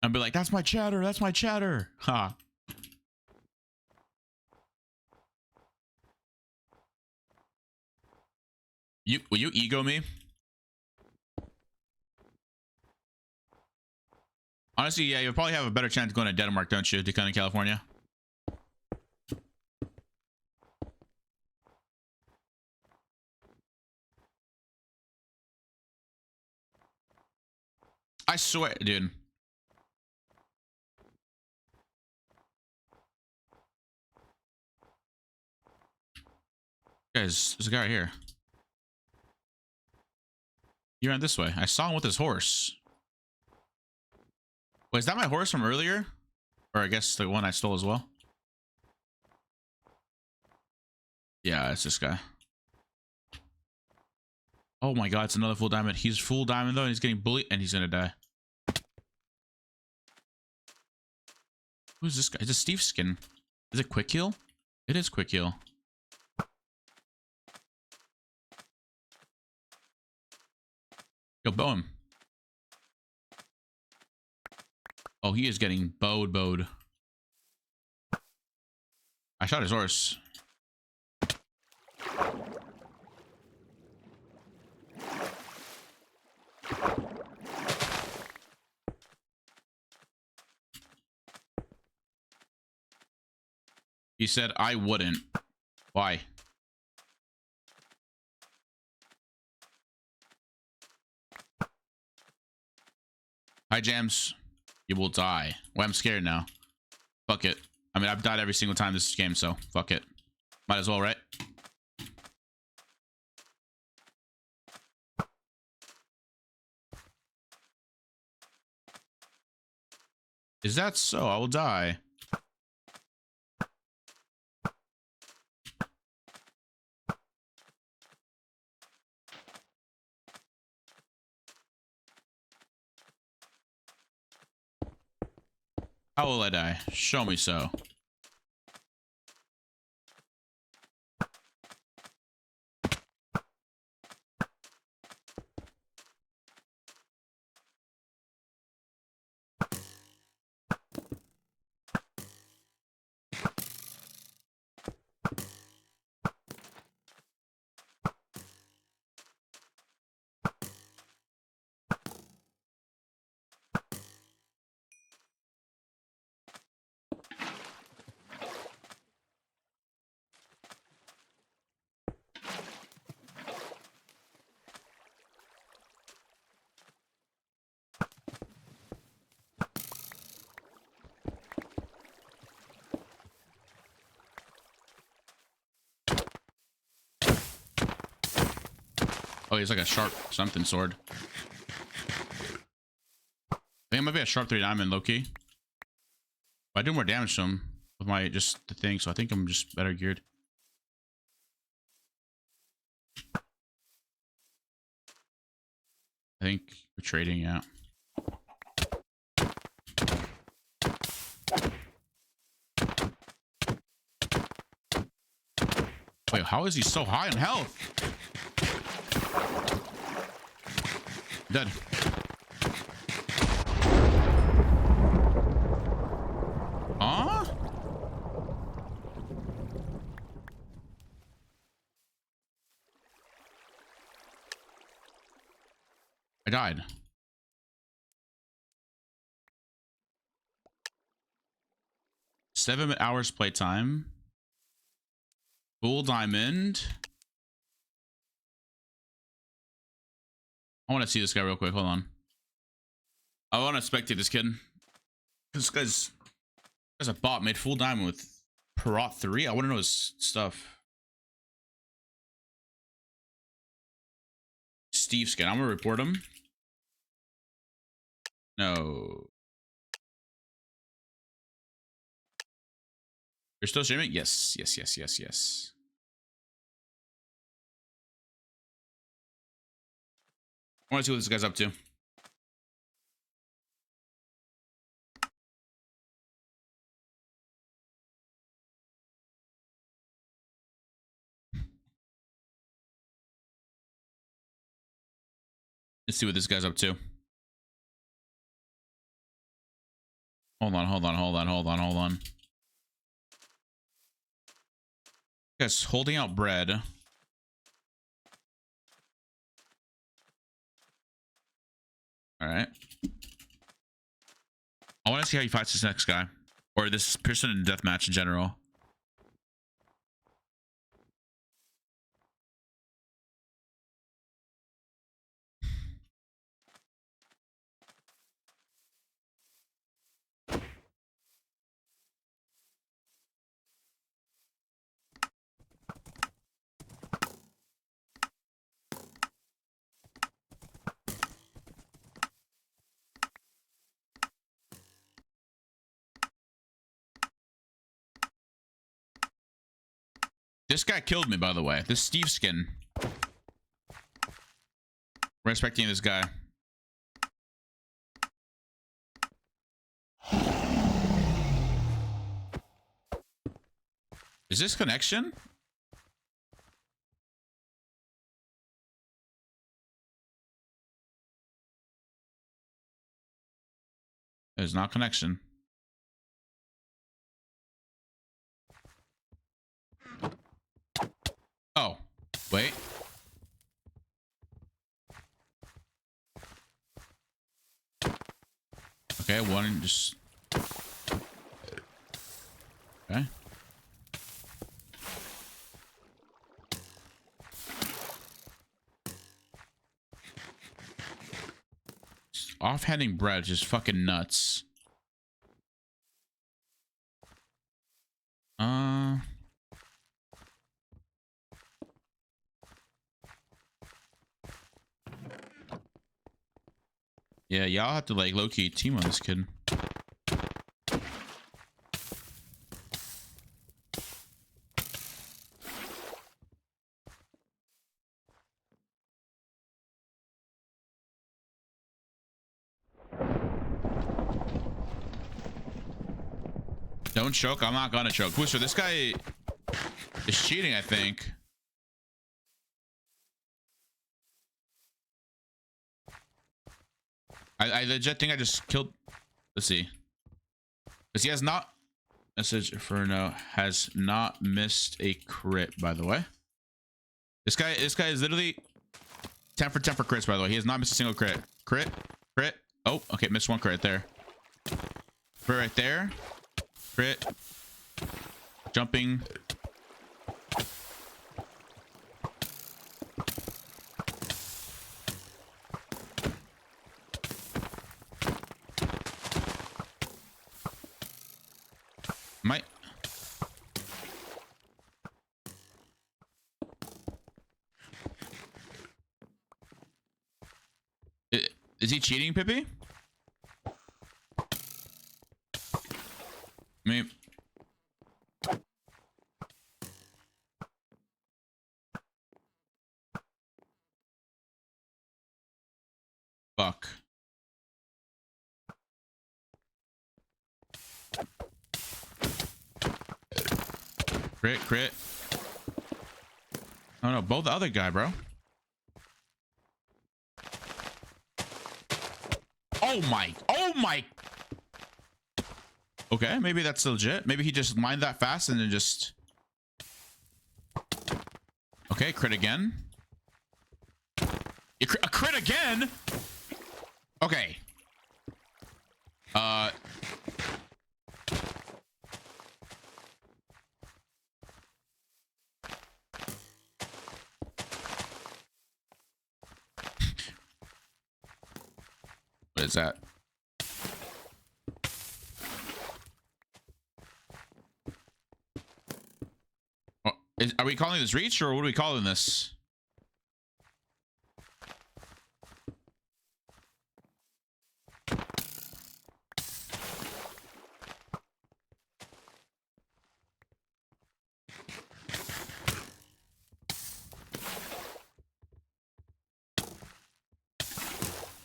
[SPEAKER 1] And be like, that's my chatter. That's my chatter. Ha. Will you ego me? Honestly, yeah, you'll probably have a better chance going to Denmark, don't you, to come to California? I swear, dude. Guys, there's a guy right here. He ran this way. I saw him with his horse. Wait, is that my horse from earlier? Or I guess the one I stole as well? Yeah, it's this guy. Oh my god, it's another full diamond. He's full diamond though, and he's getting bullied, and he's gonna die. Who's this guy? Is it Steve Skin? Is it quick heal? It is quick heal. Yo, bow him. Oh, he is getting bowed. I shot his horse. He said I wouldn't. Why? Hi, Jams. You will die. Well, I'm scared now. Fuck it. I mean, I've died every single time this game, so fuck it. Might as well, right? Is that so? I will die. How will I die? Show me so. Oh, he's like a sharp something sword. I think it might be a sharp 3 diamond, low-key. But I do more damage to him with my just the thing, so I think I'm just better geared. think we're trading, yeah. Wait, how is he so high in health? Dead. Huh? I died. Seven hours playtime. Full diamond. I want to see this guy real quick. Hold on. I want to spectate this kid. This guy's a bot, made full diamond with Perot 3. I want to know his stuff. Steve skin. I'm gonna report him. No. You're still streaming? Yes. Yes, yes, yes, yes. I want to see what this guy's up to. Let's see what this guy's up to. Hold on. Guys, holding out bread. All right. I want to see how he fights this next guy, or this person in deathmatch in general. This guy killed me, by the way. This Steve skin. Respecting this guy. Is this connection? There's not connection. Oh, wait. Okay, one just... Okay. Offhanding bread is just fucking nuts. Yeah, y'all have to like low-key team on this kid. Don't choke. I'm not gonna choke. Booster, this guy is cheating, I think. I legit think I just killed. Let's see. Because he has not. Message for no has not missed a crit, by the way. This guy is literally 10 for 10 for crits, by the way. He has not missed a single crit. Crit. Oh, okay, missed one crit there. Crit right there. Crit. Jumping. Might. Is he cheating, Pippi? Maybe. Fuck. Crit, crit. Oh no, both the other guy, bro. Oh my. Okay, maybe that's legit. Maybe he just mined that fast and then just. Okay, crit again. A crit again? Okay. What is that? Oh, are we calling this reach or what are we calling this?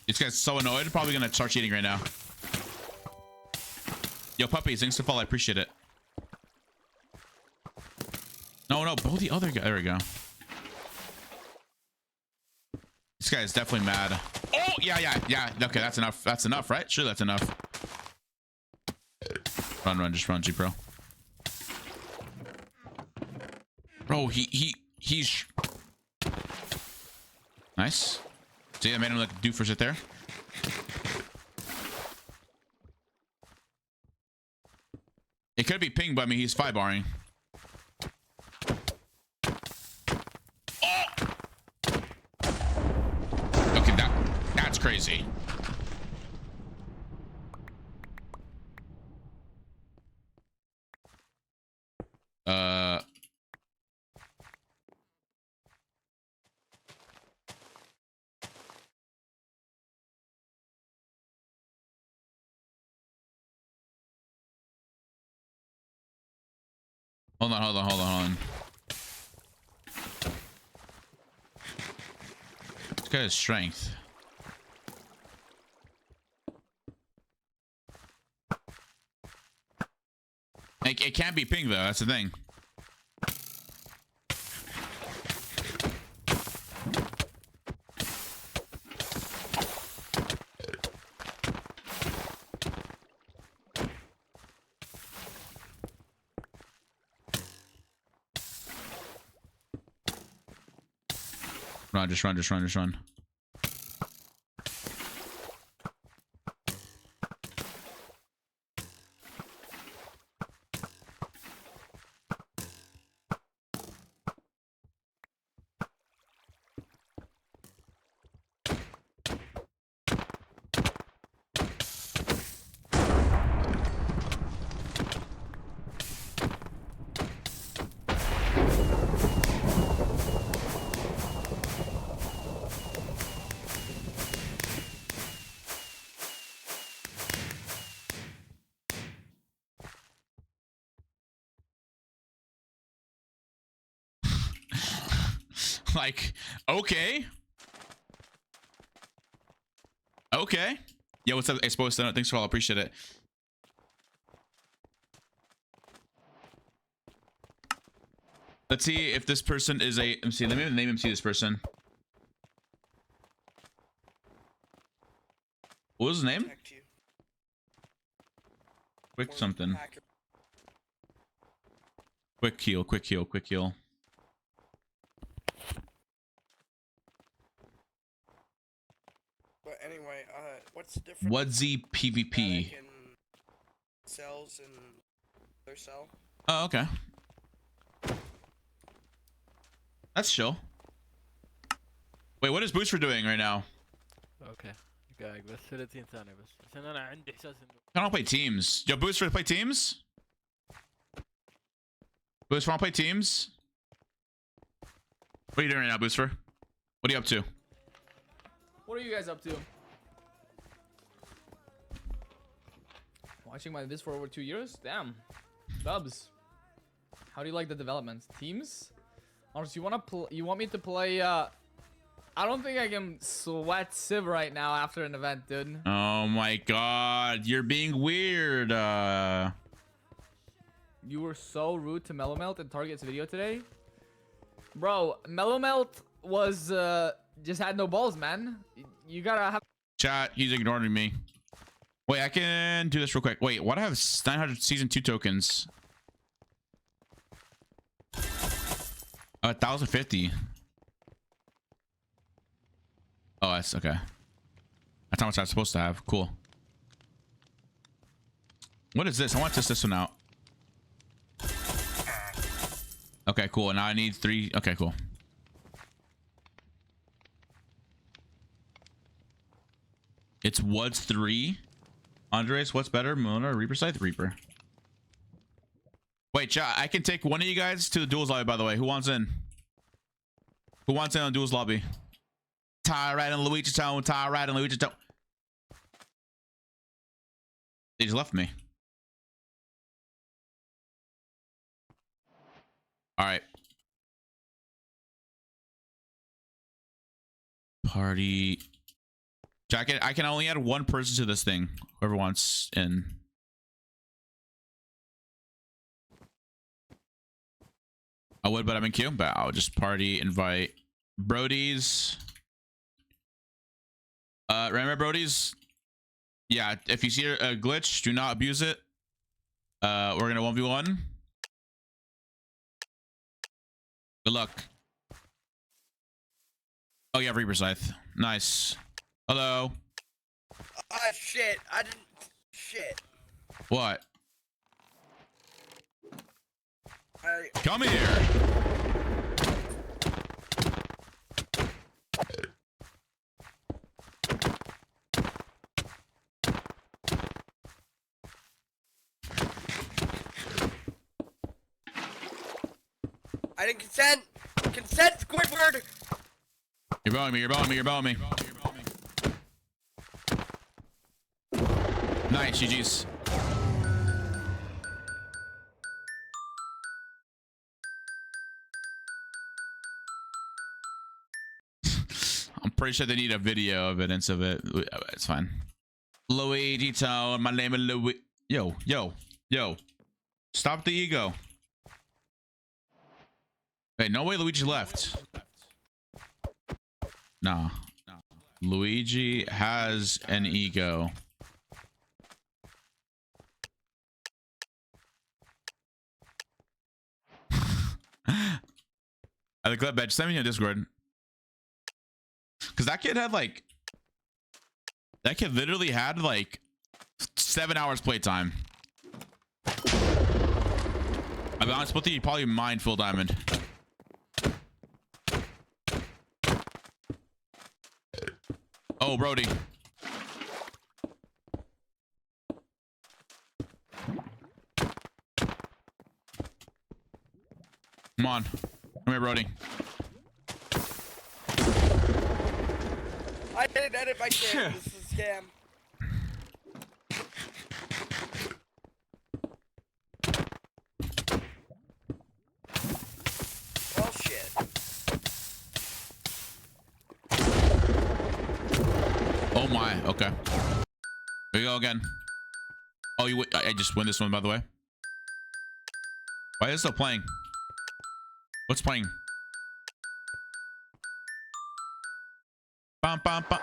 [SPEAKER 1] This guy's so annoyed, probably gonna start cheating right now. Yo, puppies, thanks to fall. I appreciate it. No, both the other guy. There we go. This guy is definitely mad. Oh, yeah. Okay, that's enough. That's enough, right? Sure, that's enough. Run, just run, G Pro. Bro, he's nice. See, I made him look doofus right there. It could be ping, but I mean he's 5-barring. Oh! Okay, that's crazy. Hold on. This guy has strength. It can't be ping though, that's the thing. Run, just run. Like, okay. Yo, what's up, Exposed? Thanks for all. Appreciate it. Let's see if this person is a MC. Let me name MC this person. What was his name? Quick something. Quick heal.
[SPEAKER 5] But anyway, what's the difference?
[SPEAKER 1] Woodsy PvP.
[SPEAKER 5] Cells and their cell.
[SPEAKER 1] Oh, okay. That's chill. Wait, what is Booster doing right now?
[SPEAKER 10] اوكي دقايق بس 30 ثانية بس عشان انا عندي احساس انه
[SPEAKER 1] I don't play teams. Yo, Booster, play teams? Booster, wanna play teams? What are you doing right now, Booster? What are you up to?
[SPEAKER 11] What are you guys up to? Watching my this for over 2 years? Damn. Dubs. How do you like the development? Teams? Honestly, you want me to play I don't think I can sweat Civ right now after an event, dude.
[SPEAKER 1] Oh my god, you're being weird.
[SPEAKER 11] You were so rude to Mellow Melt in Target's video today. Bro, Mellow Melt was just had no balls, man. You gotta have
[SPEAKER 1] Chat, he's ignoring me. Wait, I can do this real quick. Wait, why do I have 900 season 2 tokens? 1,050. Oh, that's okay. That's how much I'm supposed to have. Cool. What is this? I want to test this one out. Okay, cool. Now I need 3. Okay, cool. It's what's 3? Andres, what's better? Mona or Reaper Scythe? Reaper. Wait, chat, I can take one of you guys to the duels lobby, by the way. Who wants in? Who wants in on duels lobby? Tie right in Luigi Town. Tie right in Luigi Town. They just left me. All right. Party. Jacket. I can only add one person to this thing. Whoever wants in. I would, but I'm in queue. But I'll just party invite Brody's. Remember Brody's? Yeah. If you see a glitch, do not abuse it. We're gonna 1v1. Good luck. Oh, yeah, Reaper Scythe. Nice. Hello.
[SPEAKER 5] Shit. I didn't. Shit.
[SPEAKER 1] What?
[SPEAKER 5] I.
[SPEAKER 1] Come here.
[SPEAKER 5] I didn't consent. Consent, Squidward.
[SPEAKER 1] You're bowing me. You're bowing me. You're bowing me. Nice, GG's. I'm pretty sure they need a video evidence of it. It's fine. Luigi Town. My name is Louis. Yo, yo, yo. Stop the ego. Hey, no way Luigi left. Nah. Luigi has an ego. I the clip badge. Send me in Discord. Cause that kid had like, that kid literally had like 7 hours playtime. I'll be honest with you, he probably mined full diamond. Oh, Brody. Come on. Come here, Brody.
[SPEAKER 5] I didn't edit my game. This is a scam. Well, shit.
[SPEAKER 1] Oh my. Okay. Here we go again. Oh, I just win this one, by the way. Why is it still playing? What's playing? Bum, bum, bum.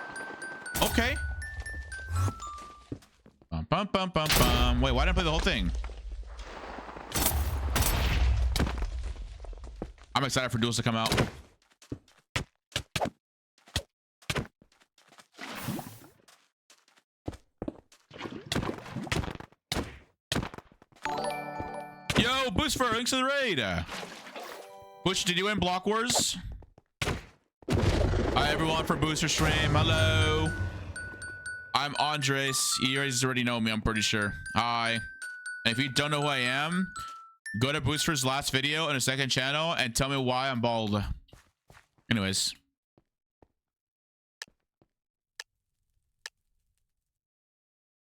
[SPEAKER 1] Okay. Bum, bum, bum, bum, bum. Wait, why didn't I play the whole thing? I'm excited for duels to come out. Yo, Boost for thanks to the raid. Bush, did you win Block Wars? Hi everyone for Booster Stream. Hello. I'm Andres. You guys already know me, I'm pretty sure. Hi. And if you don't know who I am, go to Booster's last video in his second channel and tell me why I'm bald. Anyways.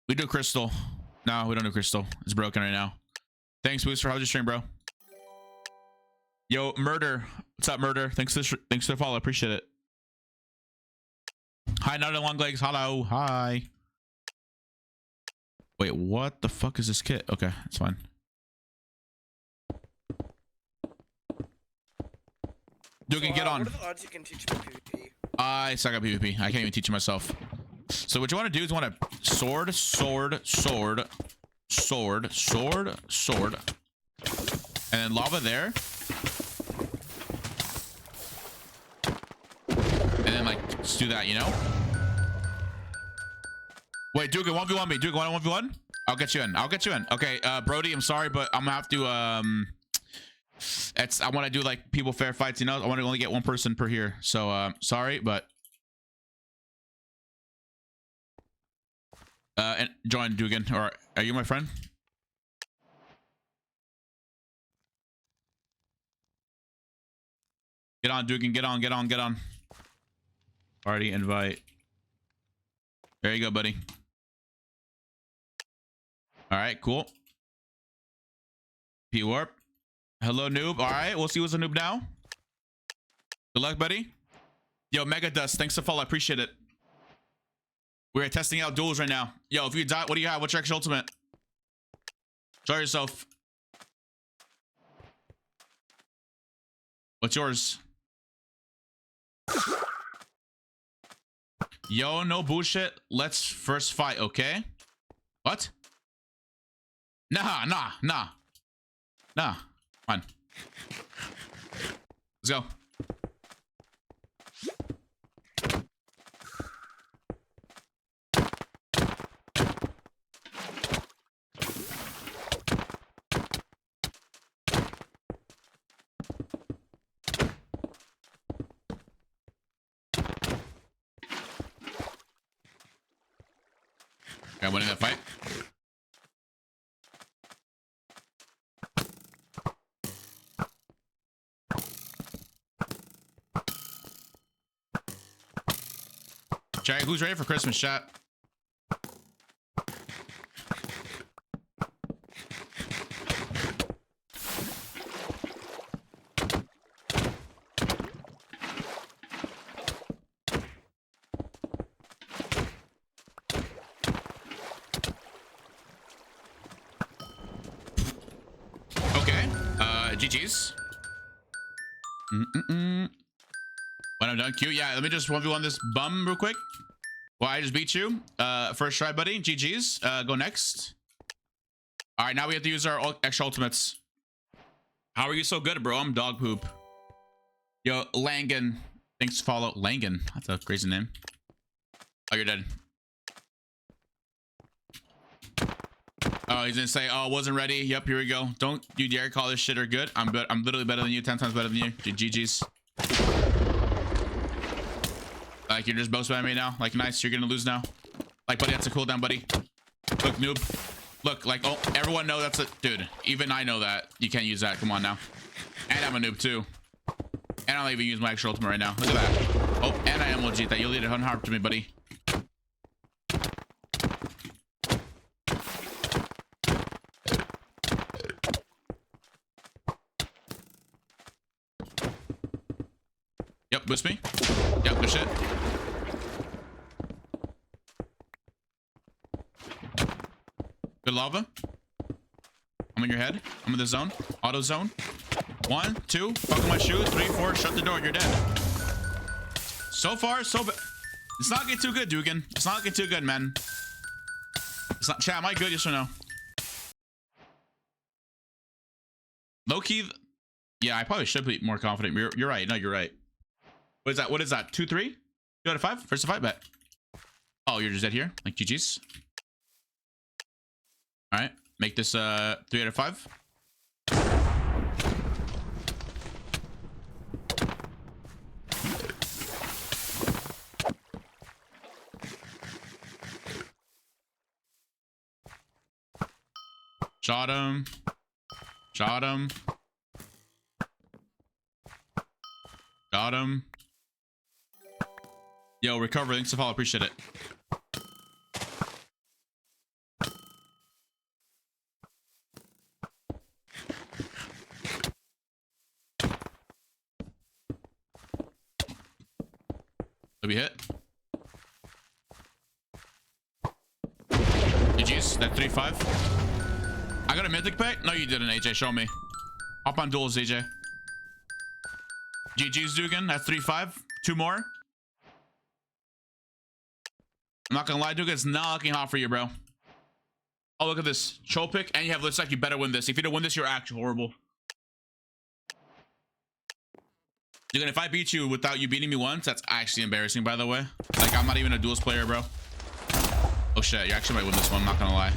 [SPEAKER 1] We do Crystal. No, we don't do Crystal. It's broken right now. Thanks, Booster. How's your stream, bro? Yo, Murder. What's up, Murder? Thanks for the follow. Appreciate it. Hi, not long legs. Hello. Hi. Wait, what the fuck is this kit? Okay, it's fine. Dugan, get on.
[SPEAKER 5] What are the odds you can teach me PvP?
[SPEAKER 1] I suck at PvP. I can't even teach it myself. So what you want to do is you want to sword, and then lava there. And then like just do that, you know? Wait, Dugan, 1v1 me. Dugan, 1v1? I'll get you in. I'll get you in. Okay, Brody, I'm sorry, but I'm gonna have to I want to do like people fair fights, you know? I want to only get one person per here. So sorry, but and join Dugan, or are you my friend? Get on, Dugan, get on. Party invite. There you go, buddy. All right, cool. P-warp. Hello, noob. All right, we'll see what's a noob now. Good luck, buddy. Yo, Mega Dust, thanks to follow. I appreciate it. We're testing out duels right now. Yo, if you die, what do you have? What's your extra ultimate? Show yourself. What's yours? Yo, no bullshit. Let's first fight, okay? What? Nah. Fine. Let's go. Okay, I'm winning that fight. Chat, who's ready for Christmas, chat? Okay, GG's. When I'm done, Q. Yeah, let me just 1v1 this bum real quick. Well, I just beat you. First try, buddy. GG's. Go next. All right, now we have to use our extra ultimates. How are you so good, bro? I'm dog poop. Yo, Langan. Thanks to follow. Langan. That's a crazy name. Oh, you're dead. Oh, he's gonna say, oh, wasn't ready. Yep, here we go. Don't you dare call this shit or good. I'm literally better than you. 10 times better than you. GG's. Like, you're just both spamming me now. Like, nice. You're gonna lose now. Like, buddy, that's a cooldown, buddy. Look, noob. Look, like, oh, everyone know that's a... Dude, even I know that. You can't use that. Come on now. And I'm a noob, too. And I'll even use my extra ultimate right now. Look at that. Oh, and I am legit that. You'll lead it unharmed to me, buddy. Yep, boost me. Yep, good shit. Good lava. I'm in your head. I'm in the zone. Auto zone. 1, 2. Buckle my shoe. 3, 4. Shut the door. You're dead. So far, so bad. It's not getting too good, Dugan. It's not getting too good, man. It's not. Chat, am I good? Yes or no? Low key. Yeah, I probably should be more confident. You're right. No, you're right. What is that? What is that? 2, 3? 2 out of 5? First to fight bet. Oh, you're just dead here. Like GG's. All right. Make this 3 out of 5. Shot him. Shot him. Got him. Yo, recover. Thanks to follow. Appreciate it. Did we hit? That 3-5. I got a mythic pick? No, you didn't, AJ. Show me. Hop on duels, AJ. GG's, Dugan. That's 3-5. 2 more. I'm not gonna lie, Dugan. It's not looking hot for you, bro. Oh, look at this. Cho pick, and you have looks like you better win this. If you don't win this, you're actually horrible. Dugan, if I beat you without you beating me once, that's actually embarrassing, by the way. Like, I'm not even a duels player, bro. Oh, shit. You actually might win this one. I'm not gonna lie.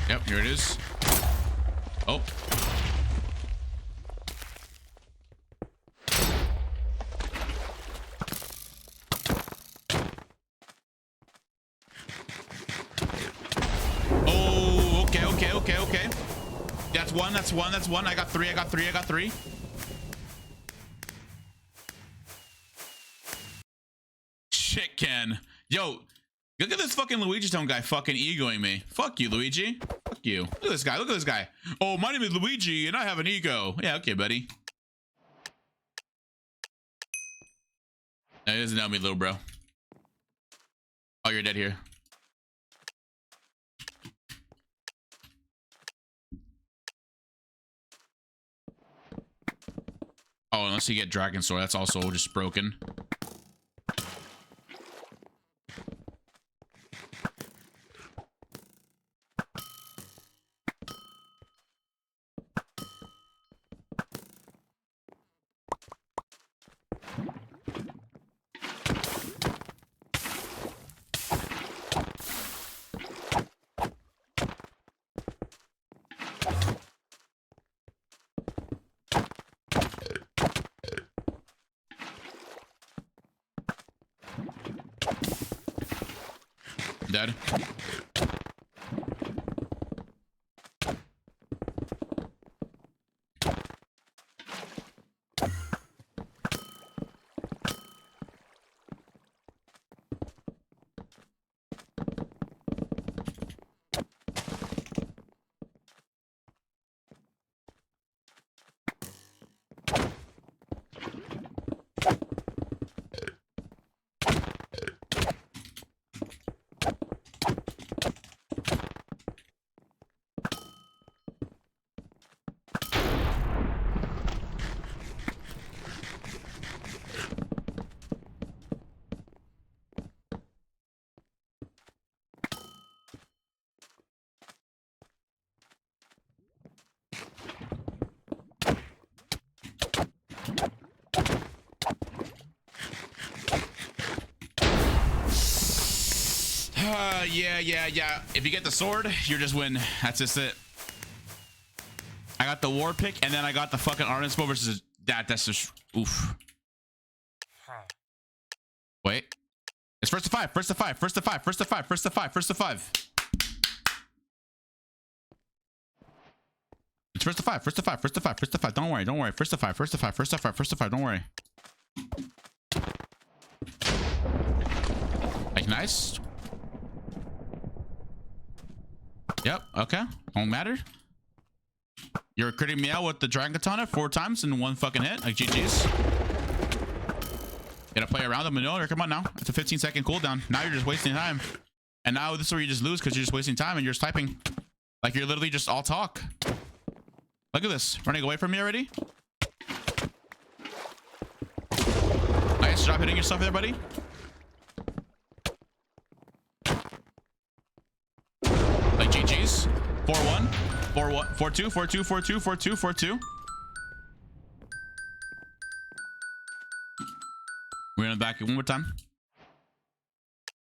[SPEAKER 1] Yep, here it is. Oh. Oh, okay. That's one. I got three. Shit, Ken. Yo, look at this fucking Luigi Tone guy fucking egoing me. Fuck you, Luigi. Fuck you. Look at this guy. Oh, my name is Luigi and I have an ego. Yeah, okay, buddy. That doesn't know me, little bro. Oh, you're dead here. Oh, unless you get Dragon Sword, that's also just broken. Dead. Yeah. If you get the sword, you just win. That's just it. I got the war pick, and then I got the fucking Arninspo versus that. That's just oof. Wait. It's first to five. It's first to five. Don't worry. First to five. Don't worry. Like, nice. Yep, okay. Don't matter. You're critting me out with the Dragon Katana 4 times in 1 fucking hit. Like, GG's. Gotta play around the maneuver. Come on now. It's a 15-second cooldown. Now you're just wasting time. And now this is where you just lose because you're just wasting time and you're just typing. Like, you're literally just all talk. Look at this. Running away from me already. Nice. Stop hitting yourself there, buddy. Like, GG's. 4-1. 4-1. 4-2. 4-2. 4-2. 4-2. 4-2. We're gonna back it one more time.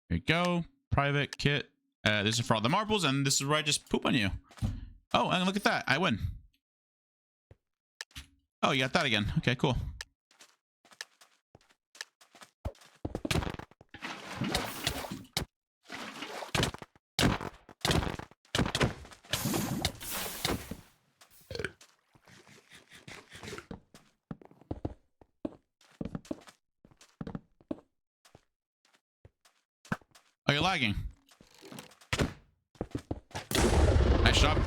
[SPEAKER 1] Here you go. Private kit. This is for all the marbles, and this is where I just poop on you. Oh, and look at that. I win. Oh, you got that again. Okay, cool. Oh, you're lagging. Nice job.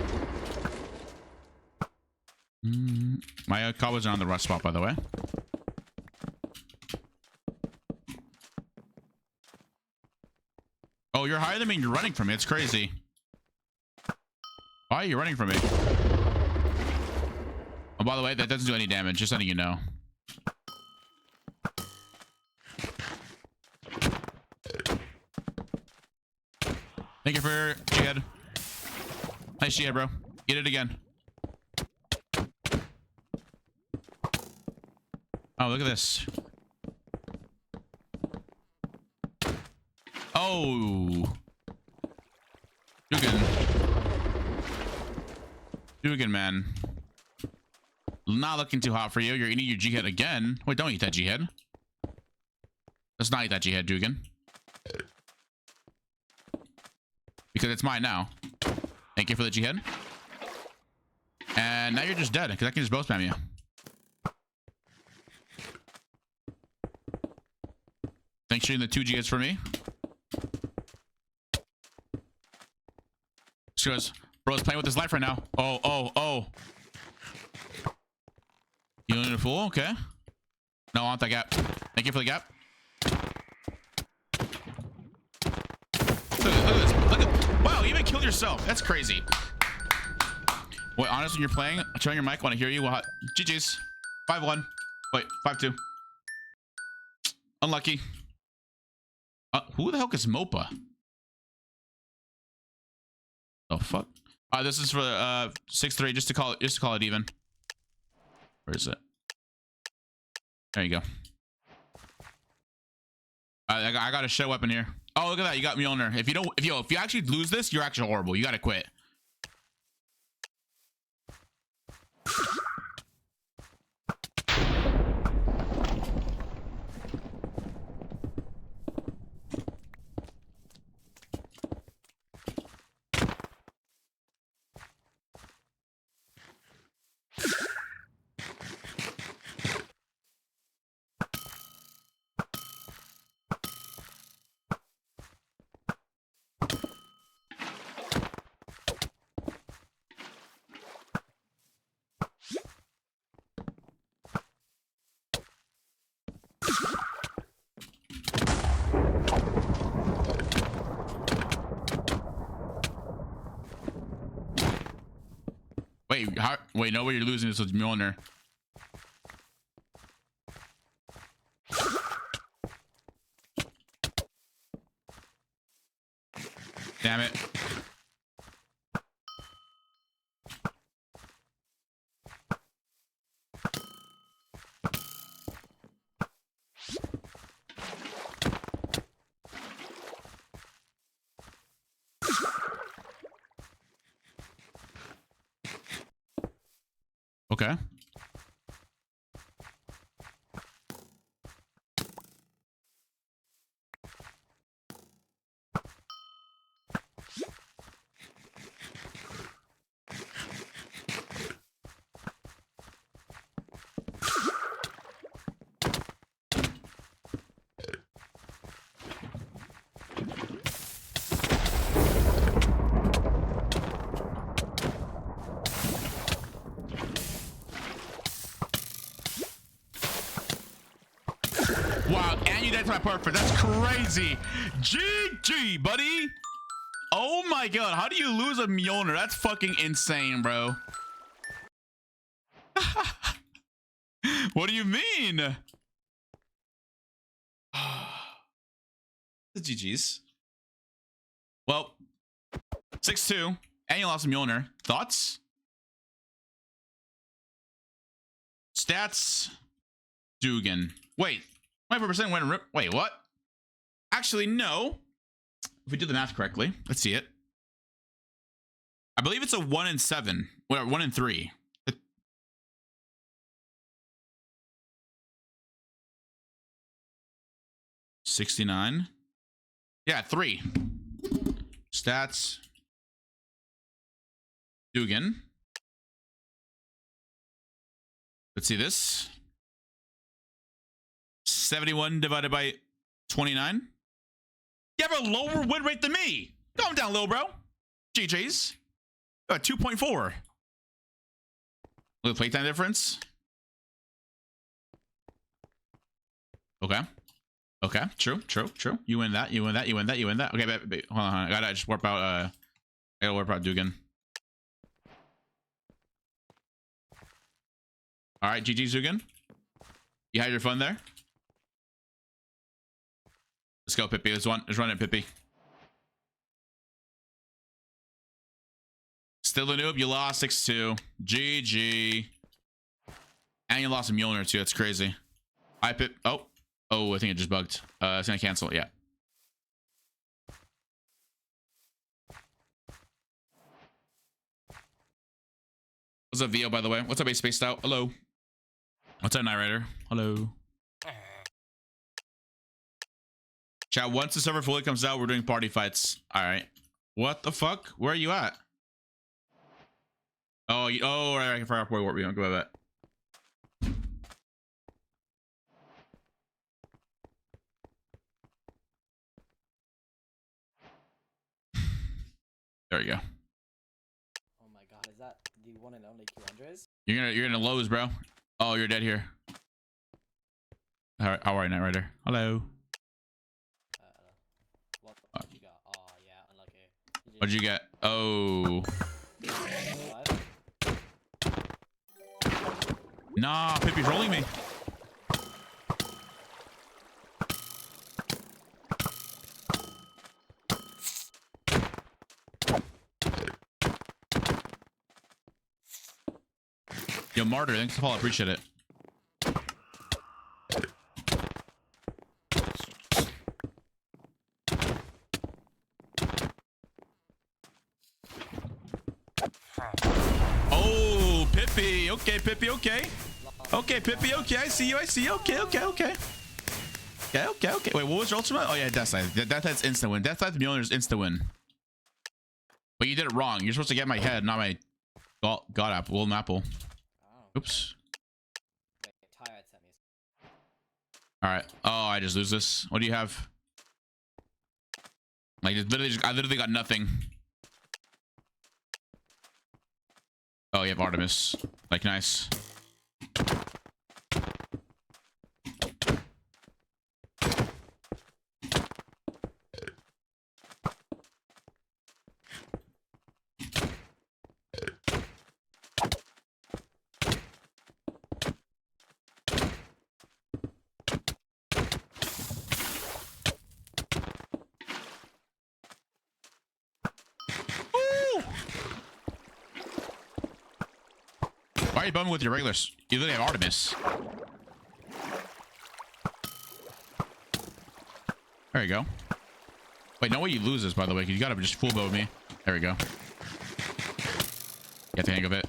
[SPEAKER 1] My cobbles are on the rust spot, by the way. Oh, you're higher than me and you're running from me. It's crazy. Why are you running from me? Oh, by the way, that doesn't do any damage. Just letting you know. Thank you for Jihad. Nice Jihad, bro. Get it again. Oh, look at this. Oh. Dugan, man. Not looking too hot for you. You're eating your Jihad again. Wait, don't eat that Jihad. Let's not eat that Jihad, Dugan. Because it's mine now. Thank you for the Jihad. And now you're just dead, because I can just both spam you. Thanks for shooting the 2 Jihads for me. Because bro's playing with his life right now. Oh. You need a fool? Okay. No, I want that gap. Thank you for the gap. Look at this. Look at, wow, you even killed yourself. That's crazy. Wait, honestly, when you're playing, turn on your mic. Want to hear you? What? GG's. 5-1. Wait, 5-2. Unlucky. Who the heck is Mopa? Oh fuck. This is for 6-3, just to call it even. Where is it? There you go. I got a shit weapon here. Oh, look at that. You got Mjolnir. If you actually lose this, you're actually horrible. You gotta quit. Wait, no way you're losing this with Mjolnir. Damn it. Okay. Wow, and you died to my perfect. That's crazy. GG, buddy. Oh my god, how do you lose a Mjolnir? That's fucking insane, bro. What do you mean? The GG's. Well, 6-2, and you lost a Mjolnir. Thoughts? Stats. Dugan. Wait. 24% win rip. Wait, what? Actually, no. If we do the math correctly, let's see it. I believe it's a 1 in 7. Well, 1 in 3. 69. Yeah, 3. Stats. Dugan. Let's see this. 71 divided by 29. You have a lower win rate than me. Calm down, little bro. GG's. 2.4. Look at the playtime difference. Okay. Okay. True. You win that. You win that. Okay, hold on. I gotta just warp out. I gotta warp out Dugan. All right, GG Dugan. You had your fun there. Let's go, Pippi. Let's run it, Pippi. Still a noob. You lost 6-2. GG. And you lost a Mjolnir too. That's crazy. I Pip. Oh, I think it just bugged. It's gonna cancel. Yeah. What's up, VO? By the way, what's up, A Spaced Out? Hello. What's up, Night Rider? Hello. Chat. Once the server fully comes out, we're doing party fights. All right. What the fuck? Where are you at? Oh, right. I can fire up where we don't go about that. There you go.
[SPEAKER 2] Oh my god, is that the one and only Qndres?
[SPEAKER 1] You're gonna lose, bro. Oh, you're dead here. All right, how are you, Night Rider? Hello.
[SPEAKER 2] What you got? Oh yeah, unlucky.
[SPEAKER 1] What'd you get? Oh. Nah, Pippi's rolling me. Yo, Martyr, thanks for the follow. Appreciate it. Oh, Pippi. Okay, Pippi. Okay. Okay, Pippi. Okay, I see you. Okay. Okay. Wait, what was your ultimate? Oh yeah, Death Scythe. Death Scythe's instant win. Death Scythe Mjolnir's instant win. But you did it wrong. You're supposed to get my head, not my god apple, golden apple. Oops. All right. Oh, I just lose this. What do you have? Like, I literally got nothing. Oh, you have Artemis. Like, nice. Why are you bumming with your regulars? You literally have Artemis. There you go. Wait, no way you lose this, by the way, because you gotta just full bow me. There we go. Get the hang of it.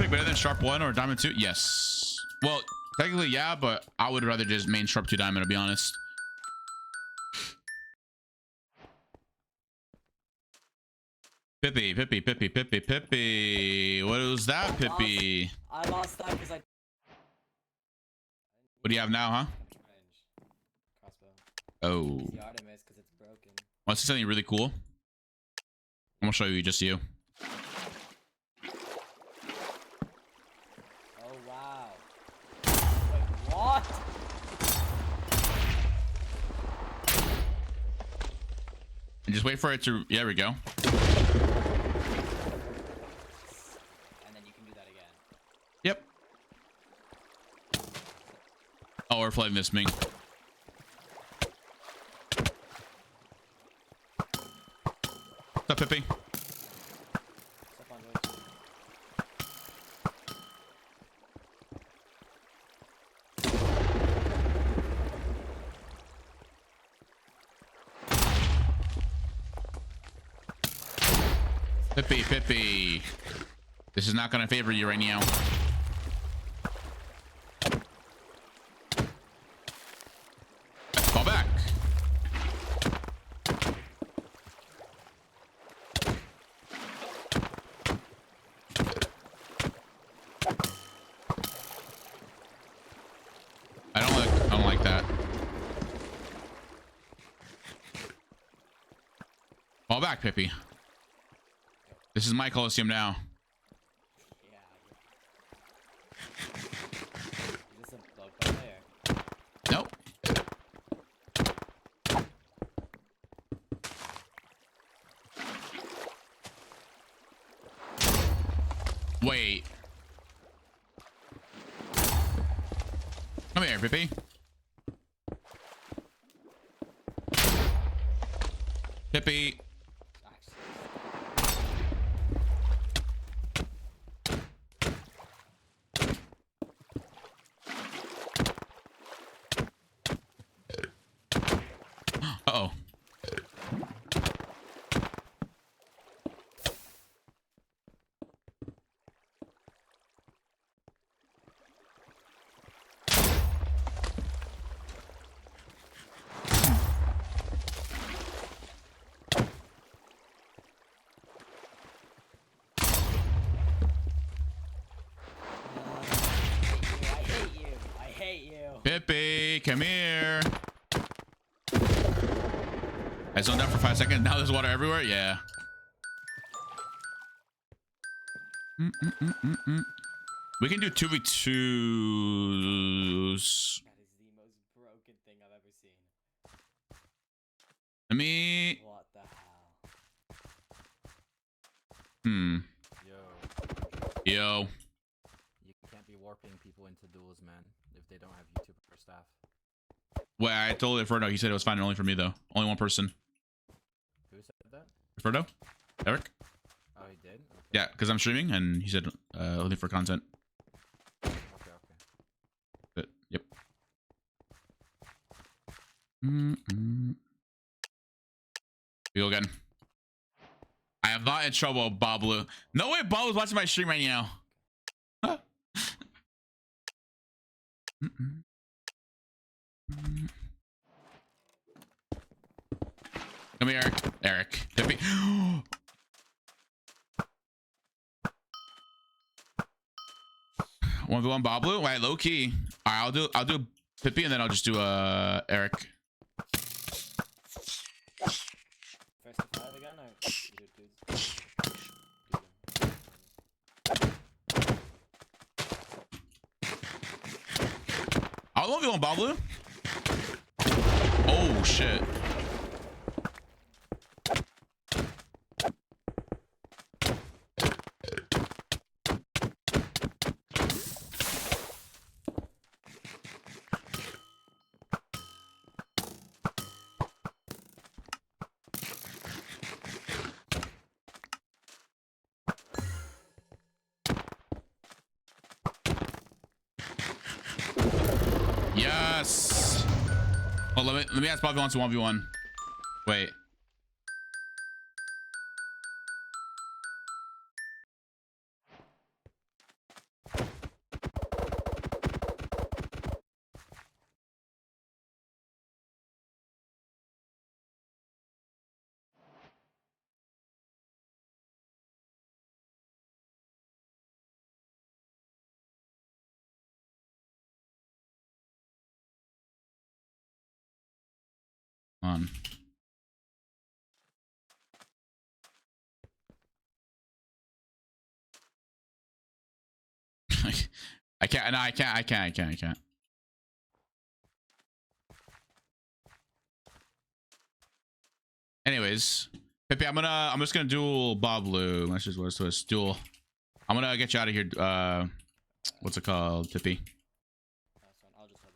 [SPEAKER 1] Better than Sharp 1 or Diamond 2? Yes. Well, technically, yeah, but I would rather just main Sharp 2 Diamond, to be honest. Pippi. What was that, Pippi?
[SPEAKER 2] I lost that because I...
[SPEAKER 1] What do you have now, huh?
[SPEAKER 2] Crossbow.
[SPEAKER 1] Oh.
[SPEAKER 2] The Artemis because it's broken.
[SPEAKER 1] Want to see something really cool? I'm gonna show you just you.
[SPEAKER 2] What?
[SPEAKER 1] And just wait for it to. Yeah, there we go.
[SPEAKER 2] And then you can do that again.
[SPEAKER 1] Yep. Oh, we're flooding this Ming. What's up, Pippi? Pippi. This is not going to favor you right now. Fall back, Pippi. This is my Coliseum now.
[SPEAKER 2] Yeah. Is this a bug by there?
[SPEAKER 1] Nope. Wait. Come here, Pippi. Pippi. Uh-oh.
[SPEAKER 2] I hate you.
[SPEAKER 1] Pippi, come here. I zoned out for 5 seconds. Now there's water everywhere. Yeah. We can do 2v2s.
[SPEAKER 2] That is the most broken thing I've ever seen.
[SPEAKER 1] Let me.
[SPEAKER 2] What the hell?
[SPEAKER 1] Yo.
[SPEAKER 10] You can't be warping people into duels, man, if they don't have YouTube or staff.
[SPEAKER 1] Wait, I told Inferno. He said it was fine only for me though. Only one person.
[SPEAKER 10] Who said that?
[SPEAKER 1] Inferno? Eric?
[SPEAKER 10] Oh, he did? Okay.
[SPEAKER 1] Yeah, because I'm streaming and he said only for content.
[SPEAKER 10] Okay.
[SPEAKER 1] But, yep. We go again. I am not in trouble, Bablu. No way Bablu's watching my stream right now. Huh? Come here, Eric. Pippi. 1v1 Bablu? Wait, low key. Alright, I'll do Pippi and then I'll just do Eric.
[SPEAKER 2] First to 5 again, or you do twos?
[SPEAKER 1] I'll 1v1 Bablu. Oh shit. Yes. Oh, let me ask Bobby wants to 1v1. Wait. On. I can't. No, I can't. Anyways, Pippi, I'm just gonna duel Bablu. Let's just duel. I'm gonna get you out of here. What's it called, Pippi?
[SPEAKER 2] That's fine. I'll just head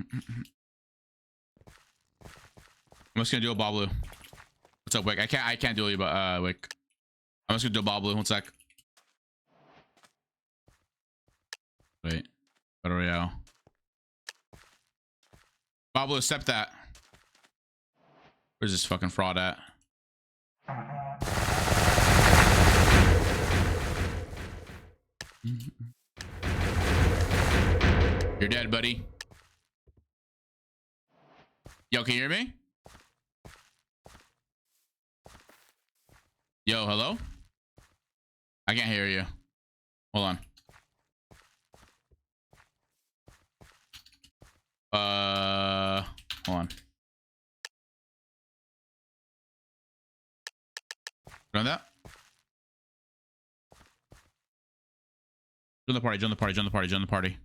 [SPEAKER 2] down.
[SPEAKER 1] I'm just gonna duel Bablu. What's up, Wick? I can't duel you, but Wick. I'm just gonna duel Bablu. 1 sec. Wait. Battle Royale. Bablu, accept that. Where's this fucking fraud at? You're dead, buddy. Yo, can you hear me? Yo, hello? I can't hear you. Hold on. Hold on. Run that. Join the party. Join the party. Join the party. Join the party.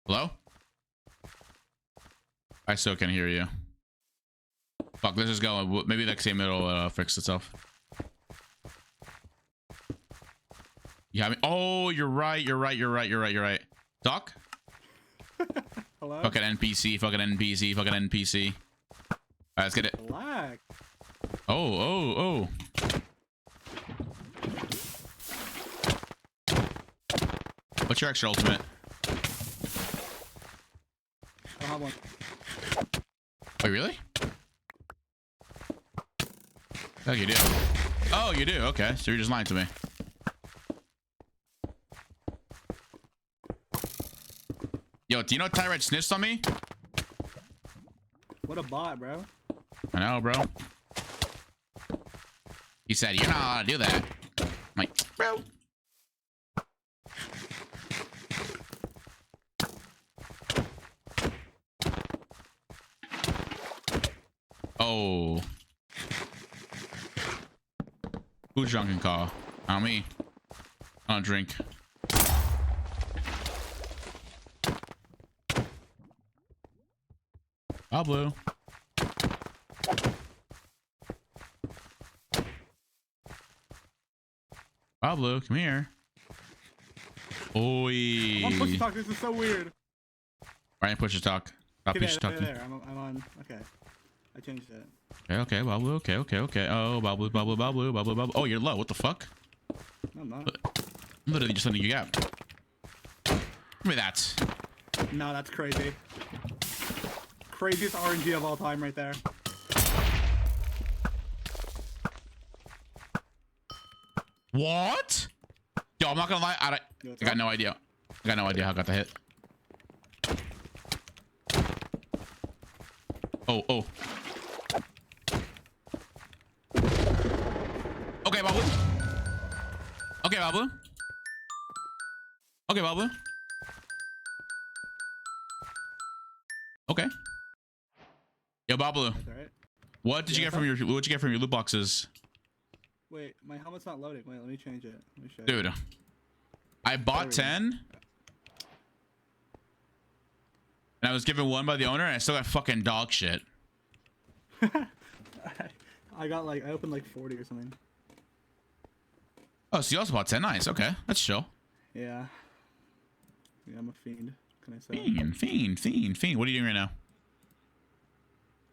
[SPEAKER 1] Hello? I still can hear you. Fuck, let's just go. Maybe that same it'll fix itself. You have me. Oh, you're right. You're right. You're right. You're right. You're right. Doc?
[SPEAKER 12] Hello?
[SPEAKER 1] Fucking NPC. Fucking NPC. Fucking NPC. All right, let's get it.
[SPEAKER 12] Black.
[SPEAKER 1] Oh. What's your extra ultimate?
[SPEAKER 12] I have one.
[SPEAKER 1] Oh, really? Oh, you do. Oh, you do. Okay, so you're just lying to me. Yo, do you know Tyrant snitched on me?
[SPEAKER 12] What a bot, bro.
[SPEAKER 1] I know, bro. He said, you're not allowed to do that. I'm like, bro. Oh. Who's drunk and call? Not me. I don't drink. Pablo. Pablo, come here. Oi.
[SPEAKER 12] I'm push to talk. This is so weird.
[SPEAKER 1] Ryan, push to talk. Stop push to talk.
[SPEAKER 12] There. I'm on. Okay. I changed it.
[SPEAKER 1] Okay, Pablo. Okay. Oh, Pablo. Oh, you're low. What the fuck?
[SPEAKER 12] No, I'm not.
[SPEAKER 1] I'm literally just letting you gap. Give me that.
[SPEAKER 12] No, that's crazy. Craziest RNG of all time right there.
[SPEAKER 1] What? Yo, I'm not gonna lie. I got no idea. I got no idea how I got the hit. Oh. Okay, Pablo. Okay, Pablo. Okay. Yo, Pablo.
[SPEAKER 12] That's all right.
[SPEAKER 1] What did you get from your loot boxes?
[SPEAKER 12] Wait, my helmet's not loading. Wait, let me change it. Let me show you.
[SPEAKER 1] Dude, I bought 10 and I was given 1 by the owner and I still got fucking dog shit.
[SPEAKER 12] I opened like 40 or something.
[SPEAKER 1] Oh, so you also bought 10. Nice. Okay, that's chill.
[SPEAKER 12] Yeah. Yeah, I'm a fiend. Can I say?
[SPEAKER 1] Fiend. What are you doing right now?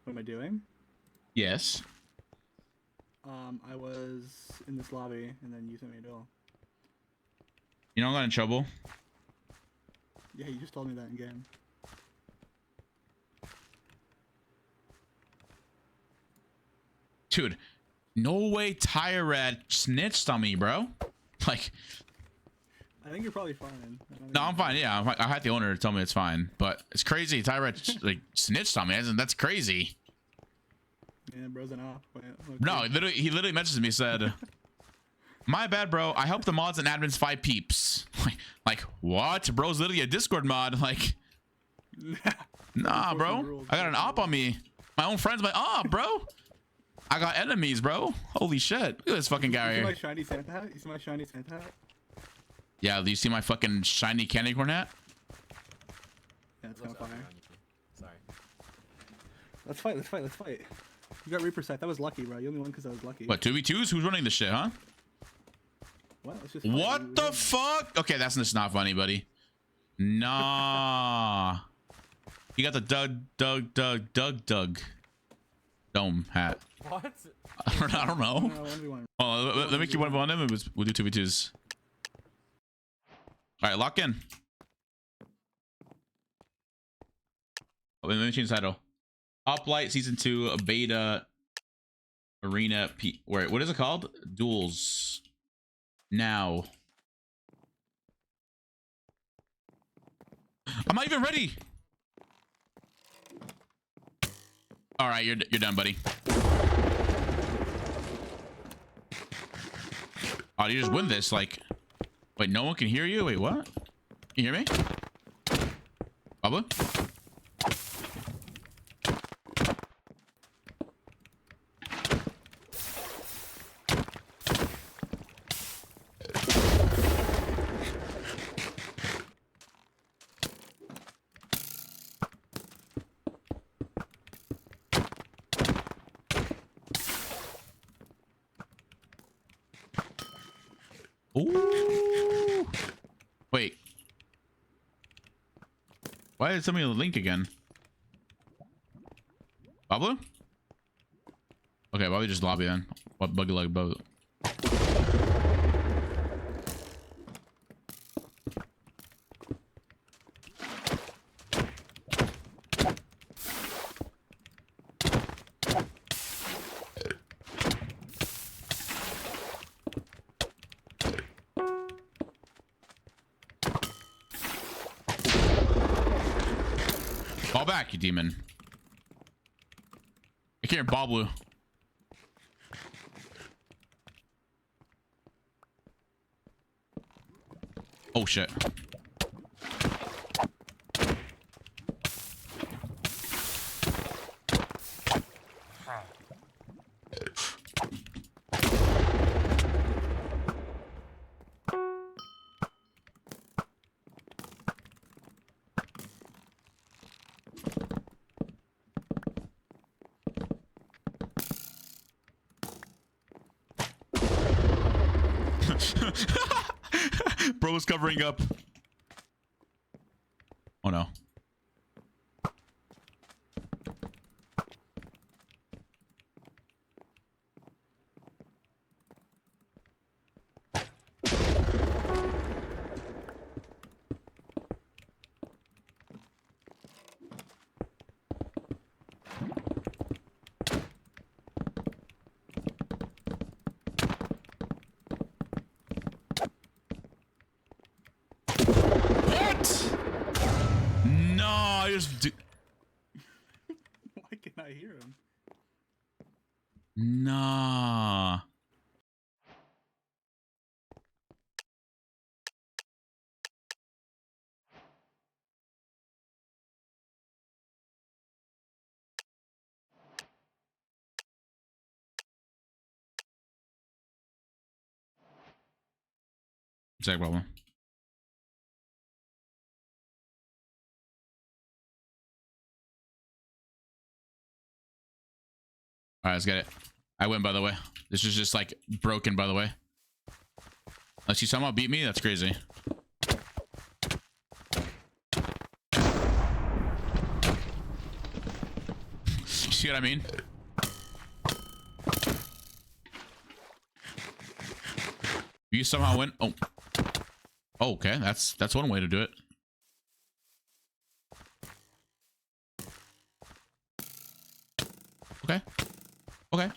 [SPEAKER 12] What am I doing?
[SPEAKER 1] Yes.
[SPEAKER 12] I was in this lobby and then you sent me a duel.
[SPEAKER 1] You know I got in trouble?
[SPEAKER 12] Yeah, you just told me that in game.
[SPEAKER 1] Dude, no way Tyrad snitched on me, bro. Like,
[SPEAKER 12] I think you're probably fine.
[SPEAKER 1] no, I'm fine. Yeah, I had the owner tell me it's fine, but it's crazy. Tyrad like snitched on me. That's crazy.
[SPEAKER 12] Yeah, bro's an op.
[SPEAKER 1] No, he literally messaged me, said, "My bad, bro. I helped the mods and admins 5 peeps." Like what? Bro's literally a Discord mod. Like, nah, bro. I got an op on me. My own friend's my op, bro. I got enemies, bro. Holy shit. Look at this fucking guy
[SPEAKER 12] You see
[SPEAKER 1] here.
[SPEAKER 12] my shiny Santa hat? You see my shiny Santa hat?
[SPEAKER 1] Yeah, do you see my fucking shiny candy corn hat?
[SPEAKER 12] Yeah, it's kind of fire.
[SPEAKER 2] Sorry.
[SPEAKER 12] Let's fight. You got Reaper sight. That was lucky, bro. You only won because I was lucky.
[SPEAKER 1] What, 2v2s? Who's running this shit, huh?
[SPEAKER 12] What? Let's just fight.
[SPEAKER 1] What the fuck? Okay, that's just not funny, buddy. Nah. You got the Doug dome hat.
[SPEAKER 2] What?
[SPEAKER 1] I don't know.
[SPEAKER 12] No, 1v1.
[SPEAKER 1] Oh, let me keep 1v1 them and we'll do 2v2s. All right, lock in. Let me change the title. HOPLITE Season 2 Beta Arena P. Wait, what is it called? Duels. Now. I'm not even ready. All right, you're done, buddy. Oh, you just win this? Like, wait, no one can hear you? Wait, what? Can you hear me? Pablo? Ooh. Wait. Why did somebody link again? Pablo? Okay, why don't we just lobby then? What buggy like boat? Fall back, you demon. I can't hear Boblu. Oh shit. Bro was covering up. Oh no. No, I just do.
[SPEAKER 12] Why can't I hear him?
[SPEAKER 1] Nah. Exact problem. All right, let's get it. I win, by the way. This is just like broken, by the way. Unless you somehow beat me, that's crazy. See what I mean? You somehow win. Oh. Oh, okay. That's one way to do it. Okay. Okay.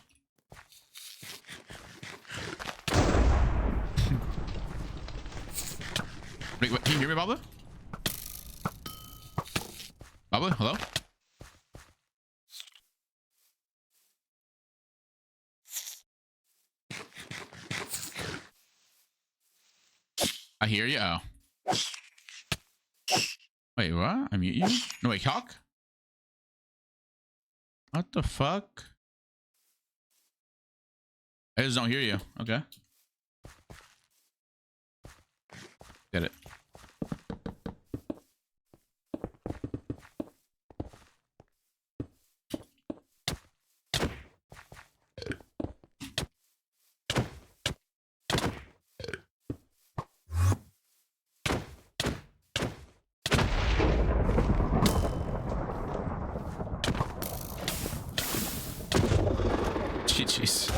[SPEAKER 1] Wait, can you hear me, Babla? Babla, hello? I hear you. Oh. Wait, what? I mute you? No, wait, Hawk? What the fuck? I just don't hear you. Okay. Get it. Jeez.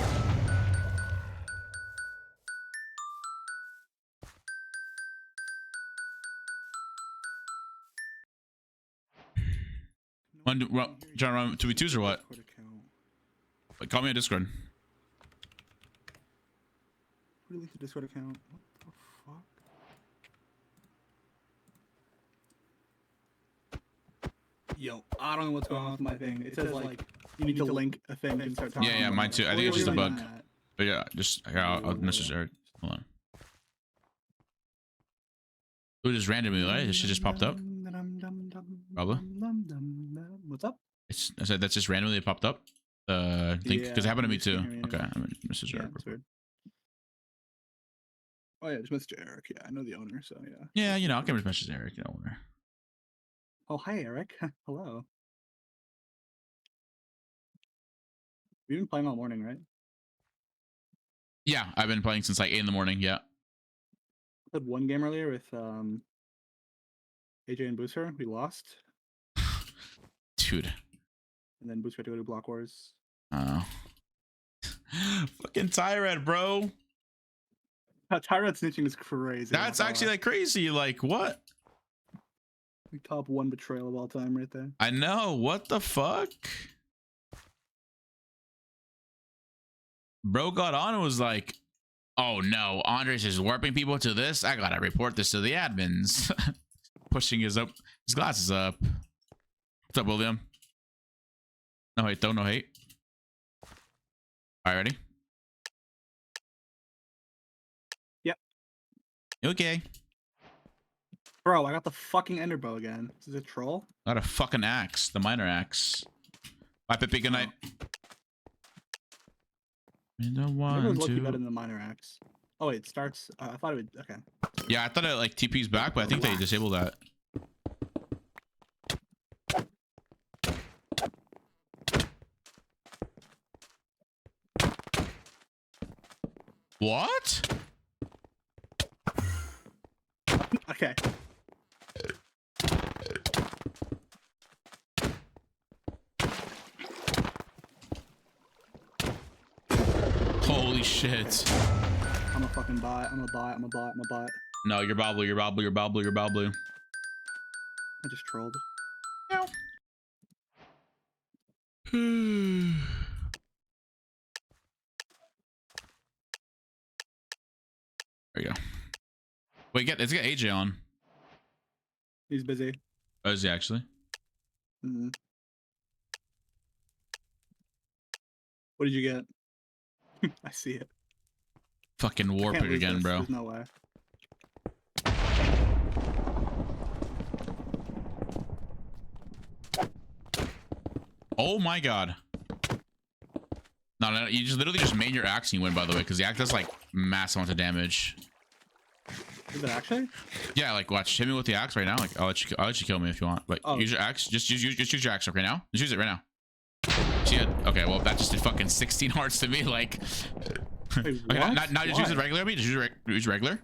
[SPEAKER 1] Trying to run 2v2s or what? Wait, call me on Discord.
[SPEAKER 12] Who deleted the Discord account? What the fuck? Yo, I don't know what's going on with my thing. It says like you need to link a thing and start talking.
[SPEAKER 1] Yeah, mine too. I think it's just a bug. But yeah, I'll message Eric. Hold on. It just randomly, right? This shit just popped up. Probably.
[SPEAKER 12] What's up?
[SPEAKER 1] I said that's just randomly popped up. The link because it happened to me too. Okay, I'm gonna message Eric.
[SPEAKER 12] Oh yeah, just message Eric. Yeah, I know the owner, so yeah.
[SPEAKER 1] Yeah, you know, I can just message Eric, the owner.
[SPEAKER 12] Oh hi Eric. Hello. You've been playing all morning, right?
[SPEAKER 1] Yeah, I've been playing since like 8 in the morning. Yeah.
[SPEAKER 12] Played one game earlier with AJ and Booster. We lost,
[SPEAKER 1] Dude.
[SPEAKER 12] and then Booster had to go to Block Wars.
[SPEAKER 1] Oh. Fucking Tyrant, bro.
[SPEAKER 12] Tyrant snitching is crazy.
[SPEAKER 1] That's actually like crazy. Like what?
[SPEAKER 12] Top 1 betrayal of all time, right there.
[SPEAKER 1] I know. What the fuck? Bro got on and was like, oh no, Qndres is warping people to this. I gotta report this to the admins. Pushing his glasses up. What's up, William? No hate though, no hate. All right, ready?
[SPEAKER 12] Yep.
[SPEAKER 1] Okay.
[SPEAKER 12] Bro, I got the fucking Ender Bow again. This is a troll.
[SPEAKER 1] Got a fucking axe, the minor axe. Bye, Pippi. Good night. And a
[SPEAKER 12] Ender
[SPEAKER 1] one,
[SPEAKER 12] Bow's lucky
[SPEAKER 1] two.
[SPEAKER 12] better than the minor axe. Oh wait, it starts. I thought it would. Okay.
[SPEAKER 1] Yeah, I thought it like TP's back, but I think they disabled that. What?
[SPEAKER 12] Okay.
[SPEAKER 1] Holy shit.
[SPEAKER 12] I'm gonna fucking buy it. I'm gonna buy it. I'm gonna buy it. I'm gonna buy it.
[SPEAKER 1] No, you're Bobloo, you're Bobloo, you're Bobloo, you're Bobloo.
[SPEAKER 12] I just trolled.
[SPEAKER 1] No. There you go. Wait, let's get AJ on.
[SPEAKER 12] He's busy.
[SPEAKER 1] Oh, is he actually?
[SPEAKER 12] Mm-hmm. What did you get? I see it.
[SPEAKER 1] Fucking warp
[SPEAKER 12] Can't
[SPEAKER 1] it
[SPEAKER 12] lose
[SPEAKER 1] again,
[SPEAKER 12] this.
[SPEAKER 1] bro.
[SPEAKER 12] There's no way.
[SPEAKER 1] Oh my god. No, you just literally just made your axe and you win, by the way, because the axe does like massive amounts of damage.
[SPEAKER 12] Is it actually?
[SPEAKER 1] Yeah, like watch, hit me with the axe right now. Like I'll let you kill me if you want. But use your axe. Just use your axe right now. Just use it right now. See it? Okay, well that just did fucking 16 hearts to me. Like,
[SPEAKER 12] Wait,
[SPEAKER 1] okay,
[SPEAKER 12] what?
[SPEAKER 1] now just use it regular. I mean, just use regular.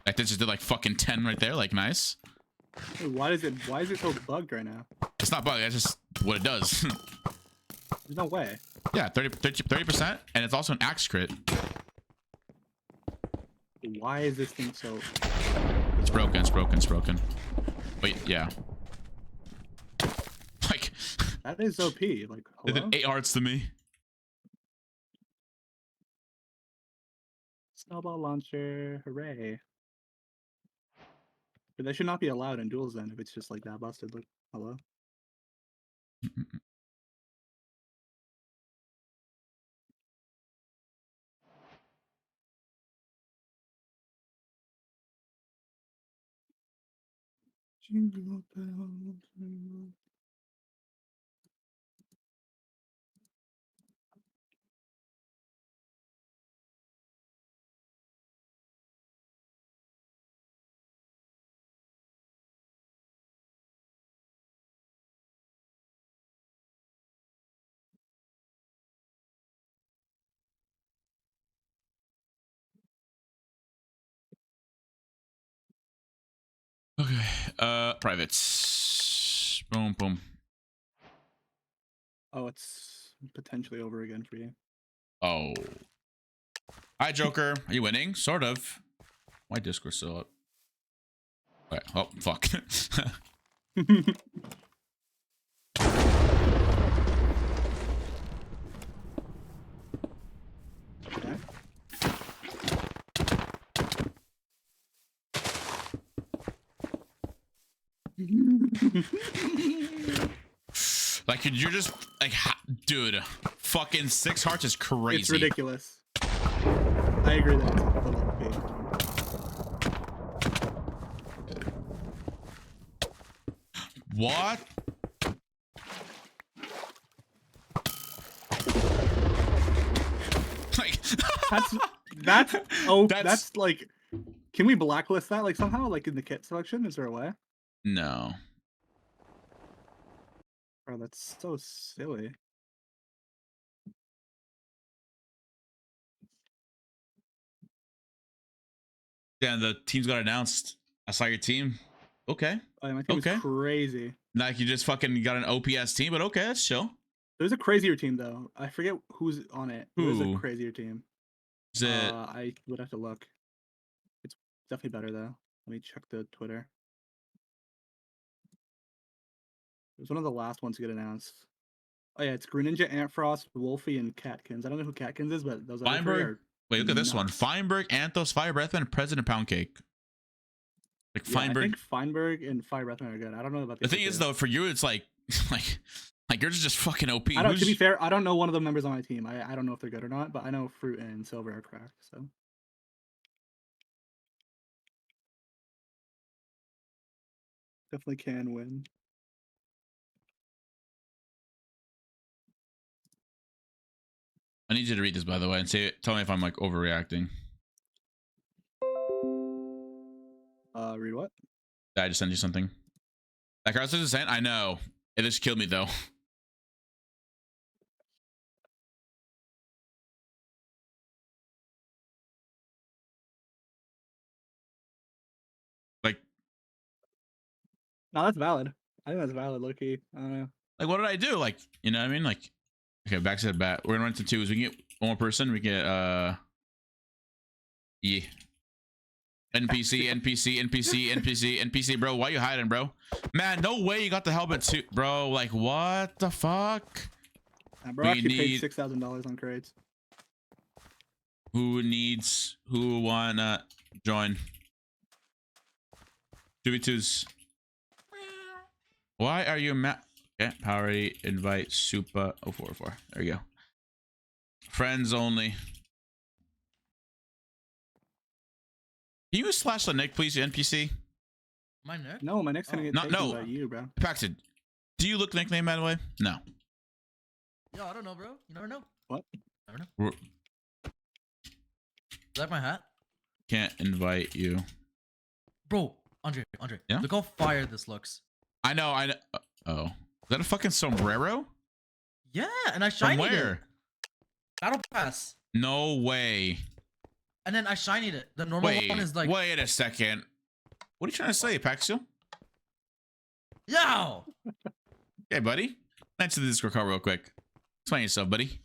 [SPEAKER 1] Like this just did like fucking 10 right there. Like nice.
[SPEAKER 12] Wait, why is it so bugged right now?
[SPEAKER 1] It's not bug. That's just what it does.
[SPEAKER 12] There's no way.
[SPEAKER 1] Yeah, 30%, and it's also an axe crit.
[SPEAKER 12] Why is this thing so?
[SPEAKER 1] It's broken. It's broken. It's broken. Wait, yeah. Like
[SPEAKER 12] That is OP. Like,
[SPEAKER 1] it
[SPEAKER 12] hello?
[SPEAKER 1] did 8 hearts to me.
[SPEAKER 12] Snowball launcher, hooray! But that should not be allowed in duels then if it's just like that busted. Like, hello? Jingle bells, jingle.
[SPEAKER 1] Okay. Privates. Boom, boom.
[SPEAKER 12] Oh, it's potentially over again for you.
[SPEAKER 1] Oh. Hi, Joker. Are you winning? Sort of. My Discord's still up. Okay. Oh, fuck.
[SPEAKER 12] Okay.
[SPEAKER 1] Like, you're just like, dude, fucking 6 hearts is crazy.
[SPEAKER 12] It's ridiculous. I agree that it's a little OP.
[SPEAKER 1] What? Like,
[SPEAKER 12] that's like, can we blacklist that like somehow, like in the kit selection? Is there a way?
[SPEAKER 1] no.
[SPEAKER 12] Bro, that's so silly.
[SPEAKER 1] Damn, the teams got announced. I saw your team. Okay.
[SPEAKER 12] Oh, yeah, my team is crazy.
[SPEAKER 1] Like you just fucking got an OPS team, but okay, that's chill.
[SPEAKER 12] There's a crazier team though. I forget who's on it. There's a
[SPEAKER 1] Who?
[SPEAKER 12] crazier team.
[SPEAKER 1] Is it?
[SPEAKER 12] I would have to look. It's definitely better though. Let me check the Twitter. It was one of the last ones to get announced. Oh yeah, it's Greninja, Antfrost, Wolfie, and Catkins. I don't know who Catkins is, but those other three
[SPEAKER 1] Feinberg.
[SPEAKER 12] are
[SPEAKER 1] Wait, look at this one.
[SPEAKER 12] nuts.
[SPEAKER 1] Feinberg, Anthos, Fire Breathman, President Poundcake. Like
[SPEAKER 12] Yeah,
[SPEAKER 1] Feinberg.
[SPEAKER 12] I think Feinberg and Fire Breathman are good. I don't know about
[SPEAKER 1] The thing is though, for you, it's like yours is just fucking OP.
[SPEAKER 12] I don't. To be fair, I don't know one of the members on my team. I don't know if they're good or not, but I know Fruit and Silver are cracked. So definitely can win.
[SPEAKER 1] I need you to read this, by the way, and tell me if I'm like overreacting.
[SPEAKER 12] Read what?
[SPEAKER 1] I just sent you something. Like I was just saying, I know it just killed me though. Like,
[SPEAKER 12] No, that's valid. I think that's valid, Loki. I don't know.
[SPEAKER 1] like what did I do? Like, you know what I mean? Like, okay, back to the bat. We're gonna run to twos. We can get one more person. We get yeah. NPC, NPC, NPC, NPC, NPC, bro. Why you hiding, bro? Man, no way you got the helmet too, bro. Like, what the fuck?
[SPEAKER 12] Bro, I actually paid $6,000 on crates.
[SPEAKER 1] Who wanna join? 2v2s. Why are you okay, power invite super 044. There you go. Friends only. Can you slash the Nick, please, NPC?
[SPEAKER 10] My neck?
[SPEAKER 12] No, my neck's gonna get taken by you, bro.
[SPEAKER 1] Paxton, do you look nickname, by the way? No.
[SPEAKER 10] Yo, I don't know, bro. You never know.
[SPEAKER 12] What?
[SPEAKER 10] Never know. Is that my hat?
[SPEAKER 1] Can't invite you.
[SPEAKER 10] Bro, Andre,
[SPEAKER 1] Yeah?
[SPEAKER 10] look how fire this looks.
[SPEAKER 1] I know. Oh. Is that a fucking sombrero?
[SPEAKER 10] Yeah, and I
[SPEAKER 1] From
[SPEAKER 10] shinied
[SPEAKER 1] where?
[SPEAKER 10] it. Battle Pass.
[SPEAKER 1] No way.
[SPEAKER 10] And then I shinied it. The normal one is like...
[SPEAKER 1] Wait a second. What are you trying to say, Paxil?
[SPEAKER 10] Yo!
[SPEAKER 1] Hey, buddy. Answer the Discord call real quick. Explain yourself, buddy.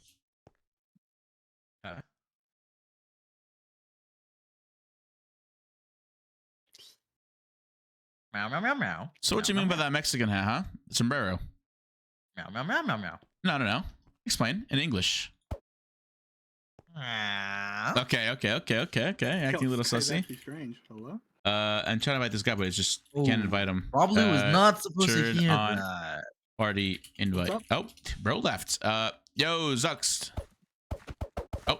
[SPEAKER 10] Meow, meow, meow, meow.
[SPEAKER 1] So what you mean by that Mexican hat, huh? Sombrero.
[SPEAKER 10] Meow, meow, meow, meow, meow.
[SPEAKER 1] No. Explain in English. Okay. Acting a little sussy.
[SPEAKER 12] Strange. Hello?
[SPEAKER 1] I'm trying to invite this guy, but it's just can't invite him.
[SPEAKER 10] Probably was not supposed to
[SPEAKER 1] turn
[SPEAKER 10] hear
[SPEAKER 1] on
[SPEAKER 10] that.
[SPEAKER 1] Party invite. Oh, bro left. Yo, Zuxt. Oh.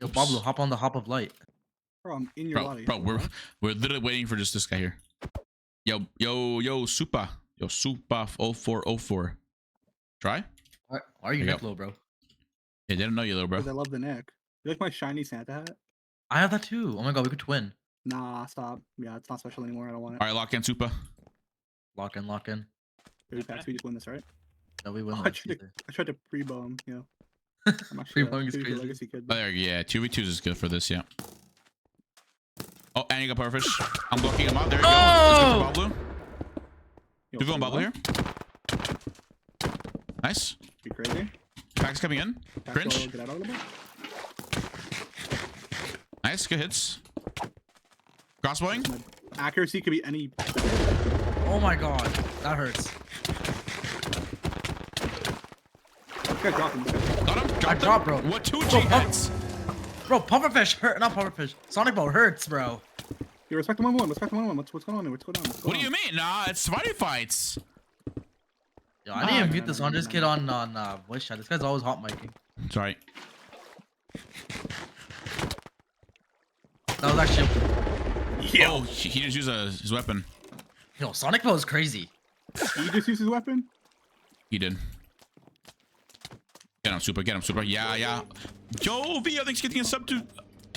[SPEAKER 10] Yo, Pablo, hop on the hop of light.
[SPEAKER 12] Bro, I'm in your body.
[SPEAKER 1] Bro, we're literally waiting for just this guy here. Yo, Supa. Yo, Supa 0404. Try?
[SPEAKER 10] Why are you neck low, bro?
[SPEAKER 1] Yeah, they don't know you, little bro.
[SPEAKER 12] Because I love the neck. You like my shiny Santa hat?
[SPEAKER 10] I have that too. Oh my god, we could twin.
[SPEAKER 12] Nah, stop. Yeah, it's not special anymore. I don't want it.
[SPEAKER 1] All right, lock in, Supa.
[SPEAKER 10] Lock in.
[SPEAKER 12] Baby packs, we just win this, right?
[SPEAKER 10] No, we win.
[SPEAKER 12] Oh, I tried to pre-bow him, you know. I'm actually
[SPEAKER 10] Pre-bowing is
[SPEAKER 12] a
[SPEAKER 10] crazy.
[SPEAKER 12] legacy kid.
[SPEAKER 1] Oh, there, yeah, 2v2s is good for this, yeah. Oh, and you got Powerfish. I'm blocking him out. There you go. Let's go for Bablu.
[SPEAKER 12] Yo,
[SPEAKER 1] Two going Bablu here. Nice.
[SPEAKER 12] Be crazy.
[SPEAKER 1] Pack's coming in. Cringe.
[SPEAKER 12] Get out of the boat.
[SPEAKER 1] Nice, good hits. Crossbowing.
[SPEAKER 12] Accuracy could be any.
[SPEAKER 10] Oh my god, that hurts.
[SPEAKER 12] Okay, drop him.
[SPEAKER 1] Got him.
[SPEAKER 10] I dropped, bro.
[SPEAKER 1] What 2G hits?
[SPEAKER 10] Bro, pufferfish hurt. Not pufferfish. Sonic Ball hurts, bro.
[SPEAKER 12] You respect the 1-1. Respect the 1-1. What's going on? What's going on?
[SPEAKER 1] What do you mean? Nah, it's fighting fights.
[SPEAKER 10] Yo, I need to mute this Andres kid on voice chat. This guy's always hot micing.
[SPEAKER 1] Sorry.
[SPEAKER 10] That was actually.
[SPEAKER 1] Oh, he just used his weapon.
[SPEAKER 10] Yo, Sonic Ball is crazy.
[SPEAKER 12] He just used his weapon?
[SPEAKER 1] He did. Get him, Super. Get him, Super. Yeah. Yo, Vio, thanks for getting a sub to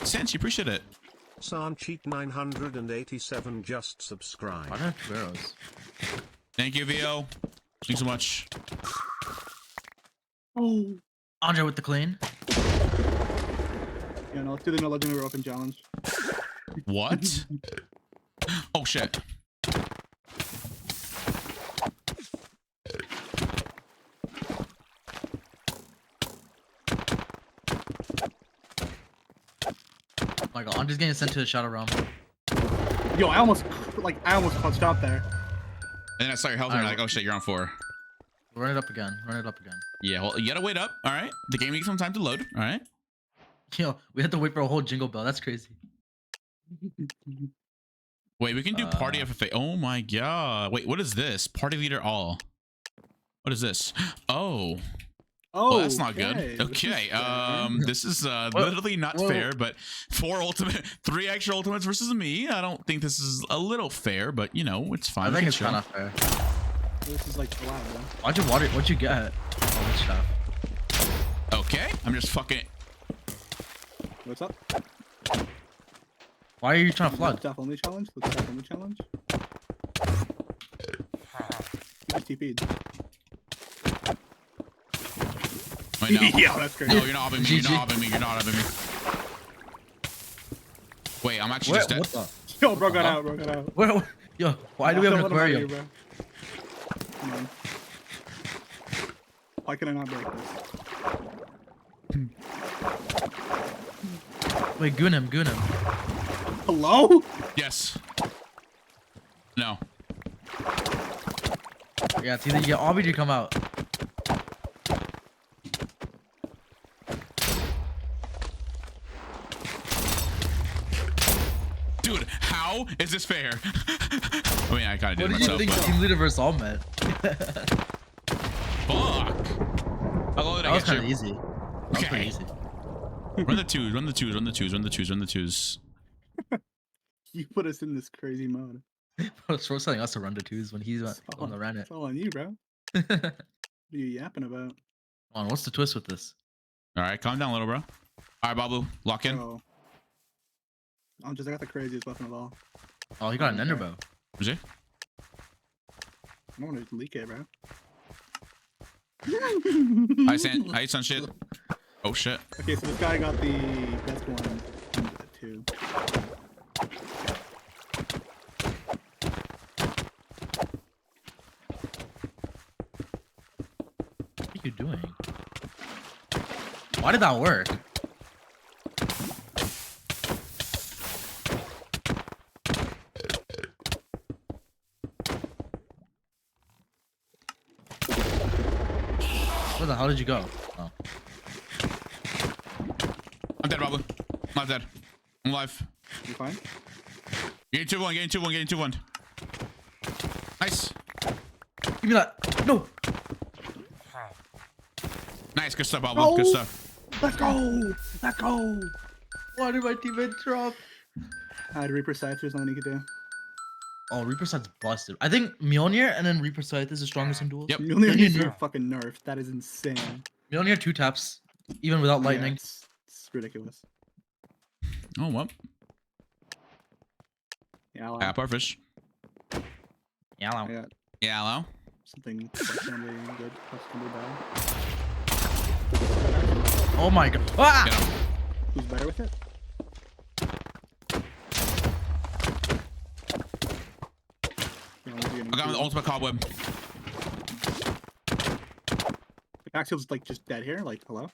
[SPEAKER 1] Sensi. Appreciate it.
[SPEAKER 3] Sancheat 987 just subscribed.
[SPEAKER 1] Thank you, Vio. Thanks so much.
[SPEAKER 12] Oh.
[SPEAKER 10] Andre with the clean.
[SPEAKER 12] Yeah, no, let's do the no legendary open challenge.
[SPEAKER 1] What? Oh shit.
[SPEAKER 13] Oh my god, I'm just getting sent to the shadow realm.
[SPEAKER 12] Yo, I almost clutched out there.
[SPEAKER 1] And then I saw your health and you're like, oh shit, you're on 4.
[SPEAKER 13] Run it up again. Run it up again.
[SPEAKER 1] Yeah, well, you gotta wait up. All right. The game needs some time to load. All right.
[SPEAKER 13] Yo, we had to wait for a whole jingle bell. That's crazy.
[SPEAKER 1] Wait, we can do party FFA. Oh my god. Wait, what is this? Party leader all. What is this? Oh.
[SPEAKER 12] Oh,
[SPEAKER 1] well, that's not good.
[SPEAKER 12] okay.
[SPEAKER 1] Okay. This is literally not fair, but 3 extra ultimates versus me. I don't think this is a little fair, but you know, it's fine.
[SPEAKER 13] I think it's kind of fair.
[SPEAKER 12] This is like allowed, bro.
[SPEAKER 13] What'd you get? Oh, this stuff.
[SPEAKER 1] Okay. I'm just fucking.
[SPEAKER 12] What's up?
[SPEAKER 13] Why are you trying to flood?
[SPEAKER 12] Staff only challenge. Let's staff only challenge. He just TP'd.
[SPEAKER 1] Wait, no.
[SPEAKER 12] Yeah, that's great.
[SPEAKER 1] No, you're not obbing me. You're not obbing me. You're not obbing me. Wait, I'm actually just dead.
[SPEAKER 13] What the?
[SPEAKER 12] Yo, bro got out. Bro got out.
[SPEAKER 13] Yo, why do we have an aquarium?
[SPEAKER 12] Here, come on. Why can I not break this?
[SPEAKER 13] Wait, goon him.
[SPEAKER 12] Hello?
[SPEAKER 1] Yes. No.
[SPEAKER 13] Yeah, it's either you get Obby or you come out.
[SPEAKER 1] Dude, how is this fair? I mean, I kind of did
[SPEAKER 13] What
[SPEAKER 1] it
[SPEAKER 13] do you
[SPEAKER 1] myself.
[SPEAKER 13] think
[SPEAKER 1] But...
[SPEAKER 13] team leader versus all men?
[SPEAKER 1] Fuck. How low did
[SPEAKER 13] That
[SPEAKER 1] I
[SPEAKER 13] was
[SPEAKER 1] get
[SPEAKER 13] kind of
[SPEAKER 1] you?
[SPEAKER 13] easy. That was pretty easy.
[SPEAKER 1] Run the twos. Run the twos. Run the twos. Run the twos. Run the twos.
[SPEAKER 12] You put us in this crazy mode.
[SPEAKER 13] Short's telling us to run to twos when he's the one that ran it.
[SPEAKER 12] It's all on you, bro. What are you yapping about?
[SPEAKER 13] Come on, what's the twist with this?
[SPEAKER 1] All right, calm down a little, bro. All right, Babu, lock in.
[SPEAKER 12] Oh. I got the craziest weapon of all.
[SPEAKER 13] Oh, he got an ender bow.
[SPEAKER 1] Is he?
[SPEAKER 12] I don't want to leak it, bro.
[SPEAKER 1] I sent shit. Oh shit.
[SPEAKER 12] Okay, so this guy got the best one too.
[SPEAKER 13] What are you doing? Why did that work? Where the hell did you go? Oh.
[SPEAKER 1] I'm dead, Babu. I'm not dead. I'm alive.
[SPEAKER 12] You fine?
[SPEAKER 1] Getting 2-1. Getting 2-1. Getting 2-1. Nice.
[SPEAKER 13] Give me that. No.
[SPEAKER 1] Nice. Good stuff, Babu. Good stuff.
[SPEAKER 12] Let's go! Let's go!
[SPEAKER 13] Why did my teammate drop?
[SPEAKER 12] I had Reaper Scythe, there's nothing you can do.
[SPEAKER 13] Oh, Reaper Scythe's busted. I think Mjolnir and then Reaper Scythe is the strongest in duels.
[SPEAKER 1] Yep.
[SPEAKER 12] Mjolnir needs to be fucking nerfed. That is insane.
[SPEAKER 13] Mjolnir 2 taps, even without lightning.
[SPEAKER 12] Yeah, it's ridiculous.
[SPEAKER 1] Oh, well.
[SPEAKER 12] Yeah, I'll
[SPEAKER 1] App our fish.
[SPEAKER 13] Yellow.
[SPEAKER 12] I got
[SPEAKER 1] Yeah, hello.
[SPEAKER 12] something questionably good, questionably bad.
[SPEAKER 13] Oh my god. Ah!
[SPEAKER 1] Get him.
[SPEAKER 12] Who's better with it?
[SPEAKER 1] I got him the ultimate cobweb.
[SPEAKER 12] Axel's like just dead here. Like, hello?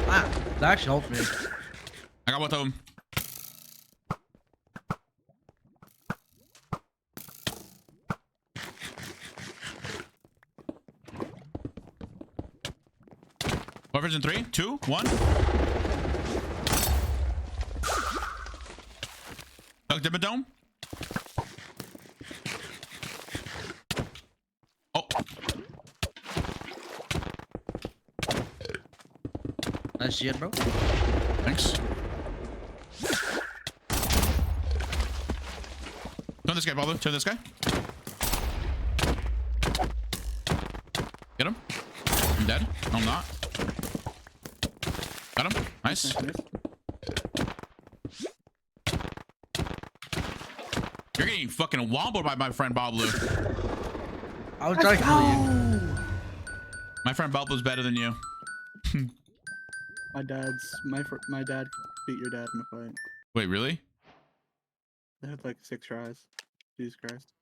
[SPEAKER 13] Ah, that actually helped me.
[SPEAKER 1] I got both of them. Whoever's in 3, 2, 1. Dug Dimmadome. Oh.
[SPEAKER 13] Nice shit, bro.
[SPEAKER 1] Thanks. Turn this guy, Pablo. Turn this guy. Get him. I'm dead. No, I'm not. Got him. Nice. You're getting fucking wombled by my friend Bob Blue.
[SPEAKER 13] I was trying to kill you.
[SPEAKER 1] My friend Bob Blue's better than you.
[SPEAKER 12] My dad beat your dad in a fight.
[SPEAKER 1] Wait, really?
[SPEAKER 12] They had like 6 tries. Jesus Christ.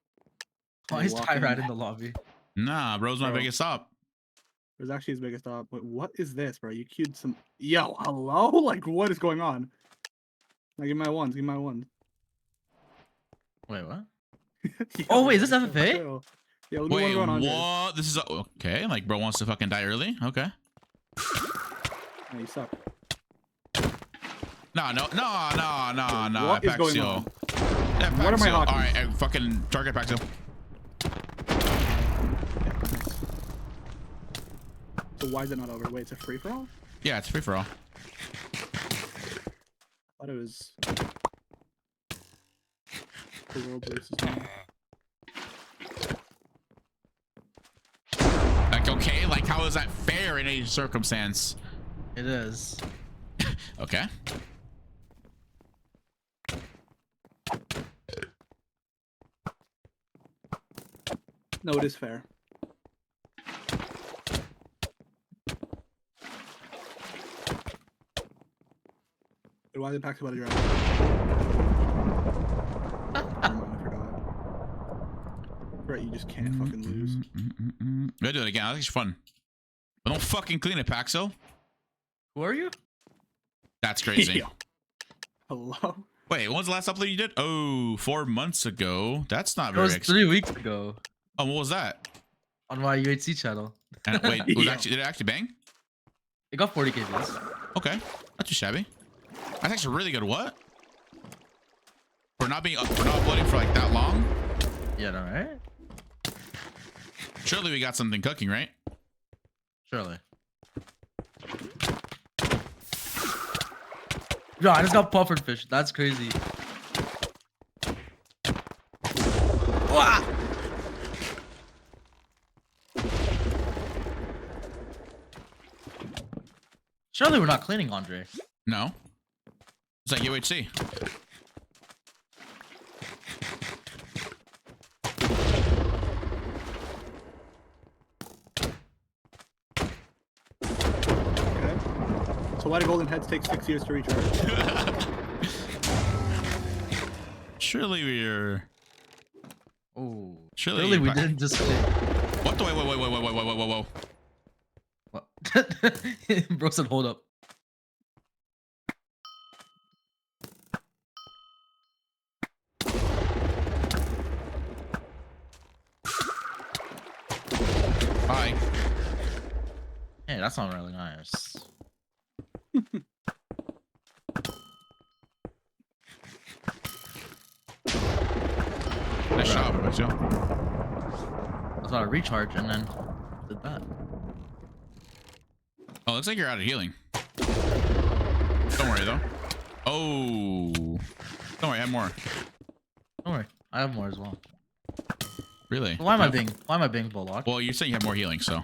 [SPEAKER 13] Why is Tyrant in the lobby?
[SPEAKER 1] Nah, bro's my
[SPEAKER 12] Bro.
[SPEAKER 1] biggest stop.
[SPEAKER 12] It was actually his biggest stop. Wait, what is this, bro? You queued some. Yo, hello? Like, what is going on? Now, give me my ones. Give me my ones.
[SPEAKER 13] Wait, what?
[SPEAKER 12] Yo,
[SPEAKER 13] Oh, wait, is this
[SPEAKER 12] chill,
[SPEAKER 13] FFA?
[SPEAKER 12] chill. Yeah, let me
[SPEAKER 1] Wait,
[SPEAKER 12] one on
[SPEAKER 1] what? This is okay. Like, bro wants to fucking die early. Okay.
[SPEAKER 12] No, you suck.
[SPEAKER 1] No.
[SPEAKER 12] What is going on?
[SPEAKER 1] Yeah,
[SPEAKER 12] What am I
[SPEAKER 1] Paxio. All
[SPEAKER 12] hawking?
[SPEAKER 1] right, fucking target Paxio.
[SPEAKER 12] So why is it not over? Wait, it's a free for all?
[SPEAKER 1] Yeah, it's free for all.
[SPEAKER 12] I thought it was the world versus me.
[SPEAKER 1] Like, okay, like how is that fair in any circumstance?
[SPEAKER 13] It is.
[SPEAKER 1] Okay.
[SPEAKER 12] No, it is fair. Wait, why did Pax about to drive? Never mind, I forgot. Right, you just can't fucking lose.
[SPEAKER 1] Gotta do it again. I think it's fun. But don't fucking clean it, Paxo.
[SPEAKER 13] Who are you?
[SPEAKER 1] That's crazy.
[SPEAKER 12] Yo. Hello?
[SPEAKER 1] Wait, when was the last upload you did? Oh, 4 months ago. That's not
[SPEAKER 13] It
[SPEAKER 1] very.
[SPEAKER 13] was 3 weeks ago
[SPEAKER 1] Oh, what was that?
[SPEAKER 13] on my UHC channel.
[SPEAKER 1] And wait, did
[SPEAKER 12] Yo.
[SPEAKER 1] it actually bang?
[SPEAKER 13] It got 40k views.
[SPEAKER 1] Okay, not too shabby. That's actually really good. What? For not uploading for like that long?
[SPEAKER 13] Yeah, no, right?
[SPEAKER 1] Surely we got something cooking, right?
[SPEAKER 13] Surely. Yo, I just got puffered fish. That's crazy. Wah! Surely we're not cleaning Andre.
[SPEAKER 1] No. It's like UHC.
[SPEAKER 12] Okay. So why do golden heads take 6 years to recharge?
[SPEAKER 1] Surely we're.
[SPEAKER 13] Oh.
[SPEAKER 1] Surely
[SPEAKER 13] Surely we didn't just clean.
[SPEAKER 1] What the whoa.
[SPEAKER 13] What? Bro said hold up.
[SPEAKER 1] Hi.
[SPEAKER 13] Hey, that's not really nice.
[SPEAKER 1] Nice job, Paxo.
[SPEAKER 13] That's why I recharge and then did that.
[SPEAKER 1] Oh, looks like you're out of healing. Don't worry though. Oh. Don't worry, I have more.
[SPEAKER 13] Don't worry, I have more as well.
[SPEAKER 1] Really?
[SPEAKER 13] Why am I being bullocked?
[SPEAKER 1] Well, you're saying you have more healing, so.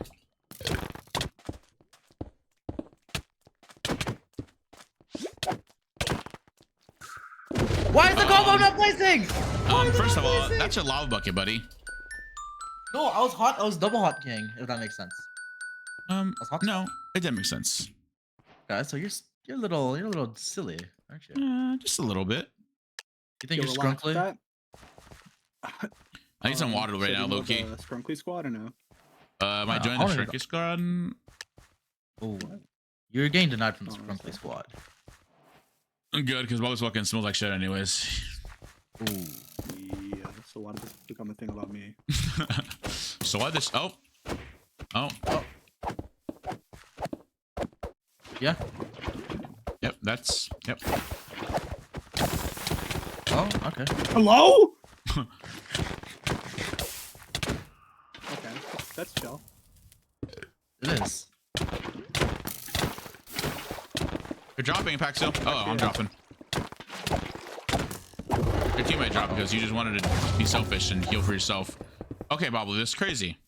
[SPEAKER 13] Why is the combo not placing?
[SPEAKER 1] First of all, that's your lava bucket, buddy.
[SPEAKER 13] No, I was double hot king, if that makes sense.
[SPEAKER 1] No, it didn't make sense.
[SPEAKER 13] Guys, so you're a little silly, aren't you?
[SPEAKER 1] Just a little bit.
[SPEAKER 13] You think
[SPEAKER 12] Yo,
[SPEAKER 13] you're
[SPEAKER 12] relax
[SPEAKER 13] scrunkly?
[SPEAKER 12] with
[SPEAKER 1] I need some water right
[SPEAKER 12] so
[SPEAKER 1] now,
[SPEAKER 12] do you
[SPEAKER 1] low-key.
[SPEAKER 12] have a Scrunkly squad or no?
[SPEAKER 1] Am I joining the Shrinky squad?
[SPEAKER 13] Oh, you're getting denied from the scrunkly squad.
[SPEAKER 1] I'm good, because Bubba's fucking smells like shit anyways.
[SPEAKER 13] Ooh.
[SPEAKER 12] Yeah, so why did this become a thing about me?
[SPEAKER 1] So why this? Oh.
[SPEAKER 13] Yeah.
[SPEAKER 1] Yep, that's. Yep.
[SPEAKER 13] Oh, okay.
[SPEAKER 12] Hello? Okay, that's chill.
[SPEAKER 13] It is.
[SPEAKER 1] You're dropping, Paxo. Oh, I'm dropping. Your team might drop because you just wanted to be selfish and heal for yourself. Okay, Bobble, this is crazy.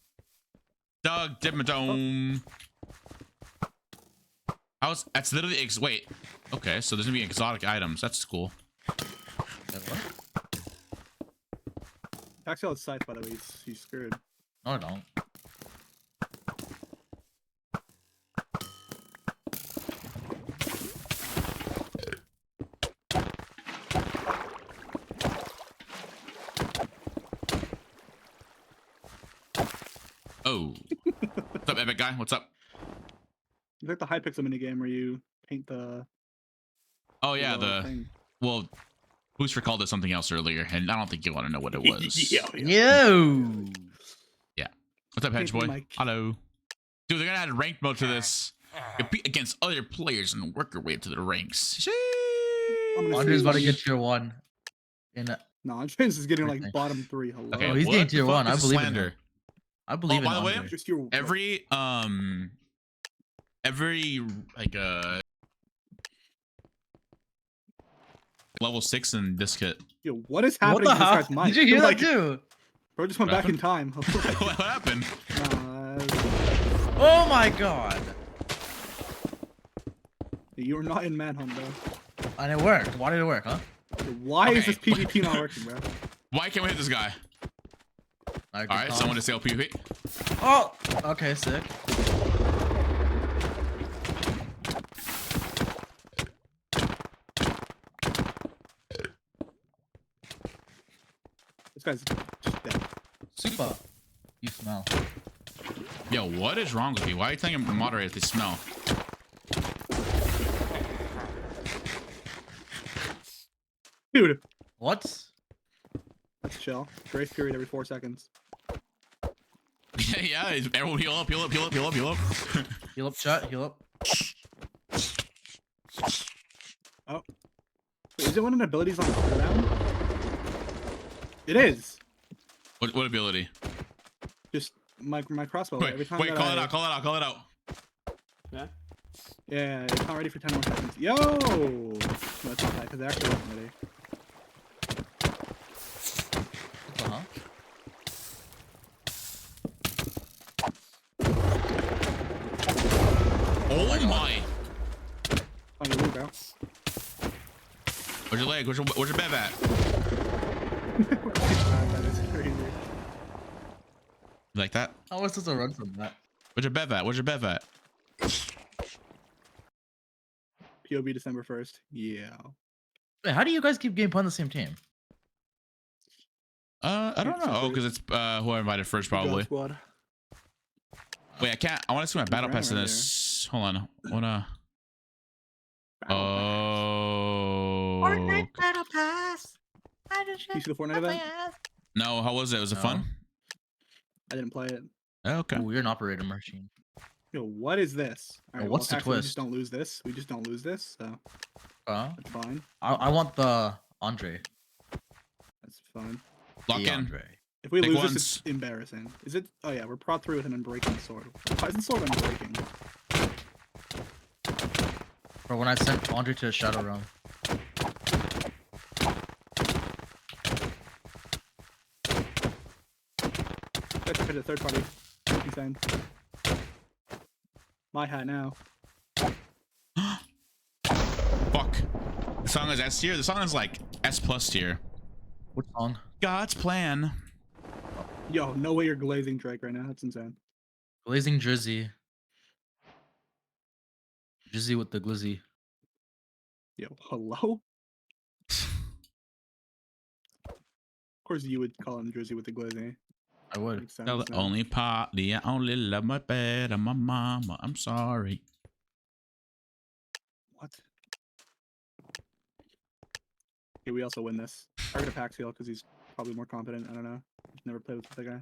[SPEAKER 1] Doug Dipmadome. That's literally wait. Okay, so there's gonna be exotic items. That's cool.
[SPEAKER 13] Wait, what?
[SPEAKER 12] Axial is scythe, by the way. He's screwed.
[SPEAKER 13] No, I don't.
[SPEAKER 1] Oh. What's up, epic guy? What's up?
[SPEAKER 12] It's like the Hypixel minigame where you paint the.
[SPEAKER 1] Oh yeah,
[SPEAKER 12] thing.
[SPEAKER 1] well, Booster called it something else earlier, and I don't think you want to know what it was.
[SPEAKER 13] Yo.
[SPEAKER 1] Yeah. What's up, Hedge Boy? Hello. Dude, they're gonna add ranked mode to this. Compete against other players and work your way up to the ranks.
[SPEAKER 13] Andre's about to get tier 1.
[SPEAKER 12] No, Andres is getting like bottom 3. Hello.
[SPEAKER 1] Okay,
[SPEAKER 13] Oh, he's
[SPEAKER 1] what
[SPEAKER 13] getting
[SPEAKER 1] the
[SPEAKER 13] tier
[SPEAKER 1] fuck
[SPEAKER 13] 1. I
[SPEAKER 1] is
[SPEAKER 13] believe in
[SPEAKER 1] slander?
[SPEAKER 13] him. I believe in
[SPEAKER 1] by the way,
[SPEAKER 13] Andre.
[SPEAKER 1] every like level 6 in this kit.
[SPEAKER 12] Yo, what is happening
[SPEAKER 13] What
[SPEAKER 12] to
[SPEAKER 13] the
[SPEAKER 12] this
[SPEAKER 13] hell?
[SPEAKER 12] guy's mic?
[SPEAKER 13] Did you hear
[SPEAKER 12] Like,
[SPEAKER 13] that too?
[SPEAKER 12] Bro just went
[SPEAKER 1] What
[SPEAKER 12] back in time.
[SPEAKER 1] What happened?
[SPEAKER 13] Oh my god.
[SPEAKER 12] You are not in Manhunt, bro.
[SPEAKER 13] And it worked. Why did it work, huh?
[SPEAKER 12] Why is
[SPEAKER 1] Okay.
[SPEAKER 12] this PvP not working, bro?
[SPEAKER 1] Why can't we hit this guy?
[SPEAKER 13] Alright,
[SPEAKER 1] All right, someone to say PvP.
[SPEAKER 13] Oh, okay, sick.
[SPEAKER 12] This guy's just dead.
[SPEAKER 13] Super. You smell.
[SPEAKER 1] Yo, what is wrong with you? Why are you telling them moderate if they smell?
[SPEAKER 12] Dude.
[SPEAKER 13] What?
[SPEAKER 12] Let's chill. Grace period every 4 seconds.
[SPEAKER 1] Yeah, everyone heal up, heal up, heal up, heal up, heal up.
[SPEAKER 13] Heal up, chat. Heal up.
[SPEAKER 12] Oh. Wait, is it one of the abilities on the cooldown? It is.
[SPEAKER 1] What ability?
[SPEAKER 12] Just my crossbow.
[SPEAKER 1] Wait,
[SPEAKER 12] every time
[SPEAKER 1] wait,
[SPEAKER 12] that
[SPEAKER 1] call it out, call it out, call it out.
[SPEAKER 8] Yeah.
[SPEAKER 12] Yeah, it's not ready for 10 more seconds. Yo! No, it's not that, because it actually wasn't ready.
[SPEAKER 13] Uh-huh.
[SPEAKER 1] Oh my!
[SPEAKER 12] On your loot, bro.
[SPEAKER 1] Where's your leg? Where's your bev at?
[SPEAKER 12] That is crazy.
[SPEAKER 1] You like that?
[SPEAKER 13] How was this a run from that?
[SPEAKER 1] Where's your bev at? Where's your bev at?
[SPEAKER 12] POB December 1st. Yeah.
[SPEAKER 13] Wait, how do you guys keep getting put on the same team?
[SPEAKER 1] I don't know. Oh, because it's who I invited first, probably.
[SPEAKER 12] Squad.
[SPEAKER 1] Wait, I can't. I want to see my battle pass in this. Hold on. Wanna? Oh.
[SPEAKER 13] Battle Pass.
[SPEAKER 12] You see the Fortnite event?
[SPEAKER 1] No, how was it? Was it fun?
[SPEAKER 12] I didn't play it.
[SPEAKER 1] Oh, okay.
[SPEAKER 13] Ooh, you're an operator machine.
[SPEAKER 12] Yo, what is this? Alright,
[SPEAKER 13] what's the
[SPEAKER 12] actually,
[SPEAKER 13] twist?
[SPEAKER 12] We just don't lose this. We just don't lose this, so that's fine.
[SPEAKER 13] I want the Andre.
[SPEAKER 12] That's fine.
[SPEAKER 1] Lock
[SPEAKER 13] The
[SPEAKER 1] in.
[SPEAKER 13] Andre.
[SPEAKER 12] If we
[SPEAKER 1] Big
[SPEAKER 12] lose
[SPEAKER 1] ones.
[SPEAKER 12] this, it's embarrassing. Is it? Oh yeah, we're prod 3 with an unbreaking sword. Why isn't sword unbreaking?
[SPEAKER 13] Or when I sent Andre to the Shadow Realm.
[SPEAKER 12] That's a bit of third party. Insane. My hat now.
[SPEAKER 1] Fuck. The song is S tier. The song is like S plus tier.
[SPEAKER 13] What song?
[SPEAKER 1] God's plan.
[SPEAKER 12] Yo, no way you're glazing Drake right now. That's insane.
[SPEAKER 13] Glazing Drizzy. Drizzy with the glizzy.
[SPEAKER 12] Yo, hello? Of course you would call him Drizzy with the glazing.
[SPEAKER 13] I would.
[SPEAKER 12] Makes sense,
[SPEAKER 1] Tell the
[SPEAKER 12] yeah.
[SPEAKER 1] only party I only love my bed and my mama. I'm sorry.
[SPEAKER 12] What? Okay, we also win this. Target a Paxiel because he's probably more competent. I don't know. I've never played with that guy.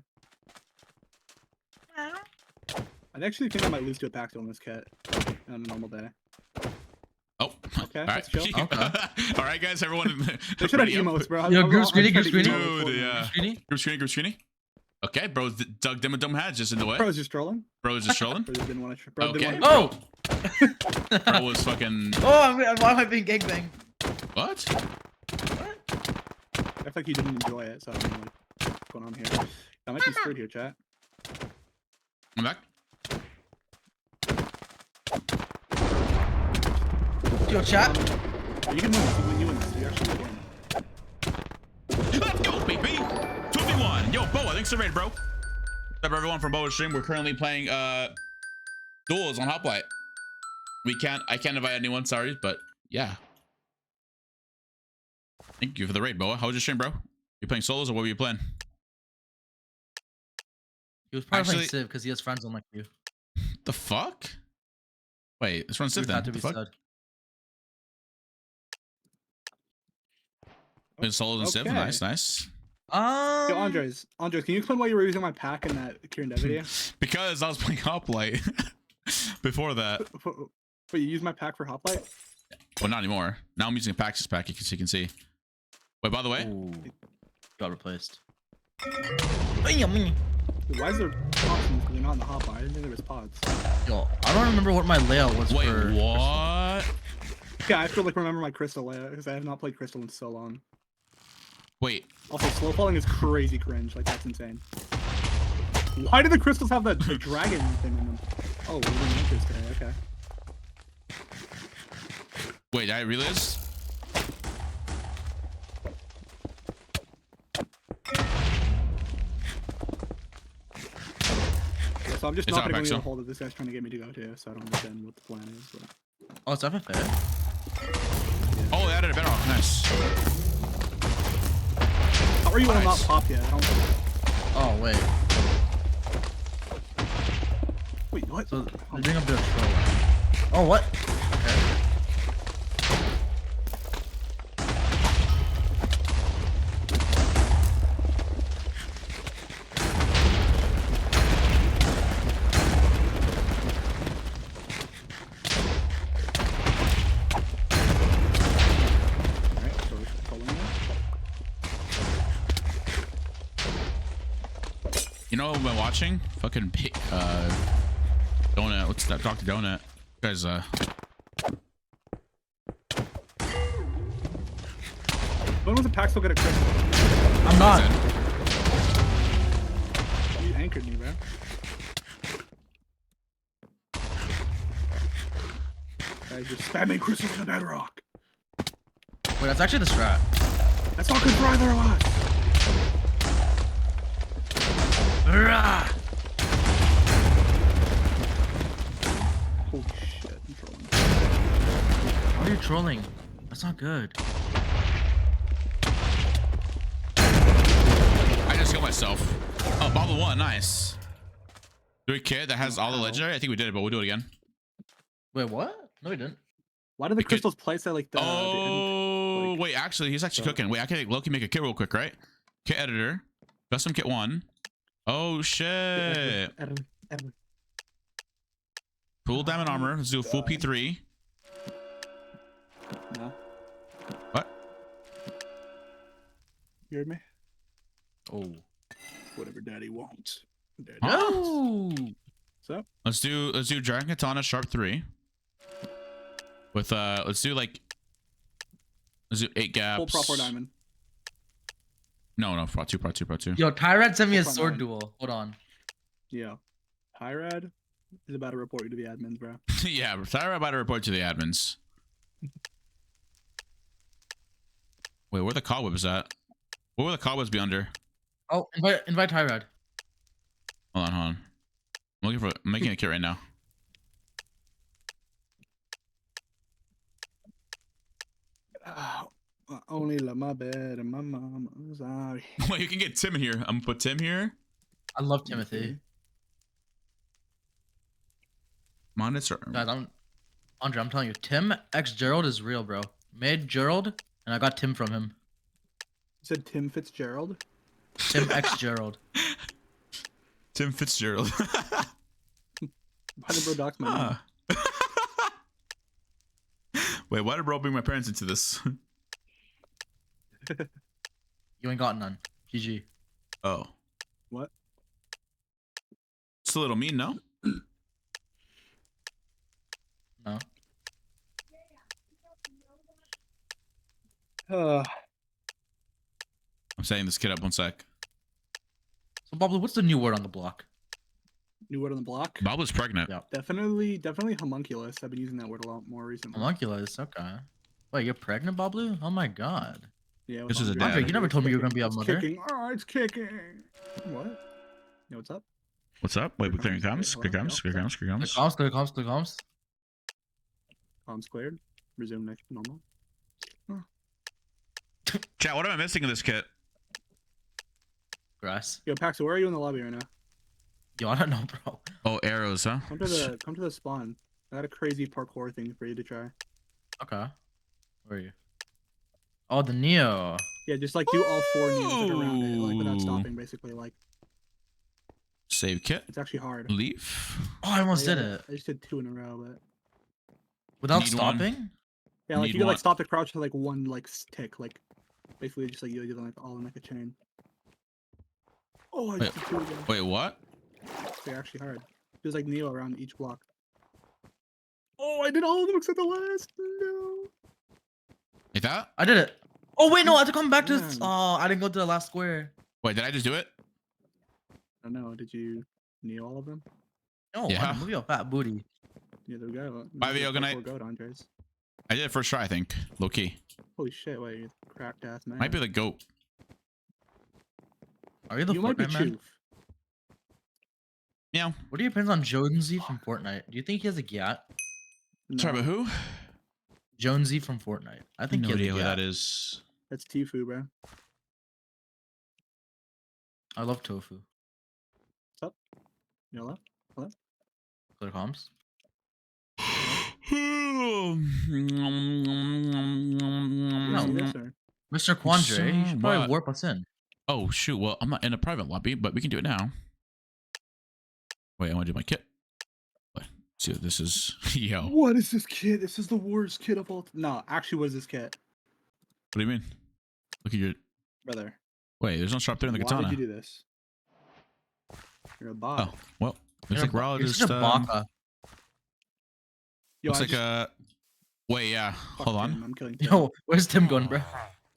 [SPEAKER 12] I actually think I might lose to a Paxiel in this kit on a normal day.
[SPEAKER 1] Oh,
[SPEAKER 12] Okay,
[SPEAKER 1] all right.
[SPEAKER 12] let's chill.
[SPEAKER 13] Okay.
[SPEAKER 1] All right, guys, everyone.
[SPEAKER 12] They should have
[SPEAKER 1] ready up.
[SPEAKER 12] emotes, bro.
[SPEAKER 13] Yo,
[SPEAKER 12] I'm
[SPEAKER 13] group screening,
[SPEAKER 12] trying to
[SPEAKER 13] group
[SPEAKER 12] get
[SPEAKER 13] screening.
[SPEAKER 12] emotes for
[SPEAKER 1] Dude,
[SPEAKER 12] me.
[SPEAKER 1] yeah.
[SPEAKER 13] Screeny?
[SPEAKER 1] Group screening, group screening. Okay, bro. Doug Dimmadum hat just in the way.
[SPEAKER 12] Bro's just trolling.
[SPEAKER 1] Bro is just trolling.
[SPEAKER 12] Bro just didn't want to. Bro
[SPEAKER 1] Okay.
[SPEAKER 12] didn't want to.
[SPEAKER 13] Oh!
[SPEAKER 1] Bro was fucking.
[SPEAKER 13] Oh, why am I being gangbanged?
[SPEAKER 1] What?
[SPEAKER 12] I feel like he didn't enjoy it, so I don't know what's going on here. I might be screwed here, chat.
[SPEAKER 1] I'm back.
[SPEAKER 13] Yo, chat.
[SPEAKER 12] You can win this. You win this. You actually win.
[SPEAKER 1] Let's go, baby. 2v1. thanks for the raid, bro. What's up, everyone from Boa's stream? We're currently playing duels on HOPLITE. I can't invite anyone, sorry, but yeah. Thank you for the raid, Boa. How was your stream, bro? You playing solos or what were you playing?
[SPEAKER 13] He was probably playing Civ because he has friends on like you.
[SPEAKER 1] The fuck? Wait, let's run Civ then.
[SPEAKER 13] To be said.
[SPEAKER 1] Playing solos and Civ? Nice, nice.
[SPEAKER 12] Yo, Qndres, can you explain why you were using my pack in that Qndres video?
[SPEAKER 1] Because I was playing HOPLITE before that.
[SPEAKER 12] Wait, you use my pack for HOPLITE?
[SPEAKER 1] Well, not anymore. Now I'm using a Pax's pack, you can see. Wait, by the way.
[SPEAKER 13] Ooh, got replaced.
[SPEAKER 12] Why is there pods going on in the HOPLITE? I didn't think there was pods.
[SPEAKER 13] Yo, I don't remember what my layout was.
[SPEAKER 1] Wait,
[SPEAKER 13] for
[SPEAKER 1] what?
[SPEAKER 12] Yeah, I feel like remember my Crystal layout because I have not played Crystal in so long.
[SPEAKER 1] Wait.
[SPEAKER 12] Also, slow falling is crazy cringe. Like, that's insane. Why do the crystals have the dragon thing in them? Oh, we're doing interest today. Okay.
[SPEAKER 1] Wait, did I realize?
[SPEAKER 12] Yeah, so I'm just
[SPEAKER 1] It's
[SPEAKER 12] not
[SPEAKER 1] not
[SPEAKER 12] going to go
[SPEAKER 1] back,
[SPEAKER 12] the hole that this guy's trying to get me to go to, so I don't understand what the plan is. But...
[SPEAKER 13] Oh, it's FFA.
[SPEAKER 12] Yeah.
[SPEAKER 1] Oh, they added a bedrock. Nice.
[SPEAKER 12] How are you
[SPEAKER 1] Nice.
[SPEAKER 12] not pop yet? I don't...
[SPEAKER 13] Oh, wait.
[SPEAKER 12] Wait, what?
[SPEAKER 13] So they're doing a bit of troll. Oh, what? Okay.
[SPEAKER 1] You know what I've been watching? Fucking big, Donut. What's that? Dr. Donut. You guys,
[SPEAKER 12] When was the pack so good at Crystal?
[SPEAKER 13] I'm not.
[SPEAKER 12] You anchored me, bro. Guys, you're spamming Crystal in the bedrock.
[SPEAKER 13] Wait, that's actually the strat.
[SPEAKER 12] That's not good for either of us.
[SPEAKER 13] Rah!
[SPEAKER 12] Holy shit, I'm trolling.
[SPEAKER 13] Why are you trolling? That's not good.
[SPEAKER 1] I just killed myself. Oh, bottle one. Nice. Do a kid that has all the legendary? I think we did it, but we'll do it again.
[SPEAKER 13] Wait, what? No, we didn't.
[SPEAKER 12] Why do the crystals place at like the
[SPEAKER 1] Oh,
[SPEAKER 12] end?
[SPEAKER 1] wait, actually, he's actually cooking. Wait, I can Loki make a kit real quick, right? Kit editor. Custom kit 1. Oh, shit. Full diamond armor. Let's do a full P3.
[SPEAKER 12] No.
[SPEAKER 1] What?
[SPEAKER 12] You heard me?
[SPEAKER 13] Oh.
[SPEAKER 12] Whatever daddy wants. Daddy.
[SPEAKER 13] No.
[SPEAKER 12] So?
[SPEAKER 1] Let's do Dragon Katana Sharp 3. With let's do 8 gaps.
[SPEAKER 12] Full Prop 4 diamond.
[SPEAKER 1] No, Prot 2.
[SPEAKER 13] Yo, Tyrad sent me a
[SPEAKER 12] Full
[SPEAKER 13] sword
[SPEAKER 12] front
[SPEAKER 13] duel. Hold on.
[SPEAKER 12] Yeah. Tyrad is about to report you to the admins, bro.
[SPEAKER 1] Yeah, Tyra about to report to the admins. Wait, where the cobwebs at? What will the cobwebs be under?
[SPEAKER 13] Oh, invite Tyrad.
[SPEAKER 1] Hold on. I'm making a kit right now.
[SPEAKER 12] Oh, I only love my bed and my mama. I'm sorry.
[SPEAKER 1] Wait, you can get Tim in here. I'm gonna put Tim here.
[SPEAKER 13] I love Timothy.
[SPEAKER 1] Monitor.
[SPEAKER 13] Guys, Andre, I'm telling you, Tim X Gerald is real, bro. Made Gerald, and I got Tim from him.
[SPEAKER 12] You said Tim Fitzgerald?
[SPEAKER 13] Tim X Gerald.
[SPEAKER 1] Tim Fitzgerald.
[SPEAKER 12] Why did bro dox my name?
[SPEAKER 1] Wait, why did bro bring my parents into this?
[SPEAKER 13] You ain't got none. GG.
[SPEAKER 1] Oh.
[SPEAKER 12] What?
[SPEAKER 1] It's a little mean, no?
[SPEAKER 13] No.
[SPEAKER 1] I'm setting this kid up 1 sec.
[SPEAKER 13] So, Bob, what's the new word on the block?
[SPEAKER 12] New word on the block?
[SPEAKER 1] Bob was pregnant.
[SPEAKER 13] Yeah.
[SPEAKER 12] Definitely homunculus. I've been using that word a lot more recently.
[SPEAKER 13] Homunculus, okay. Wait, you're pregnant, Bablu? Oh my god.
[SPEAKER 12] Yeah.
[SPEAKER 1] This is a
[SPEAKER 12] Andre.
[SPEAKER 1] dad.
[SPEAKER 13] Andre, you never told me you were gonna be a
[SPEAKER 12] It's
[SPEAKER 13] mother.
[SPEAKER 12] kicking. Oh, it's kicking. What? Yo, what's up?
[SPEAKER 1] What's up? Wait, we're clearing comms. Clear
[SPEAKER 12] Hello?
[SPEAKER 1] comms. Clear comms. Clear
[SPEAKER 13] Clear
[SPEAKER 1] comms.
[SPEAKER 13] comms, clear comms, clear comms.
[SPEAKER 12] Comms cleared. Resume next normal.
[SPEAKER 1] Chat, what am I missing in this kit?
[SPEAKER 13] Grass.
[SPEAKER 12] Yo, Pax, where are you in the lobby right now?
[SPEAKER 13] Yo, I don't know, bro.
[SPEAKER 1] Oh, arrows, huh?
[SPEAKER 12] Come to the spawn. I got a crazy parkour thing for you to try.
[SPEAKER 13] Okay. Where are you? Oh, the Neo.
[SPEAKER 12] Yeah, just like do all 4 neos like, around it, like without
[SPEAKER 1] Ooh.
[SPEAKER 12] stopping, basically. Like
[SPEAKER 1] Save kit.
[SPEAKER 12] it's actually hard.
[SPEAKER 1] Leaf.
[SPEAKER 13] Oh, I almost
[SPEAKER 12] Yeah,
[SPEAKER 13] did it.
[SPEAKER 12] I just did 2 in a row, but
[SPEAKER 13] Without
[SPEAKER 1] Need one.
[SPEAKER 13] stopping?
[SPEAKER 12] yeah, like
[SPEAKER 1] Need
[SPEAKER 12] you can
[SPEAKER 1] one.
[SPEAKER 12] like stop the crouch to like 1 like tick, like basically just like you do them like all in like a chain. Oh, I just did 2 again.
[SPEAKER 1] Wait, what?
[SPEAKER 12] They're actually hard. There's like neo around each block. Oh, I did all of them except the last. No.
[SPEAKER 1] Like that?
[SPEAKER 13] I did it. Oh, wait, no, I have to come back to
[SPEAKER 12] Man.
[SPEAKER 13] Oh, I didn't go to the last square.
[SPEAKER 1] Wait, did I just do it?
[SPEAKER 12] I don't know. Did you neo all of them?
[SPEAKER 13] No,
[SPEAKER 1] Yeah.
[SPEAKER 13] move your fat booty.
[SPEAKER 12] Yeah, there we go.
[SPEAKER 1] Bye, video. Good night.
[SPEAKER 12] Goat, Andres.
[SPEAKER 1] I did it first try, I think. Low key.
[SPEAKER 12] Holy shit! Wait, you're the cracked ass man.
[SPEAKER 1] Might be the goat.
[SPEAKER 13] Are you the
[SPEAKER 12] You might be
[SPEAKER 13] Fortnite man?
[SPEAKER 12] Choof.
[SPEAKER 1] Meow.
[SPEAKER 13] What do you opinions on Jonesy from Fortnite? Do you think he has a gat?
[SPEAKER 1] Sorry, but who?
[SPEAKER 13] Jonesy from Fortnite. I think
[SPEAKER 1] No
[SPEAKER 13] he has
[SPEAKER 1] idea
[SPEAKER 13] a
[SPEAKER 1] who
[SPEAKER 13] gat.
[SPEAKER 1] that is.
[SPEAKER 12] That's Tifu, bro.
[SPEAKER 13] I love tofu.
[SPEAKER 12] What's up? You left? Hello?
[SPEAKER 13] Clear comms.
[SPEAKER 12] See this or?
[SPEAKER 13] Mr. Qndres, you should probably
[SPEAKER 1] what?
[SPEAKER 13] warp us in.
[SPEAKER 1] Oh shoot! Well, I'm not in a private lobby, but we can do it now. Wait, I want to do my kit. What? See what this is? Yo. What
[SPEAKER 12] What is this kit? This is the worst kit of all. No, actually, what is this kit,
[SPEAKER 1] do you mean? Look at your.
[SPEAKER 12] brother?
[SPEAKER 1] Wait, there's no sharp there in the
[SPEAKER 12] Why
[SPEAKER 1] katana.
[SPEAKER 12] did you do this? You're a bot.
[SPEAKER 1] Oh well, looks like we're all
[SPEAKER 13] You're
[SPEAKER 1] just.
[SPEAKER 13] such a baka.
[SPEAKER 12] Yo,
[SPEAKER 1] Looks
[SPEAKER 12] I
[SPEAKER 1] like
[SPEAKER 12] just-
[SPEAKER 1] Wait, yeah.
[SPEAKER 12] fuck
[SPEAKER 1] Hold
[SPEAKER 12] Tim,
[SPEAKER 1] on.
[SPEAKER 12] I'm killing Tim.
[SPEAKER 13] Yo, where's Tim going, bro?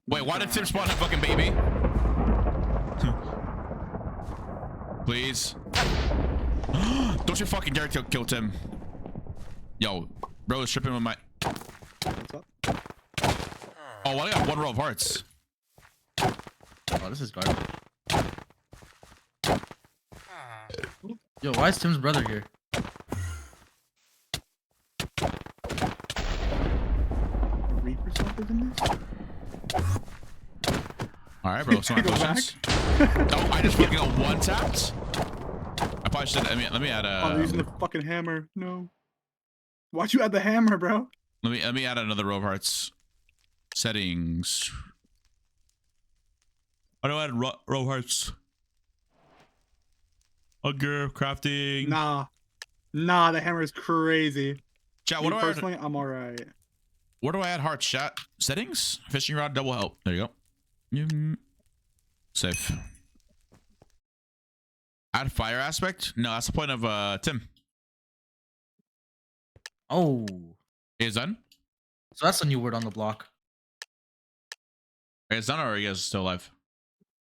[SPEAKER 1] Wait, why did Tim spawn a fucking baby? Please. Don't you fucking dare kill Tim. Yo, bro is tripping with my.
[SPEAKER 12] What's up?
[SPEAKER 1] Oh, well, I got 1 row of hearts.
[SPEAKER 13] Oh, this is garbage. Yo, why is Tim's brother here?
[SPEAKER 12] A Reaper something in this?
[SPEAKER 1] All right, bro. Some
[SPEAKER 12] Go
[SPEAKER 1] questions. Oh, I just fucking got 1 tapped. I probably should. Let me add
[SPEAKER 12] Oh, they're using the fucking hammer. No. Why'd you add the hammer, bro?
[SPEAKER 1] let me add another row of hearts. Settings. How do I add row of hearts? Hugger, crafting.
[SPEAKER 12] Nah. Nah, the hammer is crazy.
[SPEAKER 1] Chat,
[SPEAKER 12] Me
[SPEAKER 1] what do I add?
[SPEAKER 12] personally, I'm alright.
[SPEAKER 1] Where do I add hearts, chat? Settings? Fishing rod, double help. There you go. Safe. Add fire aspect? No, that's the point of Tim.
[SPEAKER 13] Oh.
[SPEAKER 1] Is done?
[SPEAKER 13] So that's a new word on the block.
[SPEAKER 1] It's done, or are you guys still alive?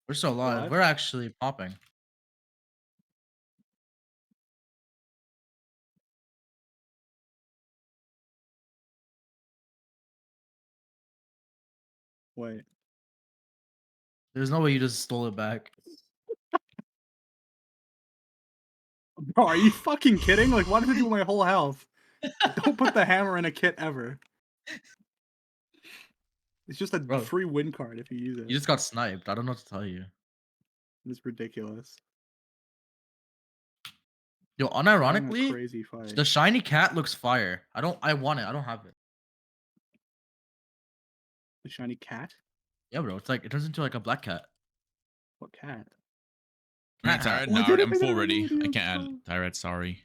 [SPEAKER 13] We're still alive.
[SPEAKER 12] Alive?
[SPEAKER 13] We're actually popping.
[SPEAKER 12] Wait.
[SPEAKER 13] There's no way you just stole it back.
[SPEAKER 12] Bro, are you fucking kidding? Like, why did it do my whole health? Don't put the hammer in a kit ever. It's just a
[SPEAKER 13] Bro.
[SPEAKER 12] free win card if you use it.
[SPEAKER 13] You just got sniped. I don't know what to tell you.
[SPEAKER 12] It's ridiculous.
[SPEAKER 13] Yo,
[SPEAKER 12] Having a
[SPEAKER 13] unironically,
[SPEAKER 12] crazy fight.
[SPEAKER 13] the shiny cat looks fire. I want it. I don't have it.
[SPEAKER 12] The shiny cat?
[SPEAKER 13] Yeah, bro. It's like it turns into like a black cat.
[SPEAKER 12] What cat?
[SPEAKER 1] Are you tired? No, I'm full ready. I can't add tired. Sorry.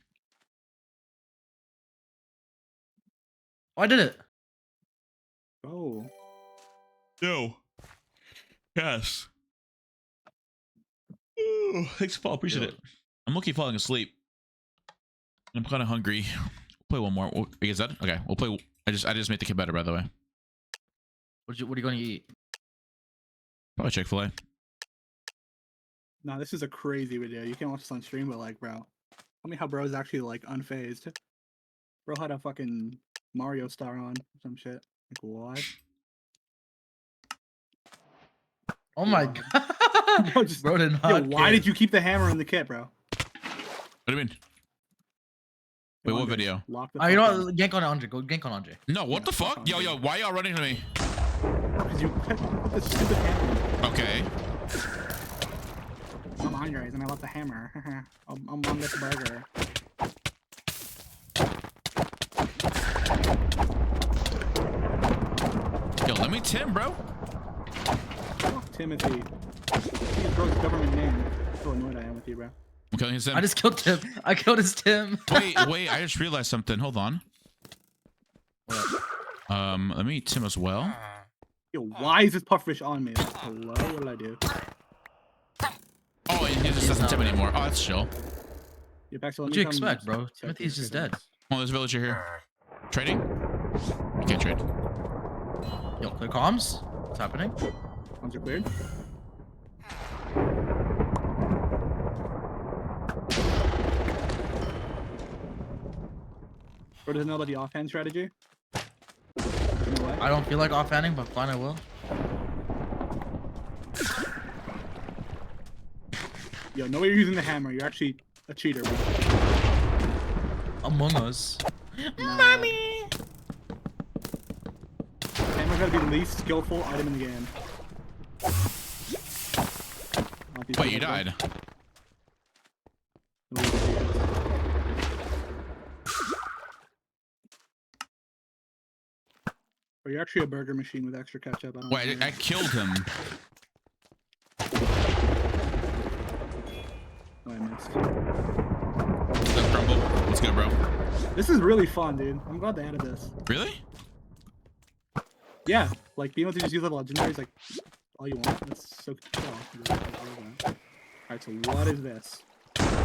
[SPEAKER 13] Oh, I did it.
[SPEAKER 12] Oh.
[SPEAKER 1] No. Yes. Ooh, thanks, Paul. Appreciate it. I'm looking falling asleep. I'm kind of hungry. We'll play one more. Are you guys done? Okay, we'll play. I just made the kid better, by the way.
[SPEAKER 13] What are you going to eat?
[SPEAKER 1] Probably Chick-fil-A.
[SPEAKER 12] Nah, this is a crazy video. You can't watch this on stream, but like, bro. Tell me how bro's actually like unfazed. Bro had a fucking Mario star on or some shit. Like, what?
[SPEAKER 13] Oh my god.
[SPEAKER 12] Bro, just,
[SPEAKER 13] Bro did
[SPEAKER 12] yo,
[SPEAKER 13] not
[SPEAKER 12] why
[SPEAKER 13] care.
[SPEAKER 12] did you keep the hammer in the kit, bro?
[SPEAKER 1] What do you mean? Wait, what video?
[SPEAKER 12] Lock the
[SPEAKER 13] Oh, you know
[SPEAKER 12] fuck
[SPEAKER 13] what? Gank on Andre. Go gank on Andre.
[SPEAKER 1] No, what the fuck?
[SPEAKER 12] fuck
[SPEAKER 1] Yo,
[SPEAKER 12] on
[SPEAKER 1] yo, why y'all running to me?
[SPEAKER 12] Because you put the stupid hammer.
[SPEAKER 1] Okay.
[SPEAKER 12] I'm Andres and I love the hammer. I'm on this burger.
[SPEAKER 1] Yo, let me Tim, bro.
[SPEAKER 12] Fuck Timothy. He bro's government name. So annoyed I am with you, bro.
[SPEAKER 1] I'm killing his Tim.
[SPEAKER 13] I just killed Tim. I killed his Tim.
[SPEAKER 1] Wait, I just realized something. Hold on. Let me Tim as well.
[SPEAKER 12] Yo, why is this pufferfish on me? Like, hello, what did I do?
[SPEAKER 1] Oh, he just doesn't Tim anymore. Oh, that's chill.
[SPEAKER 12] Yeah, back to
[SPEAKER 13] What do you expect, bro? Timothy's just dead.
[SPEAKER 1] Oh, there's a villager here. Trading? You can't trade.
[SPEAKER 13] Yo, clear comms. What's happening?
[SPEAKER 12] Ones are cleared. Bro, doesn't know about the offhand strategy?
[SPEAKER 13] I don't feel like offhanding, but fine, I will.
[SPEAKER 12] Yo, no way you're using the hammer. You're actually a cheater, bro.
[SPEAKER 13] Among Us.
[SPEAKER 12] Mommy! Hammer's gotta be the least skillful item in the game.
[SPEAKER 1] Wait, you died.
[SPEAKER 12] Or you're actually a burger machine with extra ketchup. I don't
[SPEAKER 1] Wait, I killed him.
[SPEAKER 12] Oh, I missed.
[SPEAKER 1] What's up, Crumble? What's good, bro?
[SPEAKER 12] This is really fun, dude. I'm glad they added this.
[SPEAKER 1] Really?
[SPEAKER 12] Yeah, like being able to just use the legendaries like all you want. That's so cool. Alright, so what is this? I'll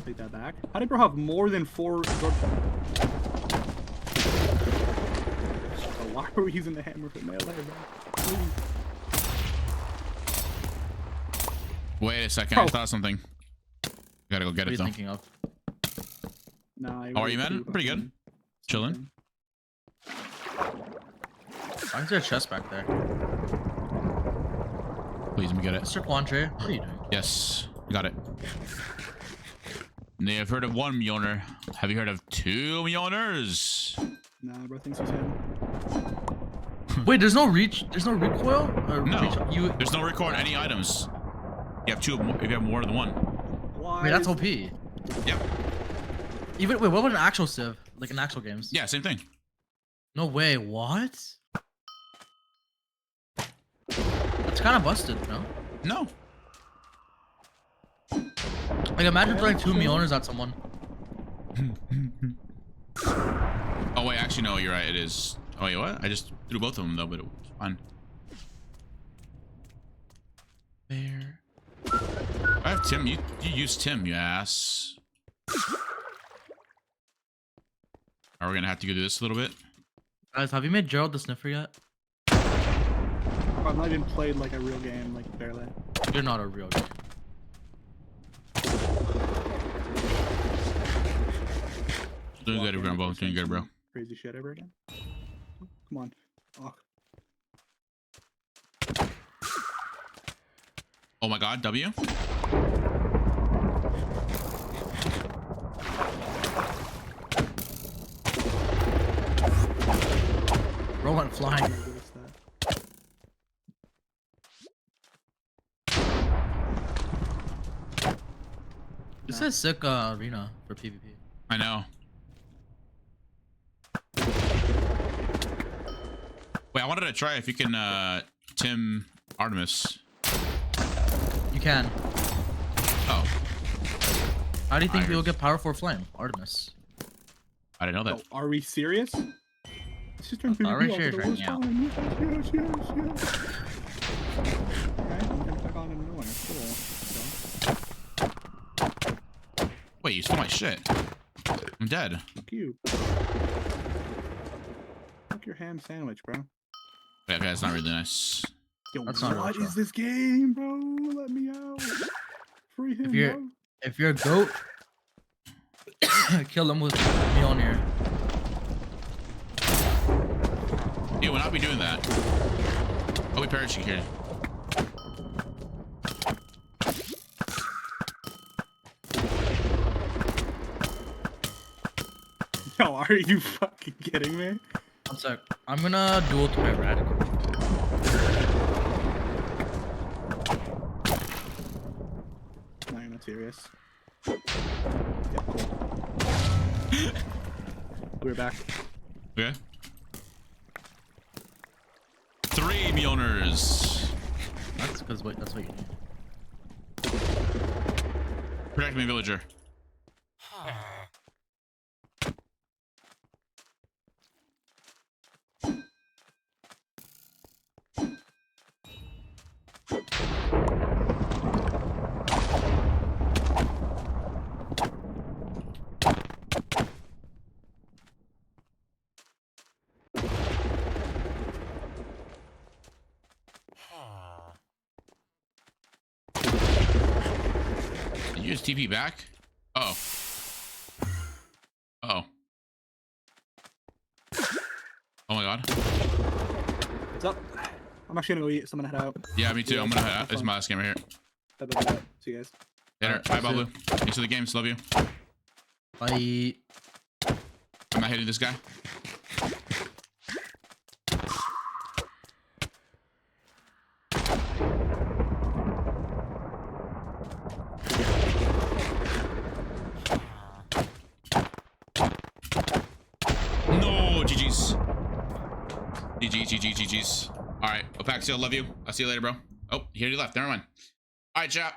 [SPEAKER 12] take that back. How did bro have more than 4 absorption? Oh, why are we using the hammer for melee, bro?
[SPEAKER 1] Wait a second,
[SPEAKER 12] Bro.
[SPEAKER 1] I thought of something. Gotta go get
[SPEAKER 13] What are
[SPEAKER 1] it
[SPEAKER 13] you
[SPEAKER 1] though.
[SPEAKER 13] thinking of?
[SPEAKER 12] Nah,
[SPEAKER 1] How are you, man? Pretty good. Chilling.
[SPEAKER 13] Why is there a chest back there?
[SPEAKER 1] Please let me get it.
[SPEAKER 13] Mr. Qndres, what are you doing?
[SPEAKER 1] Yes, got it. They have heard of one Mjolnir. Have you heard of 2 Mjolnirs?
[SPEAKER 12] Nah, bro thinks he's him.
[SPEAKER 13] Wait, there's no recoil? Or
[SPEAKER 1] No,
[SPEAKER 13] reach,
[SPEAKER 1] there's no record on any items. You have 2 if you have more than 1.
[SPEAKER 12] Why?
[SPEAKER 13] Wait, that's
[SPEAKER 12] is-
[SPEAKER 13] OP.
[SPEAKER 1] Yeah.
[SPEAKER 13] Even wait, what about an actual civ? Like in actual games?
[SPEAKER 1] Yeah, same thing.
[SPEAKER 13] No way, what? That's kind of busted, no?
[SPEAKER 1] No.
[SPEAKER 13] Like imagine throwing 2 Mjolnirs at someone.
[SPEAKER 1] Oh wait, actually no, you're right. It is. Oh wait, what? I just threw both of them though, but it was fine. There. I have Tim. You use Tim, you ass. Are we gonna have to go do this a little bit?
[SPEAKER 13] Guys, have you made Gerald the sniffer yet?
[SPEAKER 12] Bro, I've not even played like a real game, like barely.
[SPEAKER 13] You're not a real game.
[SPEAKER 1] Doing good, bro. Doing good, bro.
[SPEAKER 12] Crazy shit ever again. Come on. Oh.
[SPEAKER 1] Oh my God, W.
[SPEAKER 13] Bro went flying. This is a sick arena for PvP.
[SPEAKER 1] I know. Wait, I wanted to try if you can Tim Artemis.
[SPEAKER 13] You can.
[SPEAKER 1] Oh.
[SPEAKER 13] How do you think we'll get power 4 flame? Artemis.
[SPEAKER 1] I didn't know that.
[SPEAKER 12] Oh, are we serious? Let's just turn PvP
[SPEAKER 13] Are we
[SPEAKER 12] off
[SPEAKER 13] serious
[SPEAKER 12] for the
[SPEAKER 13] right
[SPEAKER 12] worst
[SPEAKER 13] now?
[SPEAKER 12] time. Yes. Alright, I'm gonna click on and nowhere. Cool.
[SPEAKER 1] Wait, you stole my shit. I'm dead.
[SPEAKER 12] Fuck you. Fuck your ham sandwich, bro.
[SPEAKER 1] Okay, that's not really nice.
[SPEAKER 12] Yo,
[SPEAKER 13] That's not
[SPEAKER 12] what
[SPEAKER 13] real
[SPEAKER 12] is this game, bro? Let me out. Free him, bro.
[SPEAKER 13] If you're a goat, kill him with Mjolnir.
[SPEAKER 1] You will not be doing that. Oh, we parachuted.
[SPEAKER 12] Yo, are you fucking kidding me?
[SPEAKER 13] One sec. I'm gonna duel to my radical.
[SPEAKER 12] No, you're not serious. Yeah, cool. We're back.
[SPEAKER 1] Okay. 3 Mjolnirs.
[SPEAKER 13] That's because wait, that's what you need.
[SPEAKER 1] Protect me, villager. Did you just TP back? Oh. Oh. Oh my god.
[SPEAKER 12] What's up? I'm actually gonna go eat. So I'm gonna head out.
[SPEAKER 1] Yeah, me too. I'm gonna head out. This is my last game right here.
[SPEAKER 12] See you guys.
[SPEAKER 1] Later. Bye, Babu. Thanks for the games. Love you.
[SPEAKER 13] Bye.
[SPEAKER 1] I'm not hitting this guy. No, GG's. GG's. All right, Opaxio, love you. I'll see you later, bro. Oh, he already left. Never mind. All right, chat.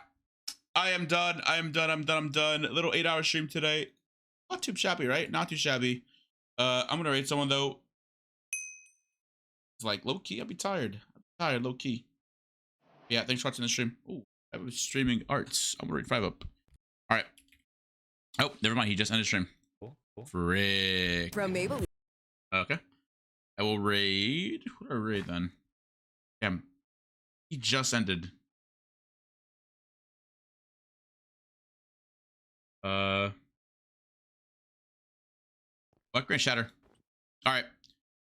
[SPEAKER 1] I am done. I'm done. A little 8-hour stream today. Not too shabby, right? Not too shabby. I'm gonna rate someone though. It's like low key. I'll be tired. Low key. Yeah, thanks for watching the stream. Oh, I was streaming arts. I'm gonna rate 5 up. All right. Oh, never mind. He just ended stream. Frick.
[SPEAKER 14] From Mabel.
[SPEAKER 1] Okay. I will raid. What do I raid then? Damn. He just ended. What Grand Shatter? All right.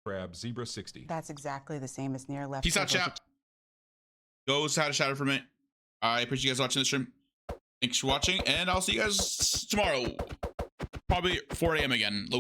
[SPEAKER 15] Crab Zebra 60.
[SPEAKER 14] That's exactly the same as near left.
[SPEAKER 1] Peace out, chat. Go say hi to Shatter for me. I appreciate you guys watching the stream. Thanks for watching, and I'll see you guys tomorrow. Probably 4 a.m. again.